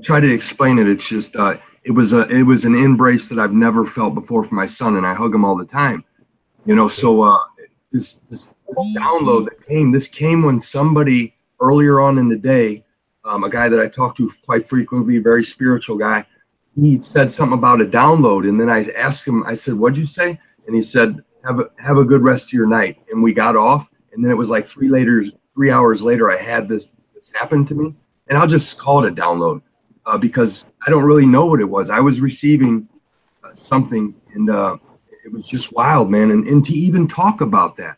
S6: try to explain it. It's just it was an embrace that I've never felt before for my son, and I hug him all the time. So this download that came when somebody earlier on in the day, a guy that I talk to quite frequently, a very spiritual guy, he said something about a download, and then I asked him, I said, "What'd you say?" And he said, "Have a good rest of your night." And we got off, and then it was like 3 hours later, I had this happen to me, and I'll just call it a download because I don't really know what it was. I was receiving something, and it was just wild, man. And to even talk about that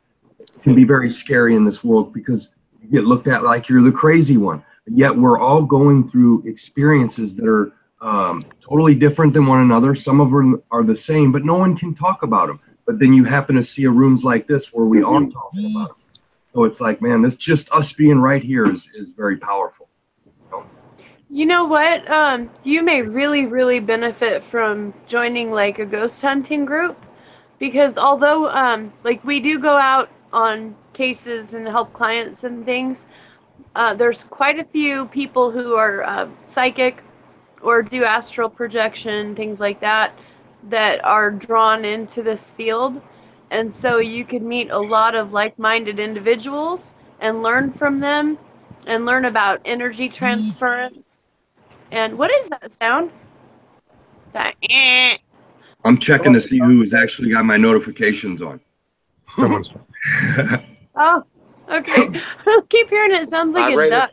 S6: can be very scary in this world because you get looked at like you're the crazy one. Yet we're all going through experiences that are totally different than one another. Some of them are the same, but no one can talk about them. But then you happen to see rooms like this where we are talking about them. So it's like, man, this just us being right here is very powerful.
S11: You know what? You may really, really benefit from joining like a ghost hunting group, because although like we do go out on cases and help clients and things, there's quite a few people who are psychic or do astral projection, things like that, that are drawn into this field. And so you could meet a lot of like-minded individuals and learn from them and learn about energy transference. And what is that sound? That
S6: I'm checking to see who's actually got my notifications on.
S5: Someone's.
S11: Oh, okay. Keep hearing it. Sounds like a duck.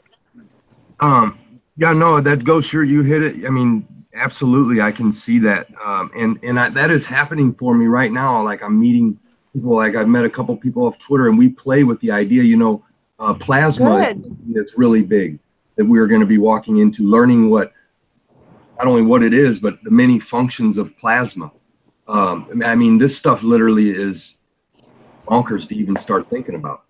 S6: Yeah, no, that ghost, sure, you hit it. I mean, absolutely, I can see that. That is happening for me right now. Like I'm meeting people, like I've met a couple people off Twitter, and we play with the idea, plasma is really big, that we're going to be walking into, learning not only what it is, but the many functions of plasma. I mean, this stuff literally is bonkers to even start thinking about.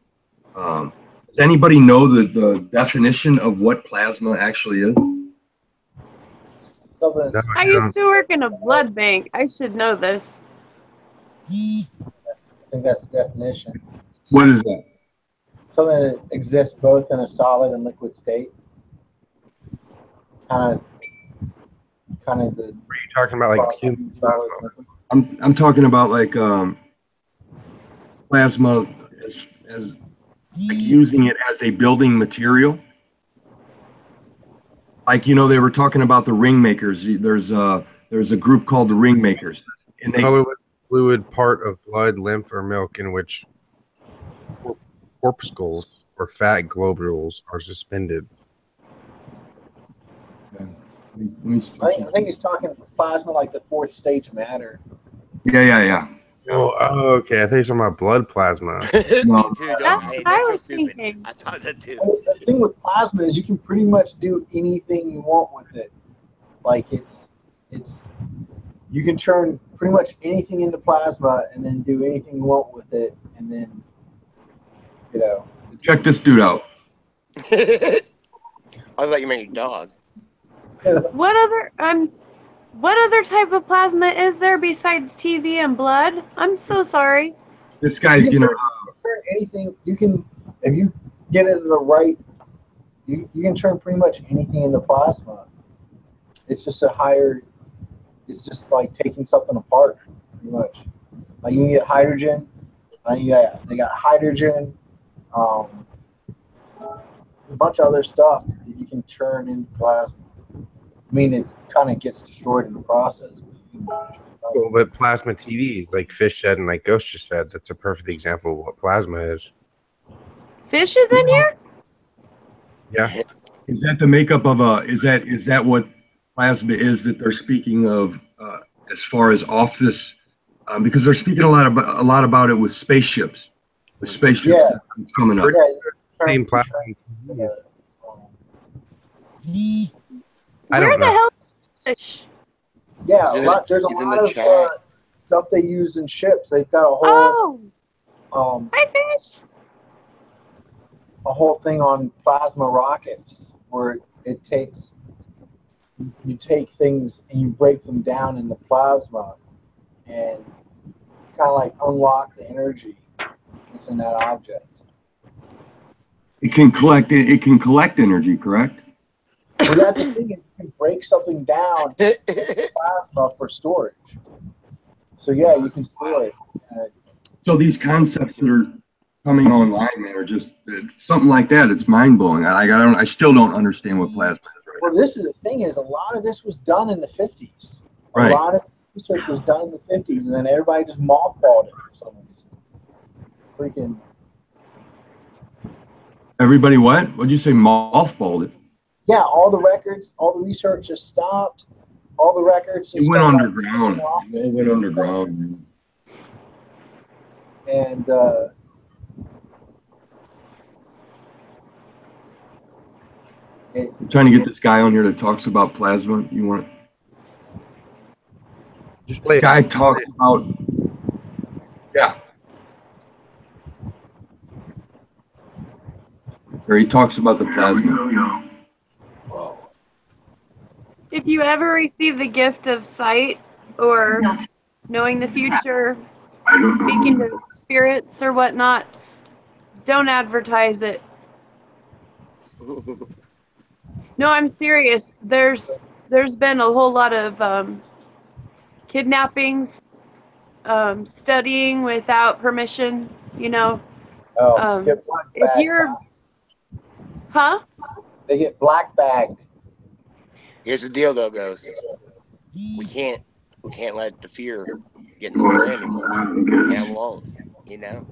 S6: Does anybody know the definition of what plasma actually is?
S11: I used to work in a blood bank. I should know this.
S4: I think that's the definition.
S6: What is that?
S4: Something that exists both in a solid and liquid state. Kind of the.
S5: Are you talking about like human plasma?
S6: I'm talking about like plasma as like using it as a building material. Like, they were talking about the ring makers. There's a group called the ring makers, and they
S5: colorless fluid part of blood, lymph, or milk in which corpuscles or fat globules are suspended.
S4: I think he's talking plasma like the fourth stage of matter.
S6: Yeah.
S5: Oh, okay. I think you're talking about blood plasma.
S6: No.
S11: I was thinking.
S3: I thought that too.
S4: The thing with plasma is you can pretty much do anything you want with it. Like it's you can turn pretty much anything into plasma and then do anything you want with it, and then
S6: check this dude out.
S3: I thought you meant your dog.
S11: What other What other type of plasma is there besides TV and blood? I'm so sorry.
S6: This guy's
S4: You can
S6: gonna.
S4: turn anything. You can, if you get it in the right, you can turn pretty much anything into plasma. It's just a higher. It's just like taking something apart, pretty much. Like you can get hydrogen. They got hydrogen. A bunch of other stuff that you can turn into plasma. I mean, it kind of gets destroyed in the process.
S5: Well, but plasma TV, like Fish said and like Ghost just said, that's a perfect example of what plasma is.
S11: Fish is in here?
S5: Yeah.
S6: Is that the makeup of a? Is that what plasma is that they're speaking of as far as off this? Because they're speaking a lot about it with spaceships. With spaceships,
S4: Yeah.
S6: it's coming up.
S5: Same plasma. I
S11: Where
S5: don't
S11: the
S5: know.
S11: hell is Fish?
S4: Yeah,
S3: He's in
S4: there's a
S3: he's in
S4: lot
S3: the
S4: of
S3: chat.
S4: stuff they use in ships. They've got a whole
S11: Oh, hi Fish.
S4: a whole thing on plasma rockets where it takes you take things and you break them down into plasma and kind of like unlock the energy that's in that object.
S6: It can collect. It can collect energy, correct?
S4: Well, that's the thing. You can break something down into plasma for storage. So yeah, you can store it.
S6: So these concepts that are coming online, man, are just something like that. It's mind blowing. I still don't understand what plasma is right
S4: Well, this is the thing: is a lot of this was done in the 50s.
S6: Right.
S4: A lot of research was done in the 50s, and then everybody just mothballed it for some reason. Freaking
S6: Everybody, what? What'd you say? Mothballed it.
S4: yeah! All the records, all the research just stopped. All the records.
S6: It
S4: Just
S6: went
S4: got, like,
S6: underground.
S4: thrown off.
S6: It went underground.
S4: And
S6: I'm trying to get this guy on here that talks about plasma. You want?
S5: Just play
S6: This guy talks about. Yeah. Or he talks about the plasma.
S11: If you ever receive the gift of sight or knowing the future, speaking to spirits or whatnot, don't advertise it. No, I'm serious. There's been a whole lot of kidnapping, studying without permission. You know,
S4: get black
S11: if
S4: bagged.
S11: you're, huh?
S4: They get black bagged.
S3: Here's the deal, though, Ghost. We can't let the fear get in the way anymore. Leave them alone. You know,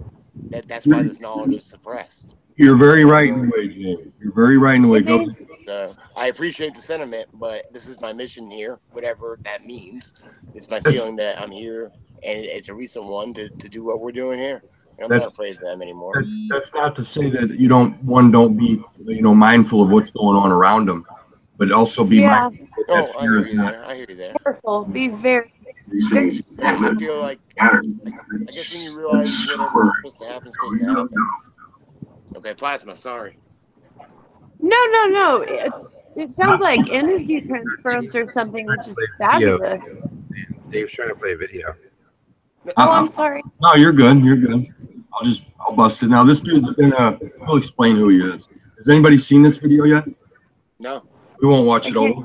S3: that's why this knowledge is suppressed.
S6: You're very right in the way, Jay. You're very right in the way. Go.
S3: So I appreciate the sentiment, but this is my mission here, whatever that means. It's my
S6: That's-
S3: feeling that I'm here, and it's a recent one to do what we're doing here. And I'm
S6: That's-
S3: not afraid of them anymore.
S6: That's not to say that you don't be mindful of what's going on around them, but also be
S11: Yeah.
S6: mindful that
S3: Oh,
S6: that
S3: I
S6: fear
S3: hear
S6: is
S3: you
S6: not.
S3: there. I hear you there.
S11: Careful. Be very.
S3: I feel like I guess when you realize whatever's supposed to happen is supposed to happen. Okay, plasma. Sorry.
S11: No. It sounds like energy transference or something, which is fabulous.
S5: Dave's trying to play a video.
S11: Oh, I'm sorry.
S6: No, you're good. You're good. I'll bust it. Now, this dude's gonna. He'll explain who he is. Has anybody seen this video yet?
S3: No.
S6: We won't watch it all.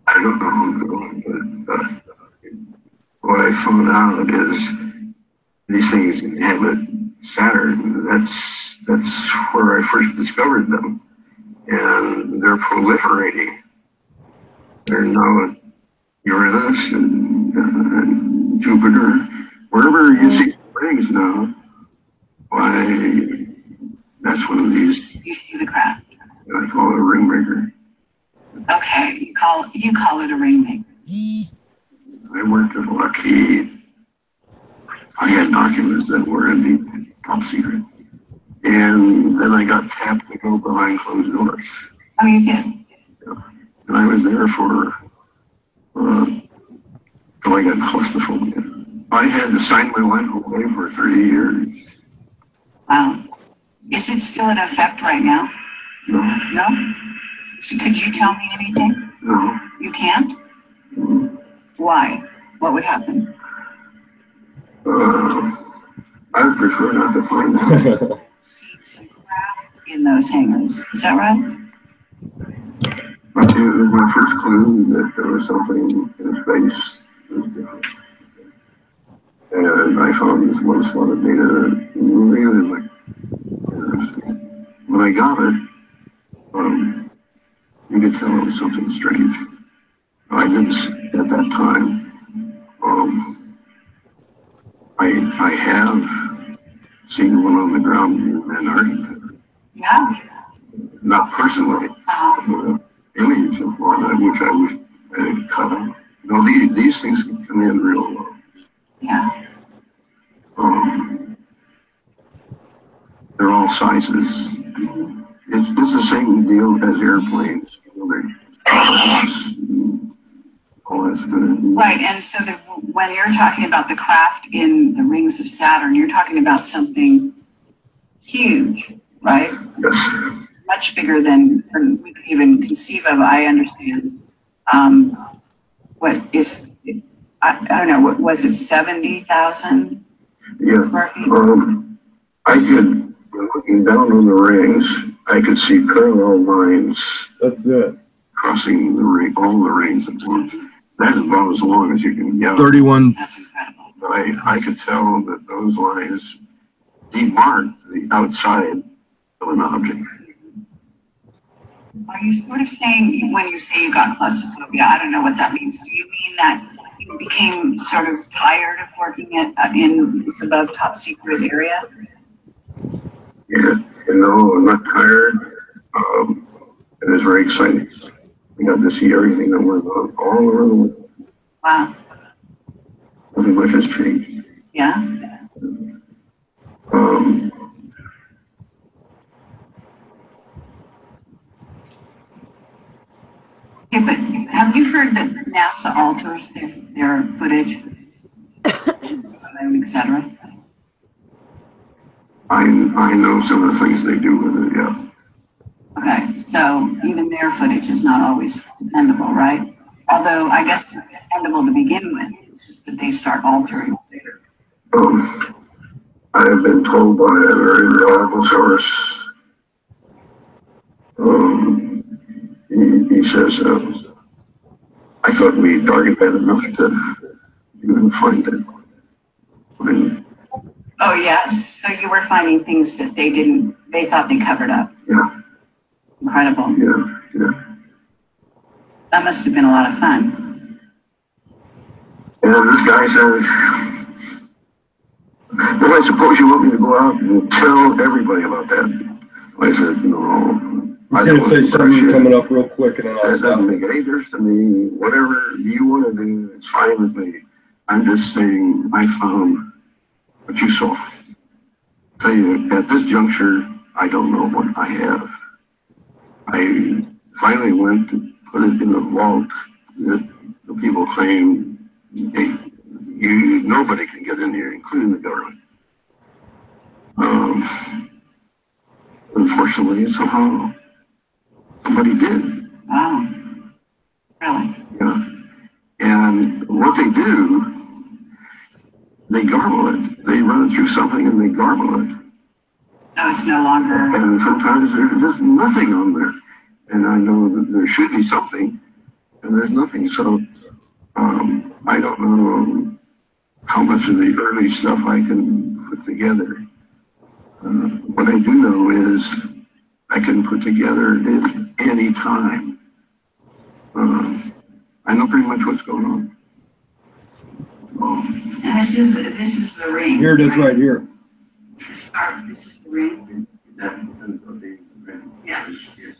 S13: I don't know, but what I found out is these things inhabit Saturn. That's where I first discovered them, and they're proliferating. They're now at Uranus and Jupiter, wherever you see rings now. Why? That's one of these.
S14: You see the craft.
S13: I call it a ring maker.
S14: Okay, you call it a rainmaker.
S13: I worked at Lockheed. I had documents that were in the top secret. And then I got tapped to go behind closed doors.
S14: Oh, you did?
S13: And I was there for, till I got claustrophobia. I had to sign my life away for 30 years.
S14: Wow. Is it still in effect right now?
S13: No.
S14: No? So could you tell me anything?
S13: No.
S14: You can't? Why? What would happen?
S13: I would prefer not to find out.
S14: See some craft in those hangars. Is that right?
S13: But it was my first clue that there was something in space that was different. And I found this one slot of data really like interesting. When I got it, you could tell it was something strange. I didn't at that time. I have seen one on the ground in Antarctica.
S14: Yeah.
S13: Not personally. Image of one, which I wish I had cut out. You know, these things can come in real low.
S14: Yeah.
S13: They're all sizes. It's the same deal as airplanes. You know, all that's good.
S14: Right, and so when you're talking about the craft in the rings of Saturn, you're talking about something huge, right?
S13: Yes.
S14: Much bigger than we could even conceive of. I understand. What is? I don't know. What was it? 70,000 square feet.
S13: I could, looking down on the rings, I could see parallel lines.
S6: That's it.
S13: Crossing the ring, all the rings at once. That's about as long as you can get.
S6: 31.
S14: That's incredible.
S13: But I could tell that those lines demarked the outside of an object.
S14: Are you sort of saying, when you say you got claustrophobia, I don't know what that means. Do you mean that you became sort of tired of working in this above top secret area?
S13: Yeah, you know, I'm not tired. It is very exciting. We got to see everything that went on all around the world.
S14: Wow.
S13: Nothing much has changed.
S14: Yeah. Okay, but have you heard that NASA alters their footage, etc.?
S13: I know some of the things they do with it, yeah.
S14: Okay, so even their footage is not always dependable, right? Although I guess it's dependable to begin with. It's just that they start altering later.
S13: I have been told by a very reliable source. He says, I thought we targeted that enough to even find it.
S14: Oh yes, so you were finding things that they thought they covered up.
S13: Yeah.
S14: Incredible.
S13: Yeah.
S14: That must have been a lot of fun.
S13: And this guy says, well, I suppose you want me to go out and tell everybody about that. I said, no.
S6: I was going to say something coming up real quick and then I'll
S13: That
S6: stop.
S13: doesn't make any difference to me. Whatever you want to do, it's fine with me. I'm just saying I found what you saw. Tell you, at this juncture, I don't know what I have. I finally went to put it in the vault that the people claim, hey, nobody can get in here, including the government. Unfortunately, somehow, somebody did.
S14: Wow. Really?
S13: Yeah. And what they do, they garble it. They run it through something and they garble it.
S14: So it's no longer.
S13: And sometimes there's just nothing on there. And I know that there should be something, and there's nothing. So I don't know how much of the early stuff I can put together. What I do know is I can put together at any time. I know pretty much what's going on.
S14: And this is the ring.
S6: Here it is right here.
S14: This is the ring. Yeah.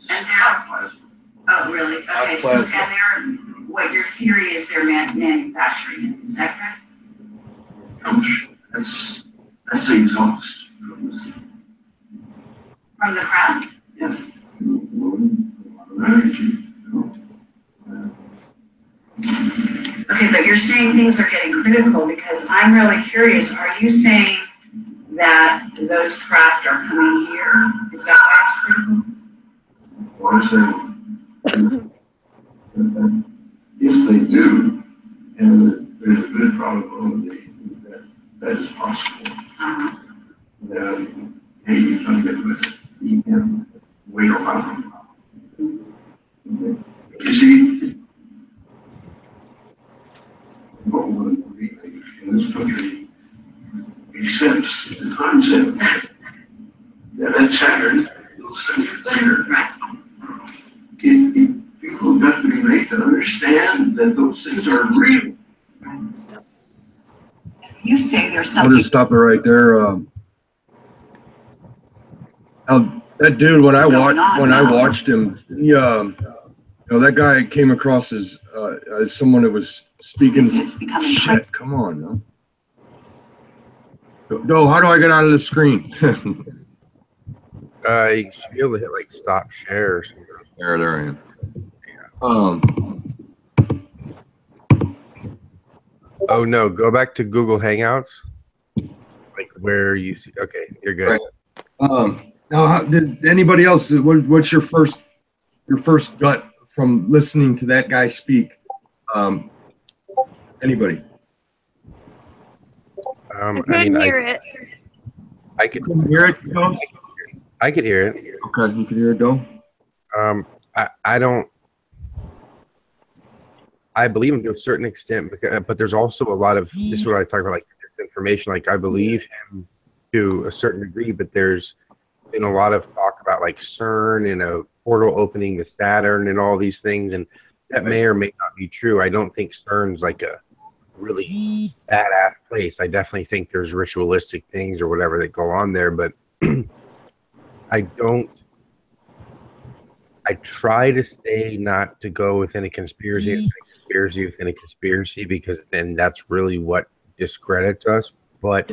S14: And oh, really? Okay. So, and what your theory is they're manufacturing it. Is that correct?
S13: That's the exhaust
S14: from the ground.
S13: Yes. Energy.
S14: Okay, but you're saying things are getting critical because I'm really curious. Are you saying that those craft are coming here? Is that why it's critical?
S13: What is that? to get with it. You can wait around. You see, no one really in this country accepts the concept that at Saturn, it'll send you there. People got to be made to understand that those things are real.
S14: You say there's
S6: I'll
S14: something.
S6: just stop it right there. That dude, when I watched him, he, that guy came across as someone that was speaking. Shit, come on, man. No, how do I get out of the screen?
S5: You should be able to hit like stop share or something.
S6: There I am.
S5: Oh no, go back to Google Hangouts. Like where you see. Okay, you're good.
S6: Right. Now, did anybody else? What's your first gut from listening to that guy speak? Anybody?
S11: I couldn't hear it.
S5: I could
S6: hear it.
S5: I could hear it.
S6: Okay, you can hear it, though.
S5: I don't. I believe him to a certain extent, but there's also a lot of this is what I talk about, like disinformation. Like I believe him to a certain degree, but there's been a lot of talk about like CERN and a portal opening to Saturn and all these things, and that may or may not be true. I don't think CERN's like a really badass place. I definitely think there's ritualistic things or whatever that go on there, but I try to stay not to go within a conspiracy within a conspiracy, because then that's really what discredits us. But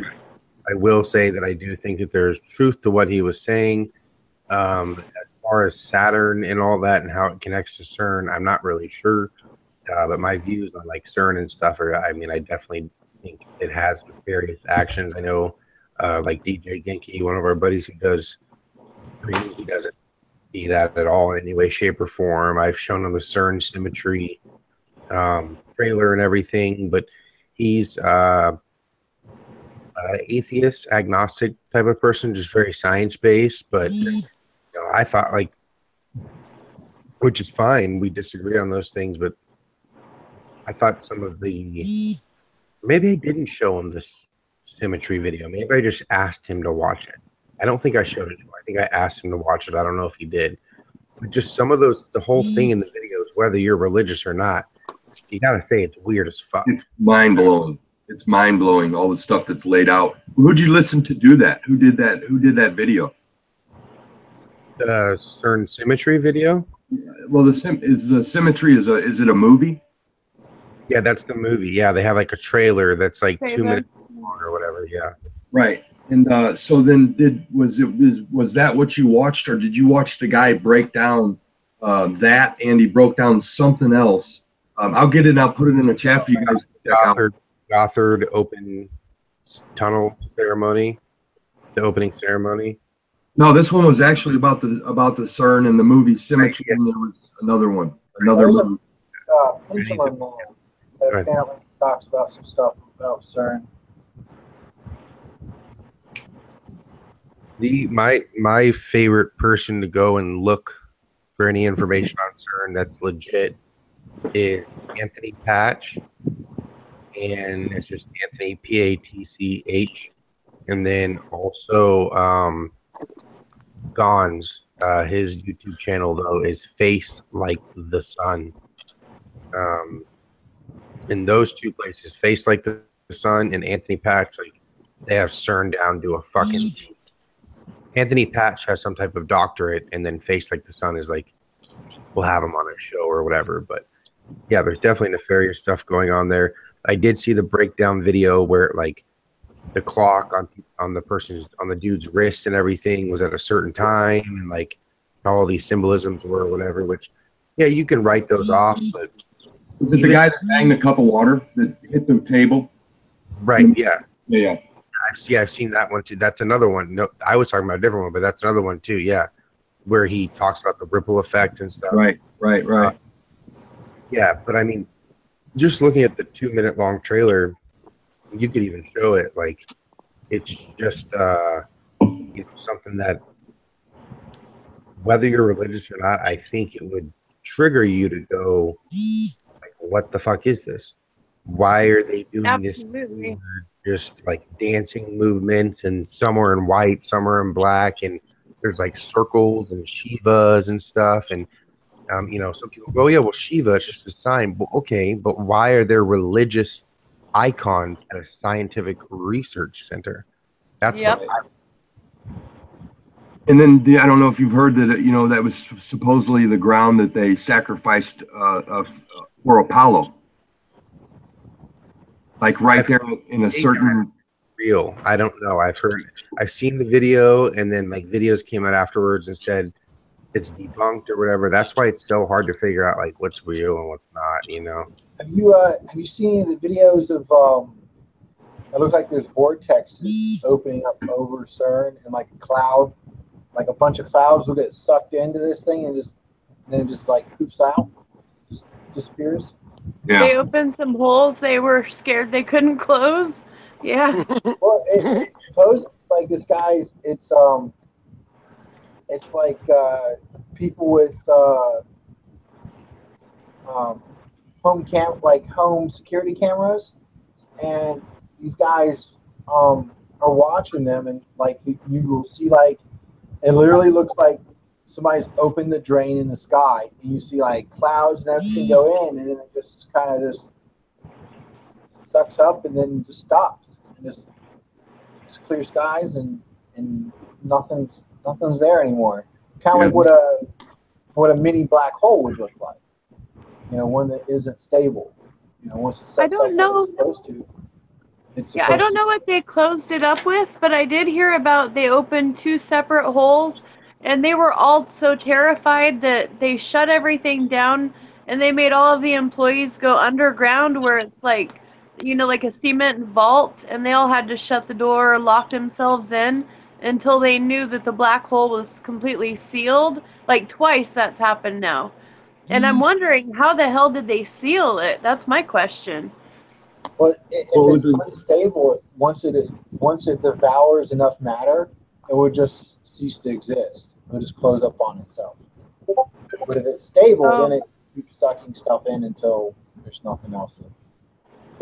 S5: I will say that I do think that there's truth to what he was saying. As far as Saturn and all that and how it connects to CERN, I'm not really sure. But my views on like CERN and stuff are, I mean, I definitely think it has various actions. I know like DJ Genki, one of our buddies who doesn't see that at all in any way, shape, or form. I've shown him the CERN symmetry trailer and everything, but he's atheist, agnostic type of person, just very science-based. But I thought, like, which is fine, we disagree on those things, but I thought some of the maybe I didn't show him this symmetry video. Maybe I just asked him to watch it. I don't think I showed it to him. I think I asked him to watch it. I don't know if he did. But just some of those, the whole thing in the videos, whether you're religious or not, you gotta say it's weird as fuck.
S6: It's mind blowing. It's mind blowing. All the stuff that's laid out. Who'd you listen to do that? Who did that? Who did that video?
S5: The CERN symmetry video.
S6: Well, the symmetry is it a movie?
S5: Yeah, that's the movie. Yeah, they have like a trailer that's like 2 minutes long or whatever. Yeah.
S6: Right. And so then was that what you watched, or did you watch the guy break down that, and he broke down something else? I'll get it and I'll put it in the chat for you guys to check out.
S5: Gothard open tunnel ceremony, the opening ceremony.
S6: No, this one was actually about the CERN and the movie Symmetry, and there was another one, movie.
S4: Pendulum Man that apparently talks about some stuff about CERN.
S5: My favorite person to go and look for any information on CERN that's legit is Anthony Patch, and it's just Anthony Patch, and then also Gon's his YouTube channel though is Face Like the Sun. In those two places, Face Like the Sun and Anthony Patch, like they have CERN down to a fucking T. Anthony Patch has some type of doctorate, and then Face Like the Sun is like, we'll have him on our show or whatever. But yeah, there's definitely nefarious stuff going on there. I did see the breakdown video where like the clock on the dude's wrist and everything was at a certain time, and like all these symbolisms were or whatever, which yeah, you can write those off, but
S6: was it the guy that banged a cup of water that hit the table?
S5: Right, yeah.
S6: Yeah.
S5: I've seen that one too. That's another one. No, I was talking about a different one, but that's another one too. Yeah, where he talks about the ripple effect and stuff.
S6: Right.
S5: Yeah, but I mean, just looking at the 2-minute long trailer, you could even show it. Like, it's just something that whether you're religious or not, I think it would trigger you to go, like, what the fuck is this? Why are they doing
S11: Absolutely.
S5: this? Just like dancing movements, and some are in white, some are in black, and there's like circles and Shivas and stuff. And you know, some people go, yeah, well, Shiva, it's just a sign. But okay, but why are there religious icons at a scientific research center? That's
S11: Yep.
S5: what
S6: And then I don't know if you've heard that, you know, that was supposedly the ground that they sacrificed for Apollo. Like right there in a certain.
S5: Real. I don't know. I've seen the video, and then like videos came out afterwards and said it's debunked or whatever. That's why it's so hard to figure out like what's real and what's not, you know.
S4: Have you seen the videos of it looks like there's vortexes opening up over CERN, and like a cloud, like a bunch of clouds will get sucked into this thing and then it just like poofs out, just disappears.
S6: Yeah.
S11: They opened some holes they were scared they couldn't close. Yeah.
S4: Well, it suppose like this guy's it's like people with home security cameras, and these guys are watching them, and like you will see like it literally looks like somebody's opened the drain in the sky, and you see like clouds and everything go in, and then it just kind of just sucks up and then just stops, and just clear skies, and nothing's there anymore. Kind of like what a mini black hole would look like. You know, one that isn't stable. You know, once it sucks
S11: I don't
S4: up
S11: know.
S4: what it's supposed to.
S11: Yeah, I don't know what they closed it up with, but I did hear about they opened 2 separate holes, and they were all so terrified that they shut everything down, and they made all of the employees go underground where it's like, you know, like a cement vault, and they all had to shut the door, lock themselves in until they knew that the black hole was completely sealed. Like twice that's happened now. And I'm wondering, how the hell did they seal it? That's my question.
S4: Well, if it's unstable, once it devours enough matter, it would just cease to exist. It would just close up on itself. But if it's stable, then it keeps sucking stuff in until there's nothing else.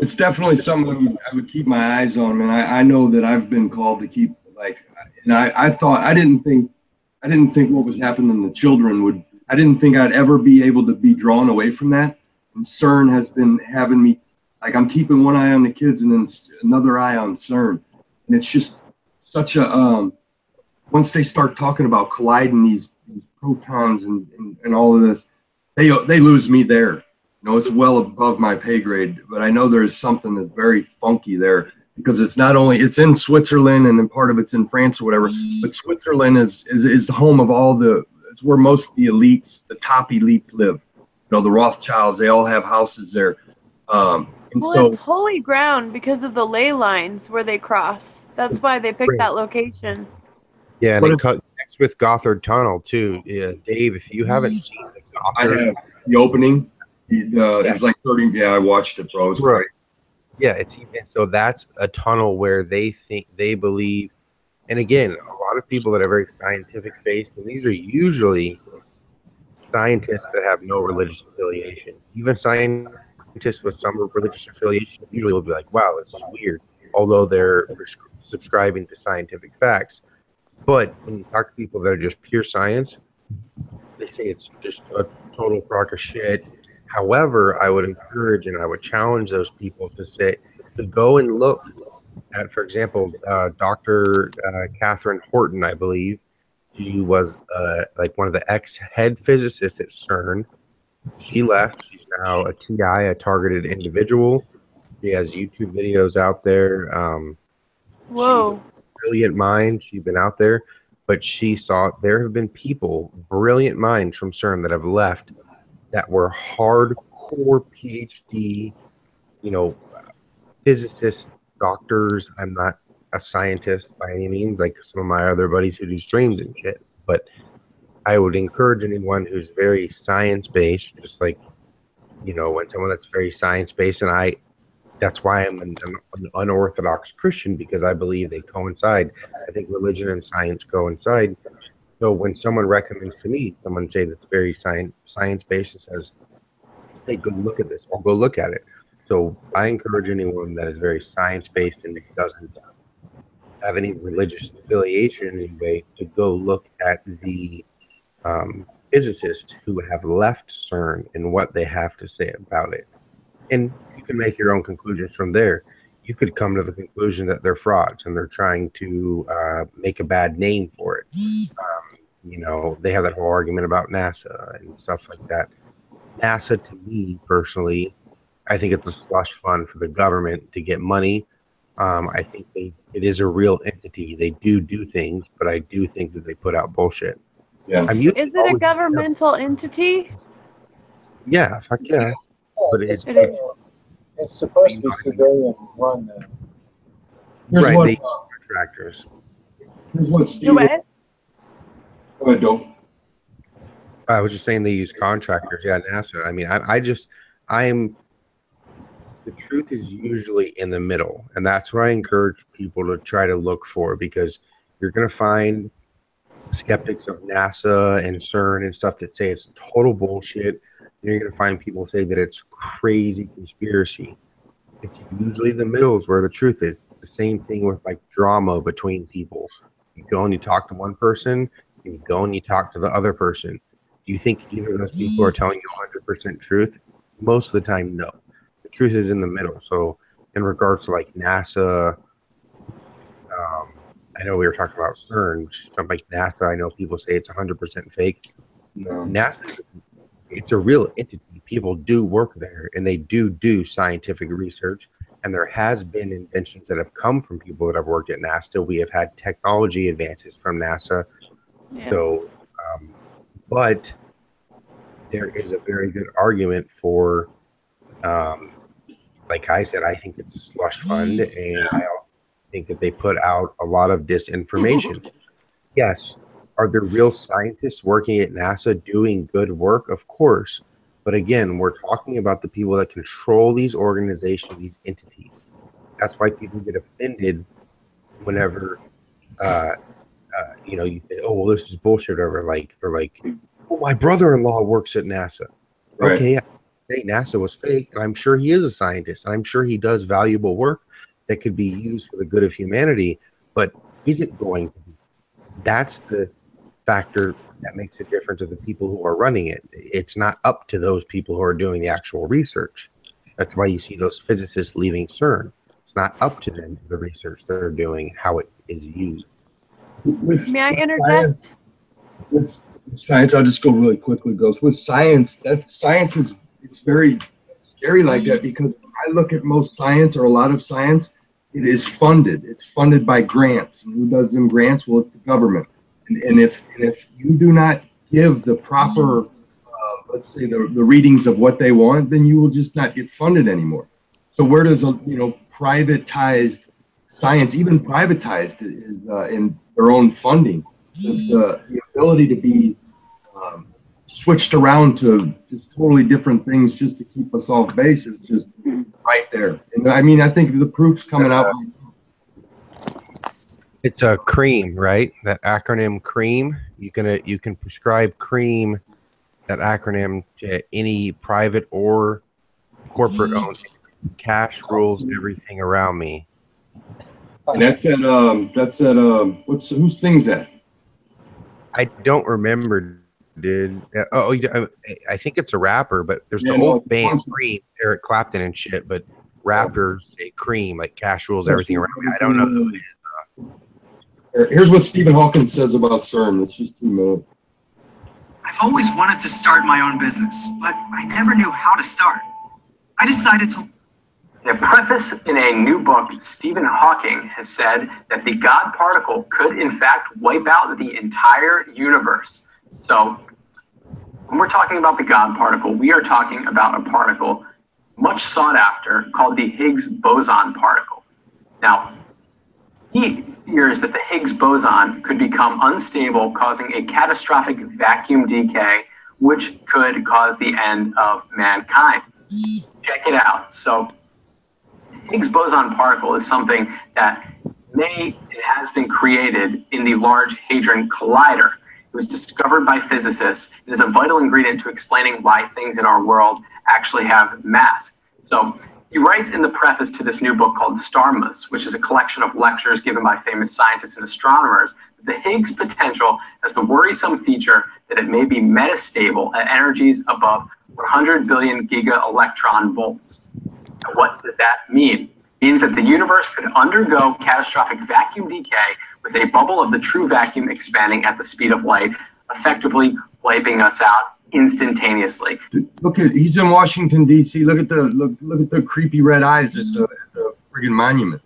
S6: It's definitely something I would keep my eyes on, man. I know that I've been called to keep, like, and I didn't think what was happening to children would. I didn't think I'd ever be able to be drawn away from that. And CERN has been having me, like, I'm keeping one eye on the kids and then another eye on CERN. And it's just such a, once they start talking about colliding these protons and all of this, they lose me there. You know, it's well above my pay grade, but I know there's something that's very funky there, because it's not only, it's in Switzerland and then part of it's in France or whatever, but Switzerland is the home of all the, it's where most of the elites, the top elites live. You know, the Rothschilds, they all have houses there.
S11: Well, it's holy ground because of the ley lines where they cross. That's why they picked that location.
S5: Yeah, and it connects with Gothard Tunnel too. Yeah, Dave, if you haven't seen the Gothard,
S6: I have the opening. It was like 30. Yeah, I watched it, bro. It was great.
S5: Yeah, it's even so. That's a tunnel where they believe, and again, a lot of people that are very scientific based, and these are usually scientists that have no religious affiliation. Even scientists with some religious affiliation usually will be like, "Wow, this is weird," although they're subscribing to scientific facts. But when you talk to people that are just pure science, they say it's just a total crock of shit. However, I would encourage and I would challenge those people to go and look at, for example, Dr. Catherine Horton, I believe. She was like one of the ex-head physicists at CERN. She left. She's now a TI, a targeted individual. She has YouTube videos out there.
S11: Whoa.
S5: Brilliant mind. She's been out there, but she saw there have been people, brilliant minds from CERN that have left that were hardcore PhD, you know, physicists, doctors. I'm not a scientist by any means, like some of my other buddies who do streams and shit, but I would encourage anyone who's very science-based, just like, you know, when someone that's very science-based, and that's why I'm an unorthodox Christian, because I believe they coincide. I think religion and science coincide. So when someone recommends to me, someone say that's very science-based and says, hey, go look at this, I'll go look at it. So I encourage anyone that is very science-based and doesn't have any religious affiliation in any way to go look at the physicists who have left CERN and what they have to say about it. And you can make your own conclusions from there. You could come to the conclusion that they're frauds and they're trying to make a bad name for it. You know, they have that whole argument about NASA and stuff like that. NASA, to me personally, I think it's a slush fund for the government to get money. I think it is a real entity. They do things, but I do think that they put out bullshit.
S6: Yeah.
S11: Is it a governmental entity?
S5: Yeah, fuck yeah. But it's
S4: supposed to be civilian run though.
S5: Right,
S6: what,
S5: they contractors.
S6: Here's what Steve.
S11: Do it.
S6: Go ahead, Dope.
S5: I was just saying they use contractors. Yeah, NASA. I mean, the truth is usually in the middle, and that's what I encourage people to try to look for, because you're going to find skeptics of NASA and CERN and stuff that say it's total bullshit. And you're going to find people say that it's crazy conspiracy. It's usually the middle is where the truth is. It's the same thing with like drama between people. You go and you talk to one person, and you go and you talk to the other person. Do you think either of those people are telling you 100% truth? Most of the time, no. The truth is in the middle. So in regards to like NASA, I know we were talking about CERN, which is like NASA. I know people say it's 100% fake.
S6: No.
S5: NASA, it's a real entity. People do work there, and they do scientific research. And there has been inventions that have come from people that have worked at NASA. We have had technology advances from NASA.
S11: Yeah.
S5: So, but there is a very good argument for, like I said, I think it's a slush fund, and I also think that they put out a lot of disinformation. Yes. Are there real scientists working at NASA doing good work? Of course. But again, we're talking about the people that control these organizations, these entities. That's why people get offended whenever, you know, you say, oh, well, this is bullshit, or whatever. Like, they're like, oh, my brother-in-law works at NASA.
S6: Right.
S5: Okay, I say NASA was fake, and I'm sure he is a scientist, and I'm sure he does valuable work that could be used for the good of humanity, but is it going to be? That's the factor that makes it different to the people who are running it. It's not up to those people who are doing the actual research. That's why you see those physicists leaving CERN. It's not up to them, the research they're doing, how it is used.
S11: May I interject?
S6: With science, I'll just go really quickly. With science, science is it's very scary like that, because I look at most science, or a lot of science, it is funded. It's funded by grants. And who does them grants? Well, it's the government. And if you do not give the proper, let's say the readings of what they want, then you will just not get funded anymore. So where does privatized science, even privatized, is in their own funding, the ability to be switched around to just totally different things just to keep us off base is just right there. And I mean, I think the proof's coming out.
S5: It's a CREAM, right? That acronym CREAM. You can prescribe CREAM, that acronym, to any private or corporate owned. Cash rules everything around me.
S6: And that's at who sings that?
S5: I don't remember, dude. I think it's a rapper, but there's the old band CREAM, Eric Clapton and shit, but rappers say CREAM, like cash rules everything around me. I don't know who it is.
S6: Here's what Stephen Hawking says about CERN. It's just 2 minutes.
S15: I've always wanted to start my own business, but I never knew how to start. I decided to...
S16: In a preface in a new book, Stephen Hawking has said that the God particle could in fact wipe out the entire universe. So when we're talking about the God particle, we are talking about a particle much sought after called the Higgs boson particle. Now, he fears that the Higgs boson could become unstable, causing a catastrophic vacuum decay, which could cause the end of mankind. Check it out. So the Higgs boson particle is something that it has been created in the Large Hadron Collider. It was discovered by physicists. It is a vital ingredient to explaining why things in our world actually have mass. So he writes in the preface to this new book called Starmus, which is a collection of lectures given by famous scientists and astronomers, that the Higgs potential has the worrisome feature that it may be metastable at energies above 100 billion giga-electron volts. Now, what does that mean? It means that the universe could undergo catastrophic vacuum decay with a bubble of the true vacuum expanding at the speed of light, effectively wiping us out instantaneously.
S6: Look at, he's in Washington D.C. Look at the creepy red eyes at the friggin' monument.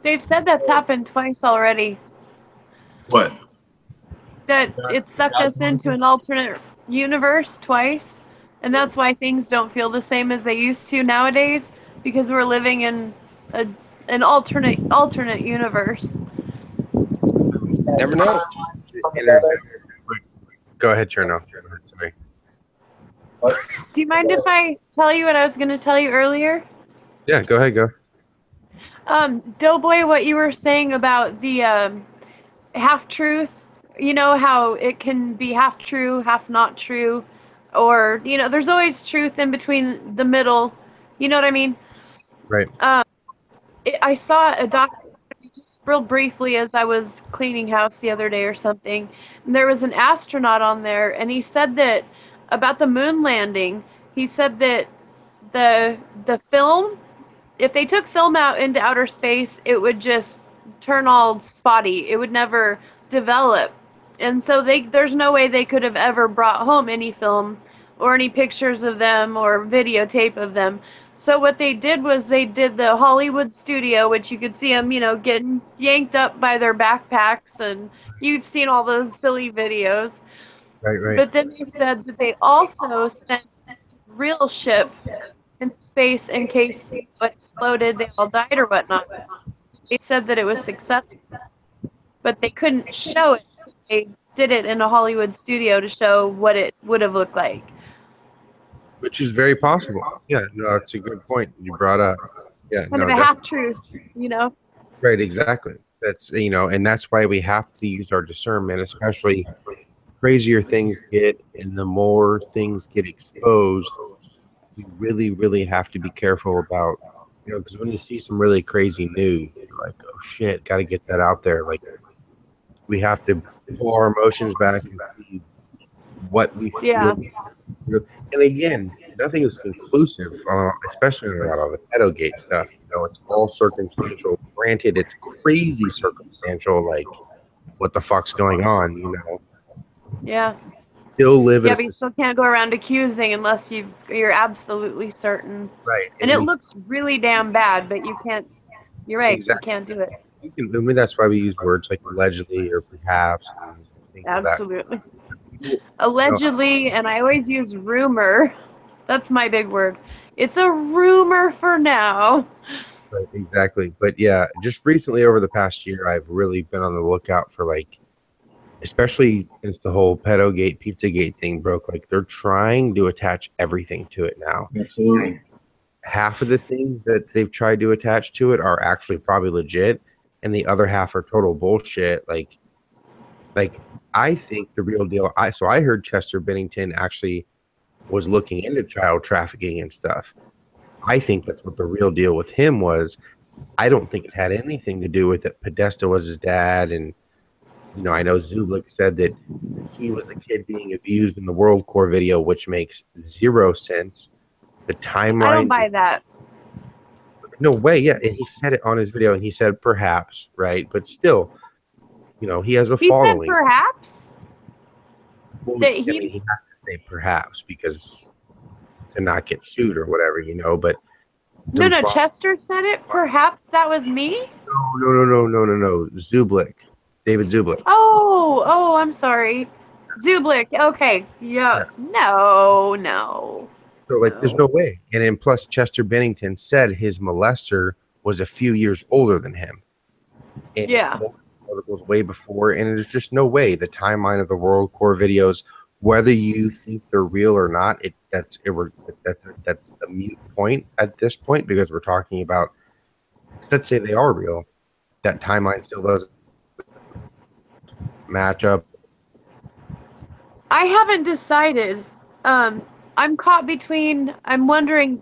S11: They've said that's happened twice already.
S6: What?
S11: That it sucked us into an alternate universe twice, and that's why things don't feel the same as they used to nowadays, because we're living in an alternate universe.
S3: Never know.
S5: Go ahead, Cherno. Sorry.
S11: Do you mind if I tell you what I was going to tell you earlier?
S5: Yeah, go ahead, go.
S11: Doughboy, what you were saying about the half-truth, you know, how it can be half true, half not true, or, you know, there's always truth in between the middle, you know what I mean?
S5: Right.
S11: I saw a documentary just real briefly as I was cleaning house the other day or something, and there was an astronaut on there, and he said that, about the moon landing, he said that the film, if they took film out into outer space, it would just turn all spotty. It would never develop. And so there's no way they could have ever brought home any film or any pictures of them or videotape of them. So what they did was they did the Hollywood studio, which you could see them, you know, getting yanked up by their backpacks, and you've seen all those silly videos.
S5: Right.
S11: But then they said that they also sent a real ship into space in case it exploded, they all died or whatnot. They said that it was successful, but they couldn't show it. So they did it in a Hollywood studio to show what it would have looked like.
S5: Which is very possible. Yeah, no, that's a good point you brought up. Yeah,
S11: Kind of a half-truth, you know?
S5: Right, exactly. That's, you know, and that's why we have to use our discernment, especially crazier things get and the more things get exposed, we really, really have to be careful about, you know, because when you see some really crazy news, you're like, oh shit, got to get that out there. Like, we have to pull our emotions back and see what we feel.
S11: Yeah.
S5: And again, nothing is conclusive, especially about all the pedogate stuff. You know, it's all circumstantial. Granted, it's crazy circumstantial, like what the fuck's going on, you know.
S11: Yeah.
S5: Still live
S11: Yeah,
S5: in
S11: but you still can't go around accusing unless you're absolutely certain.
S5: Right.
S11: And it looks really damn bad, but you can't. You're right.
S5: Exactly.
S11: You can't do it.
S5: I mean, that's why we use words like allegedly or perhaps. And things like that.
S11: Absolutely. Allegedly, and I always use rumor. That's my big word. It's a rumor for now.
S5: Right, exactly. But yeah, just recently over the past year, I've really been on the lookout for, like, especially since the whole pedogate, Pizzagate thing broke, like they're trying to attach everything to it now.
S6: Absolutely.
S5: Half of the things that they've tried to attach to it are actually probably legit, and the other half are total bullshit. Like I think the real deal. I heard Chester Bennington actually was looking into child trafficking and stuff. I think that's what the real deal with him was. I don't think it had anything to do with it. Podesta was his dad, and you know, I know Zublik said that he was the kid being abused in the WorldCore video, which makes zero sense. The timeline.
S11: I don't buy that.
S5: No way. Yeah, and he said it on his video, and he said perhaps, right? But still, you know, he has a following.
S11: He said perhaps.
S5: Well, I mean, he has to say perhaps because to not get sued or whatever, you know. But
S11: no, Chester said it. Perhaps that was me.
S5: No. Zublik, David Zublik.
S11: Oh, I'm sorry. Zublik. Okay. Yeah. No.
S5: So, like, there's no way. And then plus, Chester Bennington said his molester was a few years older than him. And
S11: yeah.
S5: Articles way before, and there's just no way the timeline of the WorldCore videos, whether you think they're real or not, that's the mute point at this point, because we're talking about, let's say they are real, that timeline still doesn't matchup?
S11: I haven't decided. I'm caught between. I'm wondering.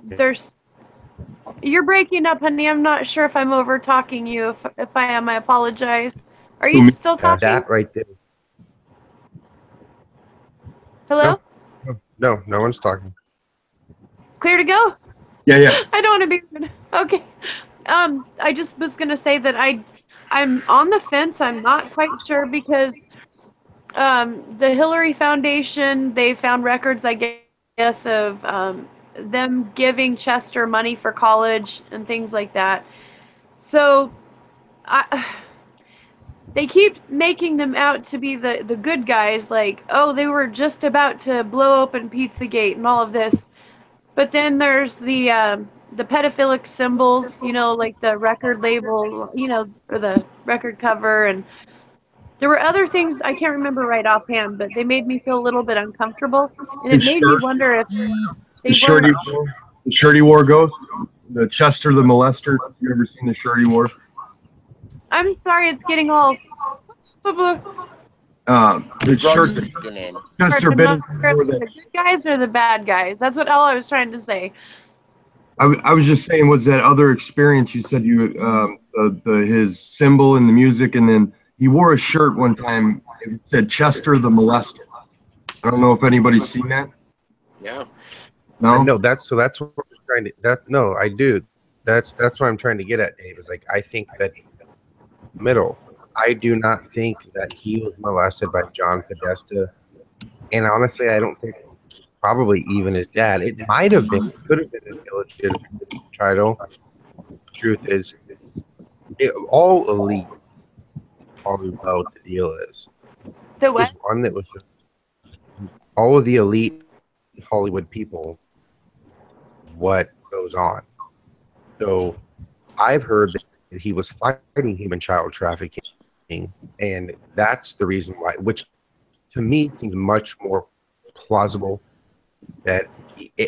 S11: You're breaking up, honey. I'm not sure if I'm over talking you. If I am, I apologize. Are you still talking?
S5: That right there.
S11: Hello?
S5: No one's talking.
S11: Clear to go?
S6: Yeah.
S11: I don't want to be rude. Okay. I just was gonna say that I'm on the fence. I'm not quite sure because the Hillary Foundation, they found records, I guess, of them giving Chester money for college and things like that. So they keep making them out to be the good guys, like, oh, they were just about to blow open Pizzagate and all of this. But then there's the pedophilic symbols, you know, like the record label, you know, or the record cover, and there were other things I can't remember right offhand, but they made me feel a little bit uncomfortable, and it made me wonder if they
S6: the Shirty War ghost, the Chester the molester. You ever seen the Shirty War?
S11: I'm sorry, it's getting all.
S6: It's Chester Bennett.
S11: The good guys or the bad guys? That's all I was trying to say.
S6: I was just saying, was that other experience you said his symbol in the music, and then he wore a shirt one time. It said Chester the molester. I don't know if anybody's seen that.
S3: Yeah.
S6: No.
S5: No, that's what I'm trying to. No, I do. That's what I'm trying to get at, Dave. Is like I think that middle. I do not think that he was molested by John Podesta, and honestly, I don't think probably even his dad. It might have been, could have been an illegitimate child. Truth is, all elite Hollywood, what the deal is.
S11: The what?
S5: One that was all of the elite Hollywood people. What goes on? So, I've heard that he was fighting human child trafficking. And that's the reason why, which to me seems much more plausible. That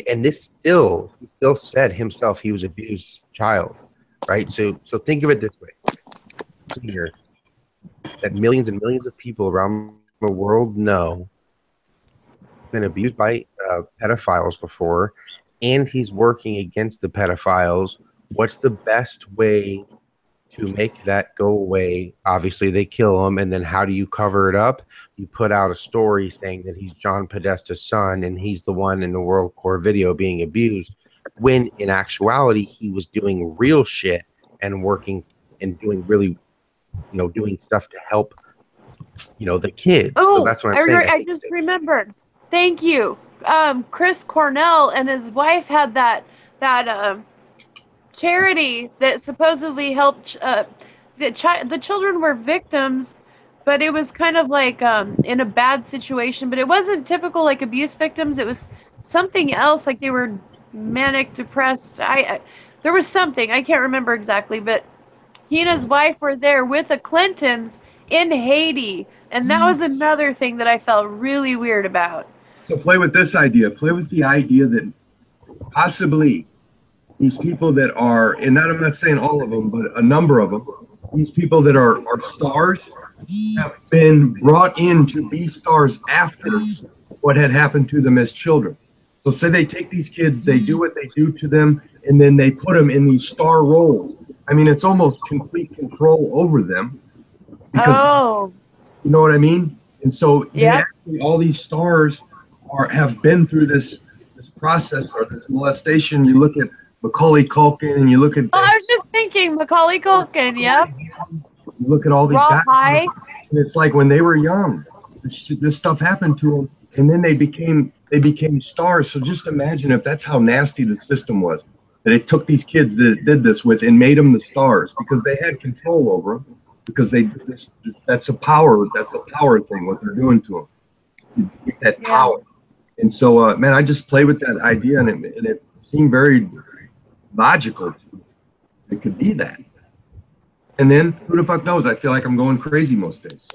S5: and this he still said himself he was an abused child, right? So think of it this way: here, that millions and millions of people around the world know been abused by pedophiles before, and he's working against the pedophiles. What's the best way to make that go away? Obviously, they kill him, and then how do you cover it up? You put out a story saying that he's John Podesta's son, and he's the one in the WorldCore video being abused, when in actuality, he was doing real shit and working and doing really, doing stuff to help, the kids.
S11: Oh,
S5: so that's what I'm saying.
S11: I just remembered. Thank you. Chris Cornell and his wife had that charity that supposedly helped the children were victims, but it was kind of like in a bad situation, but it wasn't typical like abuse victims. It was something else, like they were manic depressed. There was something, I can't remember exactly, but he and his wife were there with the Clintons in Haiti, and that was another thing that I felt really weird about.
S6: So play with this idea. Play with the idea that possibly these people that are, and I'm not saying all of them, but a number of them, these people that are stars have been brought in to be stars after what had happened to them as children. So say they take these kids, they do what they do to them, and then they put them in these star roles. I mean, it's almost complete control over them. Because, you know what I mean? And so actually, all these stars have been through this process or this molestation. You look at Macaulay Culkin, and you look at.
S11: I was just thinking Macaulay Culkin. Yep.
S6: You look at all these guys, and it's like when they were young, this stuff happened to them, and then they became stars. So just imagine if that's how nasty the system was. That it took these kids that it did this with and made them the stars because they had control over them. Because that's a power thing. What they're doing to them, to get that power. And so, man, I just play with that idea, and it seemed very logical. It could be that. And then who the fuck knows? I feel like I'm going crazy most days.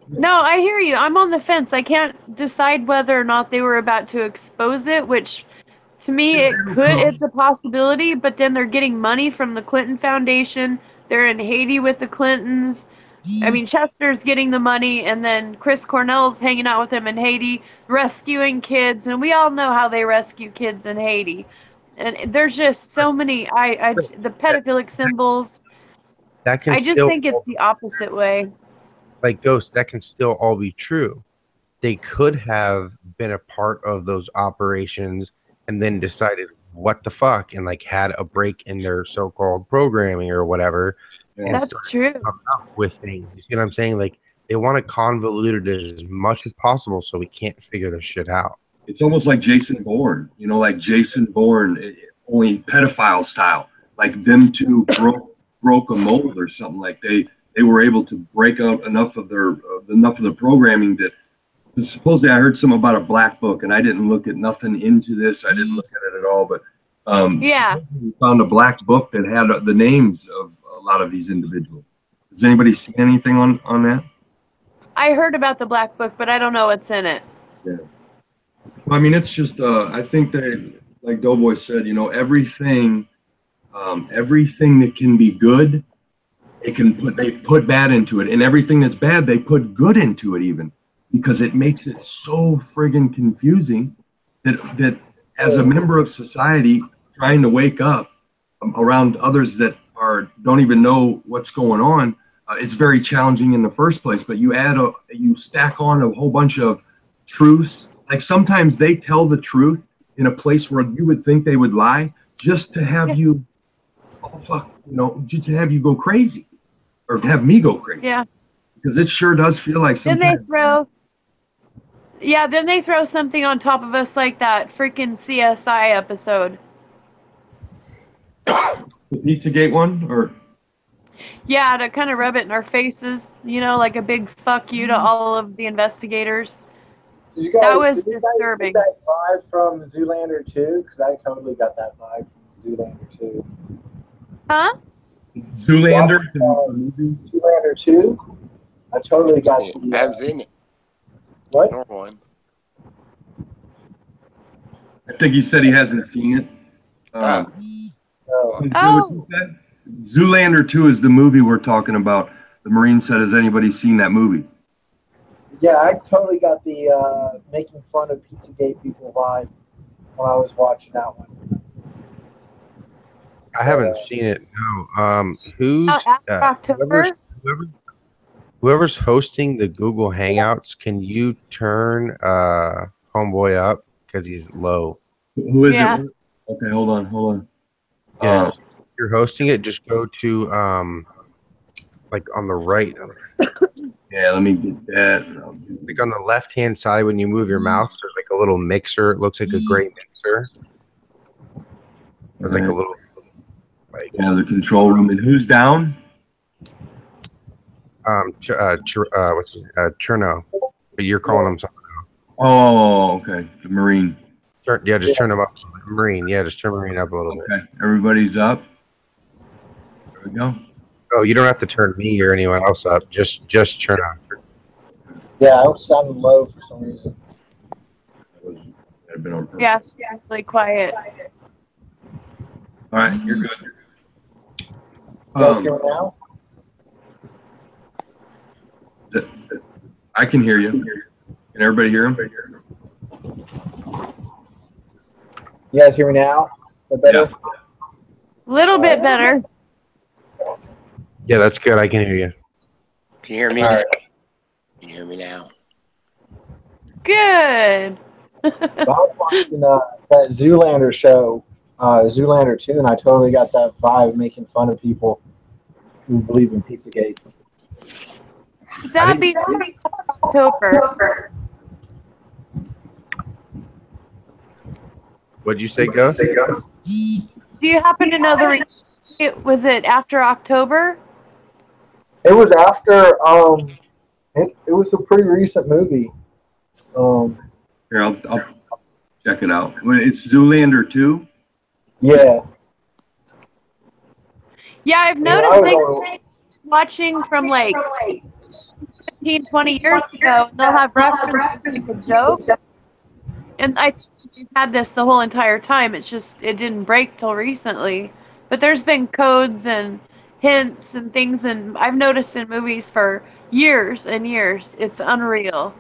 S11: No, I hear you. I'm on the fence. I can't decide whether or not they were about to expose it, which to me it's a possibility, but then they're getting money from the Clinton Foundation. They're in Haiti with the Clintons. I mean, Chester's getting the money, and then Chris Cornell's hanging out with him in Haiti, rescuing kids, and we all know how they rescue kids in Haiti. And there's just so many, the pedophilic symbols.
S5: That can
S11: I just
S5: still,
S11: think it's the opposite way.
S5: like Ghost, that can still all be true. They could have been a part of those operations and then decided what the fuck and like had a break in their so-called programming or whatever. And
S11: That's
S5: started
S11: true.
S5: to come up with things. You see what I'm saying? Like they want to convolute it as much as possible so we can't figure this shit out.
S6: It's almost like Jason Bourne, you know, like Jason Bourne, only pedophile style. Like them two broke a mold or something. Like they were able to break out enough of the programming that supposedly I heard something about a black book, and I didn't look at nothing into this. I didn't look at it at all, but
S11: yeah,
S6: we found a black book that had the names of a lot of these individuals. Has anybody seen anything on that?
S11: I heard about the black book, but I don't know what's in it.
S6: Yeah. Well, I mean, it's just I think that, like Doughboy said, you know, everything that can be good, they put bad into it, and everything that's bad, they put good into it even, because it makes it so friggin' confusing that as a member of society trying to wake up around others that don't even know what's going on, it's very challenging in the first place. But you stack on a whole bunch of truths. Like sometimes they tell the truth in a place where you would think they would lie, just to have you, just to have you go crazy, or have me go crazy.
S11: Yeah.
S6: Because it sure does feel like sometimes.
S11: Then they throw something on top of us like that freaking CSI episode.
S6: The Pizzagate one, or?
S11: Yeah, to kind of rub it in our faces, you know, like a big fuck you to all of the investigators. That was disturbing.
S4: Did you guys get that vibe from Zoolander 2? Because I totally got that vibe from Zoolander 2.
S11: Huh?
S6: Zoolander?
S4: Zoolander 2? I totally got the...
S3: I haven't seen it.
S4: What?
S3: Nor one.
S6: I think he said he hasn't seen it. Zoolander 2 is the movie we're talking about. The Marine said, has anybody seen that movie?
S4: Yeah, I totally got the making fun of Pizzagate people vibe when I was watching that one.
S5: I haven't seen it. No. Whoever's hosting the Google Hangouts, can you turn Homeboy up because he's low?
S6: Who is it? Okay, hold on.
S5: Yeah, if you're hosting it, just go to like on the right.
S6: Yeah, let me get that.
S5: Like on the left-hand side, when you move your mouse, there's like a little mixer. It looks like a gray mixer. There's like a little, like
S6: the control room. And who's down?
S5: What's his Cherno? But you're calling him something else.
S6: Oh, okay. The Marine.
S5: Just turn him up. Marine. Yeah, just turn Marine up a little bit.
S6: Okay, everybody's up. There we go.
S5: Oh, you don't have to turn me or anyone else up. Just turn up.
S4: Yeah, I was sounding low for some reason.
S11: Yeah, seriously quiet.
S6: All right, you're good.
S4: You guys hear me now?
S6: I can hear you. Can everybody hear him?
S4: You guys hear me now? Is that better?
S11: Little bit better.
S5: Yeah, that's good. I can hear you.
S3: Can you hear me?
S4: Right.
S3: Can you hear me now?
S11: Good.
S4: I was watching that Zoolander show, Zoolander 2, and I totally got that vibe making fun of people who believe in Pizzagate.
S11: That'd be October.
S5: What'd you say, Gus?
S11: Do you happen to know the release? Was it after October?
S4: It was after. It was a pretty recent movie.
S6: Here, I'll check it out. It's Zoolander 2.
S4: Yeah.
S11: Yeah, I've noticed they watching from like 15, 20 years ago. They'll have references to a joke. And I had this the whole entire time. It's just, it didn't break till recently. But there's been codes and hints and things, and I've noticed in movies for years and years. It's unreal.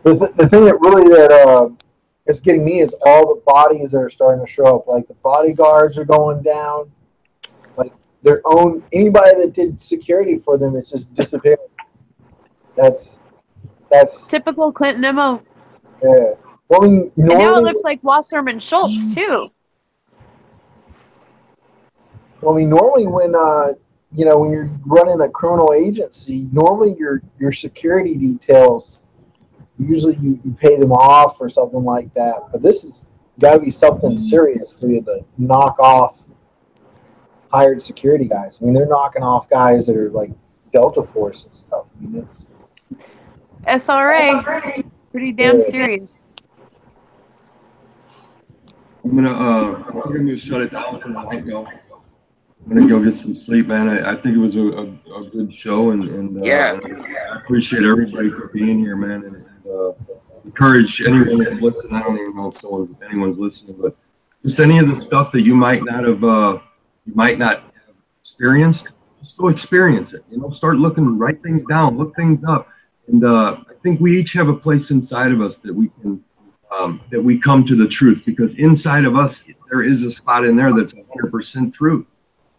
S4: The thing that really is getting me is all the bodies that are starting to show up. Like the bodyguards are going down. Like anybody that did security for them is just disappearing. That's
S11: typical Clinton MO.
S4: Yeah. Well, I mean,
S11: And now it looks like Wasserman Schultz too.
S4: Well, I mean, normally when when you're running a criminal agency, normally your security details, usually you pay them off or something like that. But this has got to be something serious for you to knock off hired security guys. I mean, they're knocking off guys that are like Delta Force and stuff. I mean, it's
S11: SRA. Pretty damn serious.
S6: I'm gonna shut it down for tonight, yo. I'm gonna go get some sleep, man. I think it was a good show, and I appreciate everybody for being here, man, and encourage anyone that's listening. I don't even know if anyone's listening, but just any of the stuff that you might not have experienced, just go experience it. Start looking, write things down, look things up, and I think we each have a place inside of us that we can. That we come to the truth, because inside of us there is a spot in there that's 100% truth,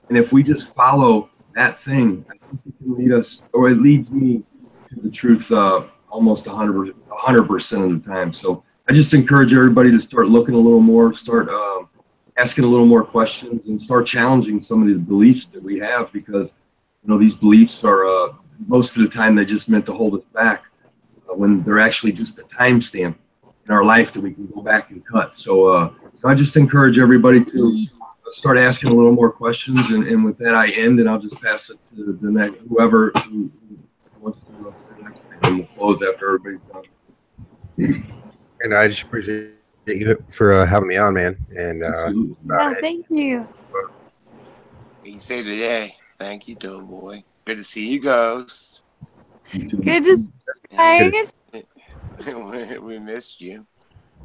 S6: and if we just follow that thing, I think it can lead us, or it leads me to the truth almost 100% of the time. So I just encourage everybody to start looking a little more, start asking a little more questions, and start challenging some of the beliefs that we have, because these beliefs are most of the time they just meant to hold us back when they're actually just a timestamp in our life that we can go back and cut. So I just encourage everybody to start asking a little more questions, and with that I end, and I'll just pass it to the next whoever who wants to say next thing, and we'll close after everybody's done.
S5: And I just appreciate you for having me on, man. And
S11: thank you.
S3: You saved the day. Thank you, Doughboy. Good to see you, Ghost.
S11: Good to see you guys.
S3: We missed you.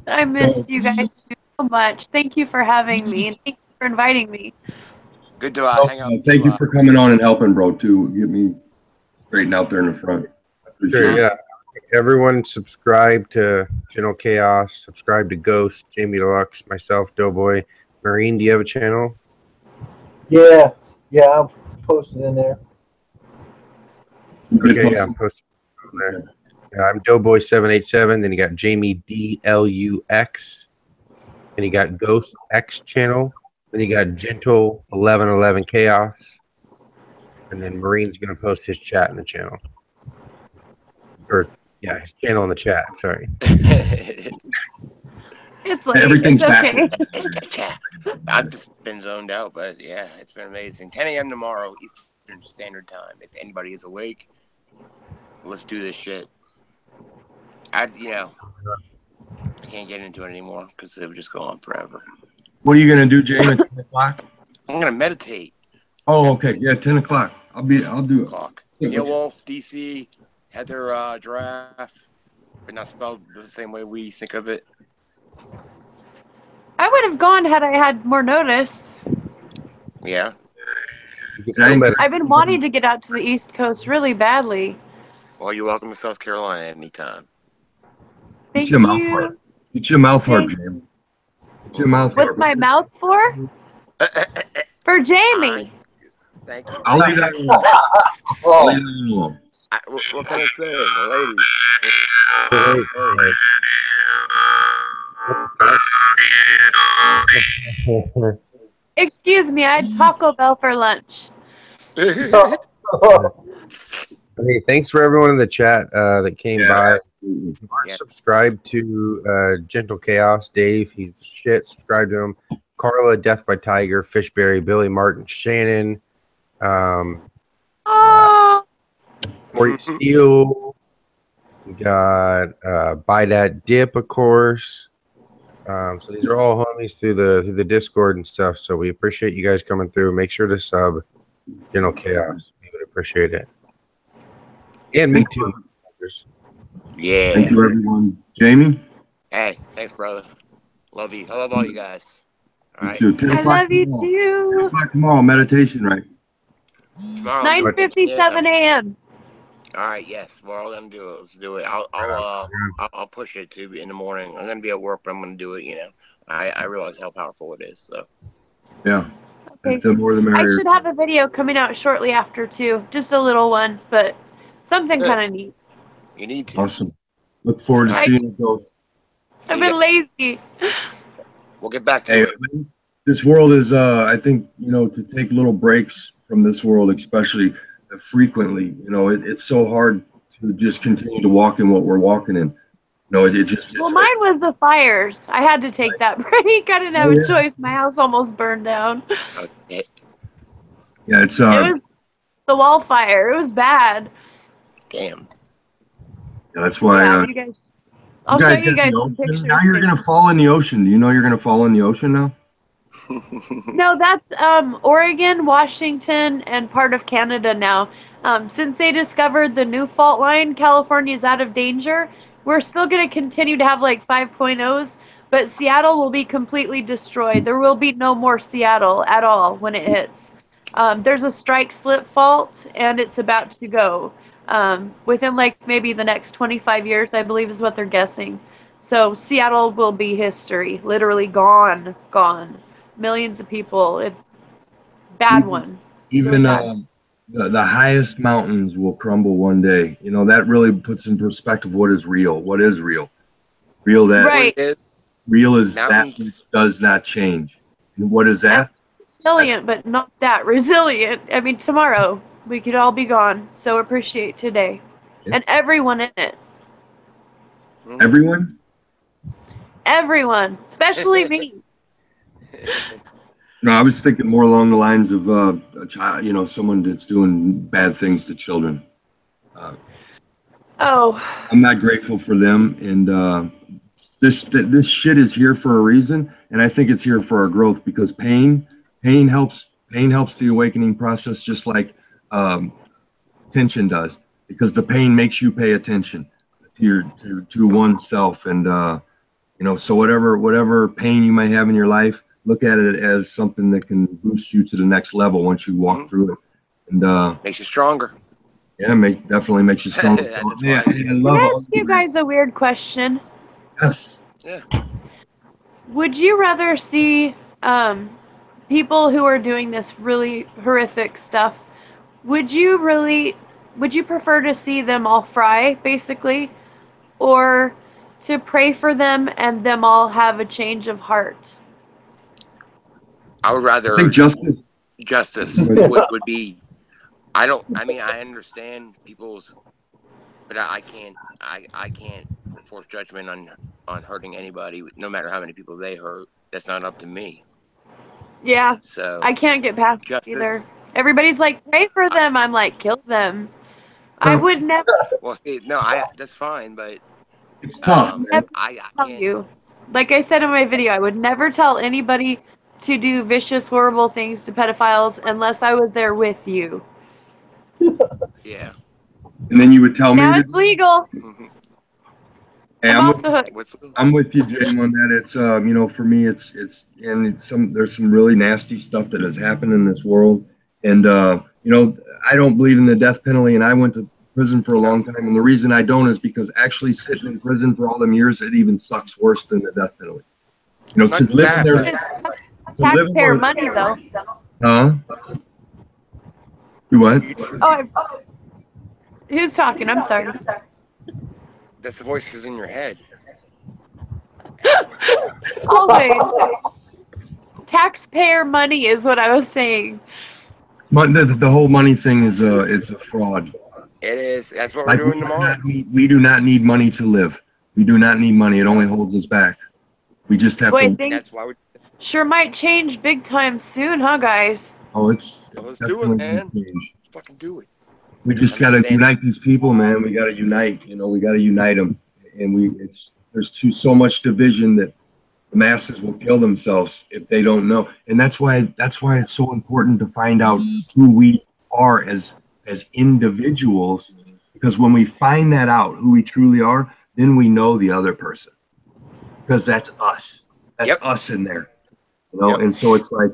S11: I missed you guys so much. Thank you for having me, and thank you for inviting me.
S3: Good to hang out.
S6: Thank you for coming on and helping, bro, to get me straightened out there in the front.
S5: Sure, yeah. Everyone subscribe to Gentle Chaos, subscribe to Ghost, Jamie Deluxe, myself, Doughboy. Marine, do you have a channel?
S4: Yeah, I'll post it in there.
S5: Okay, yeah, I'm posting it there. I'm Doughboy787. Then you got Jamie DLUX. Then you got Ghost X channel. Then you got Gentle 1111 Chaos. And then Marine's gonna post his chat in the channel. Or his channel in the chat. Sorry.
S11: It's like
S6: everything's
S11: okay.
S3: I've just been zoned out, but yeah, it's been amazing. 10 a.m. tomorrow Eastern Standard Time. If anybody is awake, let's do this shit. I can't get into it anymore because it would just go on forever.
S6: What are you gonna do, Jane, at 10 o'clock?
S3: I'm gonna meditate.
S6: Oh, okay. Yeah, 10 o'clock. I'll do it.
S3: Neil Wolf, DC, Heather Giraffe, but not spelled the same way we think of it.
S11: I would have gone had I had more notice.
S3: Yeah.
S11: I've been wanting to get out to the East Coast really badly.
S3: Well, you're welcome to South Carolina anytime.
S11: Thank
S6: Get your mouth
S11: you.
S6: hard. Get your mouth hard, Jim. Get your mouth hard.
S11: What's my mouth for? For Jamie.
S3: Thank you.
S6: I'll leave that alone. I'll leave that alone.
S3: What can I say, ladies?
S11: Excuse me, I had Taco Bell for lunch.
S5: Okay, thanks for everyone in the chat that came by. Subscribe to Gentle Chaos, Dave. He's the shit. Subscribe to him. Carla, Death by Tiger, Fishberry, Billy Martin, Shannon, Corey Steele. We got Buy That Dip, of course. So these are all homies through the Discord and stuff. So we appreciate you guys coming through. Make sure to sub Gentle Chaos. We would appreciate it. And me too.
S3: Yeah.
S6: Thank you, everyone. Jamie?
S3: Hey, thanks, brother. Love you. I love all you guys. All right.
S6: You too. 10
S11: I
S6: o'clock
S11: love you
S6: tomorrow.
S11: too.
S6: 10 o'clock tomorrow, meditation, right?
S3: Tomorrow.
S11: 9:57 a.m.
S3: All right. Yes, we're all gonna do it. Let's do it. I'll push it to in the morning. I'm gonna be at work, but I'm gonna do it. You know, I realize how powerful it is. So.
S6: Yeah.
S11: Okay.
S6: The more the
S11: I
S6: merrier.
S11: should have a video coming out shortly after too. Just a little one, but something kind of neat.
S3: You need to.
S6: Awesome. Look forward to seeing it go.
S11: I've been lazy.
S3: We'll get back to
S6: Hey,
S3: it.
S6: this world is, I think, to take little breaks from this world, especially frequently, it's so hard to just continue to walk in what we're walking in. It just.
S11: Well, mine was the fires. I had to take that break. I didn't have a choice. My house almost burned down.
S3: Okay.
S6: Yeah, it's.
S11: It was the wildfire. It was bad.
S3: Damn.
S6: Yeah, that's why.
S11: Yeah, you guys. I'll show you guys some pictures.
S6: Now you're gonna fall in the ocean. Do you know you're gonna fall in the ocean now?
S11: No, that's Oregon, Washington, and part of Canada now. Since they discovered the new fault line, California's out of danger. We're still going to continue to have like 5.0s, but Seattle will be completely destroyed. There will be no more Seattle at all when it hits. There's a strike slip fault, and it's about to go. Within like maybe the next 25 years, I believe is what they're guessing. So Seattle will be history, literally gone. Millions of people. Bad one.
S6: Even the highest mountains will crumble one day. That really puts in perspective what is real. What is real? Real that
S11: right.
S6: Real is
S3: Mountains.
S6: that which does not change. And what is that?
S11: Resilient, but not that resilient. I mean, tomorrow we could all be gone. So appreciate today and everyone in it.
S6: Everyone?
S11: Everyone, especially me.
S6: No, I was thinking more along the lines of a child, someone that's doing bad things to children. I'm not grateful for them, and this shit is here for a reason, and I think it's here for our growth because pain helps the awakening process, just like tension does, because the pain makes you pay attention to oneself, and so whatever pain you may have in your life. Look at it as something that can boost you to the next level once you walk through it, and
S3: makes you stronger.
S6: Yeah, definitely makes you stronger. Yeah,
S11: Can I ask you guys a weird question?
S6: Yes.
S3: Yeah.
S11: Would you rather see people who are doing this really horrific stuff? Would you prefer to see them all fry, basically, or to pray for them and them all have a change of heart?
S3: I would rather.
S6: I think
S3: justice would be. I understand people's, but I can't force judgment on hurting anybody, no matter how many people they hurt. That's not up to me.
S11: Yeah.
S3: So
S11: I can't get past it either. Everybody's like, pray for them. I'm like, kill them. I would never.
S3: Well, see, that's fine, but
S6: it's tough.
S11: I tell you, like I said in my video, I would never tell anybody to do vicious, horrible things to pedophiles unless I was there with you.
S3: Yeah.
S6: And then you would tell me.
S11: Now it's legal.
S6: Hey, I'm with you, Jim, on that. It's for me, there's some really nasty stuff that has happened in this world, and I don't believe in the death penalty, and I went to prison for a long time, and the reason I don't is because actually sitting in prison for all them years, it even sucks worse than the death penalty. To live in there.
S11: Taxpayer money, though.
S6: Huh? You what?
S11: Who's talking? I'm sorry.
S3: That's the voices in your head.
S11: Always. Taxpayer money is what I was saying.
S6: The whole money thing is it's a fraud.
S3: It is. That's what we're doing tomorrow.
S6: We do not need money to live. We do not need money. It only holds us back. We just have to.
S3: That's why we.
S11: Sure might change big time soon, huh, guys?
S6: Oh, it's
S3: let's do it, man. Let's fucking do it.
S6: We just got to unite these people, man. We got to unite. We got to unite them. And there's so much division that the masses will kill themselves if they don't know. And that's why it's so important to find out who we are as individuals. Because when we find that out, who we truly are, then we know the other person. Because that's us. That's us in there. And so it's like,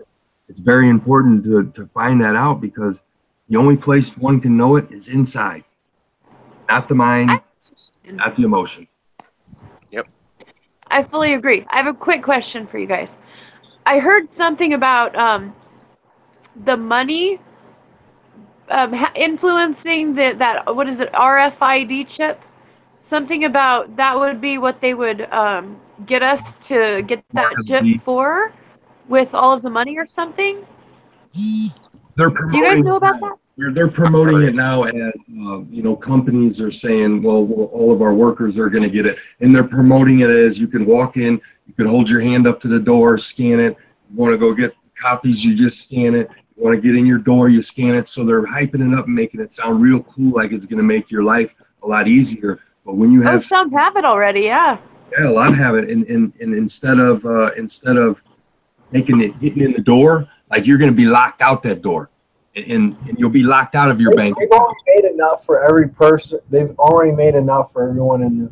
S6: it's very important to find that out because The only place one can know it is inside, not the mind, not the emotion.
S3: Yep.
S11: I fully agree. I have a quick question for you guys. I heard something about the money influencing that what is it, RFID chip? Something about that would be what they would get us to get that chip for, with all of the money or something.
S6: They're
S11: Do you guys know about that?
S6: They're promoting it now as companies are saying, well, all of our workers are going to get it, and they're promoting it as you can walk in, you can hold your hand up to the door, scan it. You want to go get copies, you just scan it. You want to get in your door, you scan it. So they're hyping it up and making it sound real cool, like it's going to make your life a lot easier. But when you have
S11: some have it already, yeah.
S6: Yeah, a lot have it, and instead of making it getting in the door, like you're going to be locked out that door, and you'll be locked out of your bank.
S4: They've already made enough for every person. They've already made enough for everyone in the.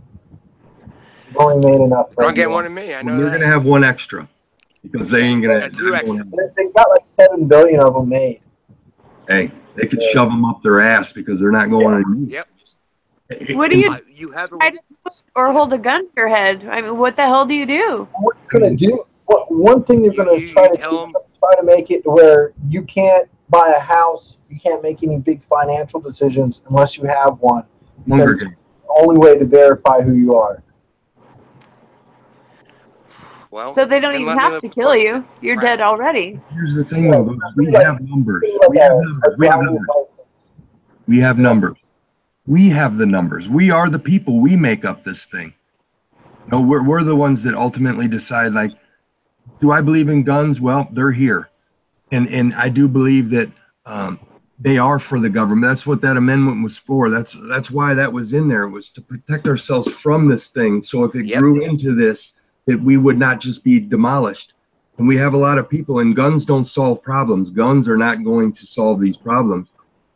S4: They've already made enough for.
S3: I'll get one of me. I know
S6: they're going to have one extra because they ain't going to.
S4: They've got like 7 billion of them made.
S6: Hey, they could shove them up their ass because they're not going to.
S3: Yep.
S11: What do you have or hold a gun to your head? I mean, what the hell do you do?
S4: What they're going to do? One thing they're going to try to make it where you can't buy a house, you can't make any big financial decisions unless you have one. Because it's the only way to verify who you are.
S3: Well,
S11: so they don't even have to kill you. You're dead already.
S6: Here's the thing, though. We have numbers. We have numbers. We have numbers. We have numbers. We have the numbers. We are the people. We make up this thing. No, we're the ones that ultimately decide, like, do I believe in guns? Well, they're here. And I do believe that they are for the government. That's what that amendment was for. That's why that was in there. It was to protect ourselves from this thing. So if it grew into this, that we would not just be demolished. And we have a lot of people, and guns don't solve problems. Guns are not going to solve these problems.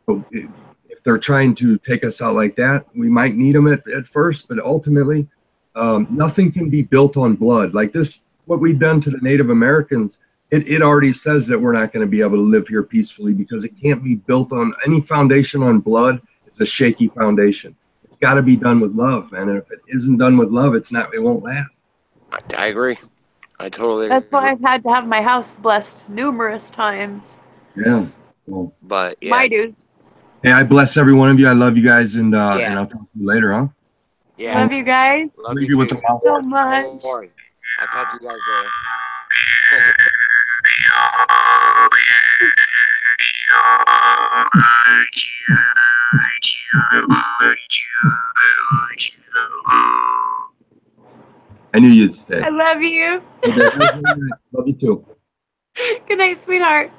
S6: But if they're trying to take us out like that, we might need them at first, but ultimately, nothing can be built on blood. Like this, what we've done to the Native Americans, it already says that we're not going to be able to live here peacefully because it can't be built on any foundation on blood. It's a shaky foundation. It's got to be done with love, man. And if it isn't done with love, it won't last.
S3: I agree. I totally agree.
S11: That's why I've had to have my house blessed numerous times.
S6: Yeah. Well,
S3: but yeah.
S11: My dudes.
S6: Hey, I bless every one of you. I love you guys, and I'll talk to you later, huh?
S3: Yeah.
S11: Love you guys.
S3: Love you
S6: with
S3: too.
S11: So much.
S3: I'll talk to you guys later.
S6: I knew you'd stay.
S11: I love you.
S6: Love you too.
S11: Good night, sweetheart.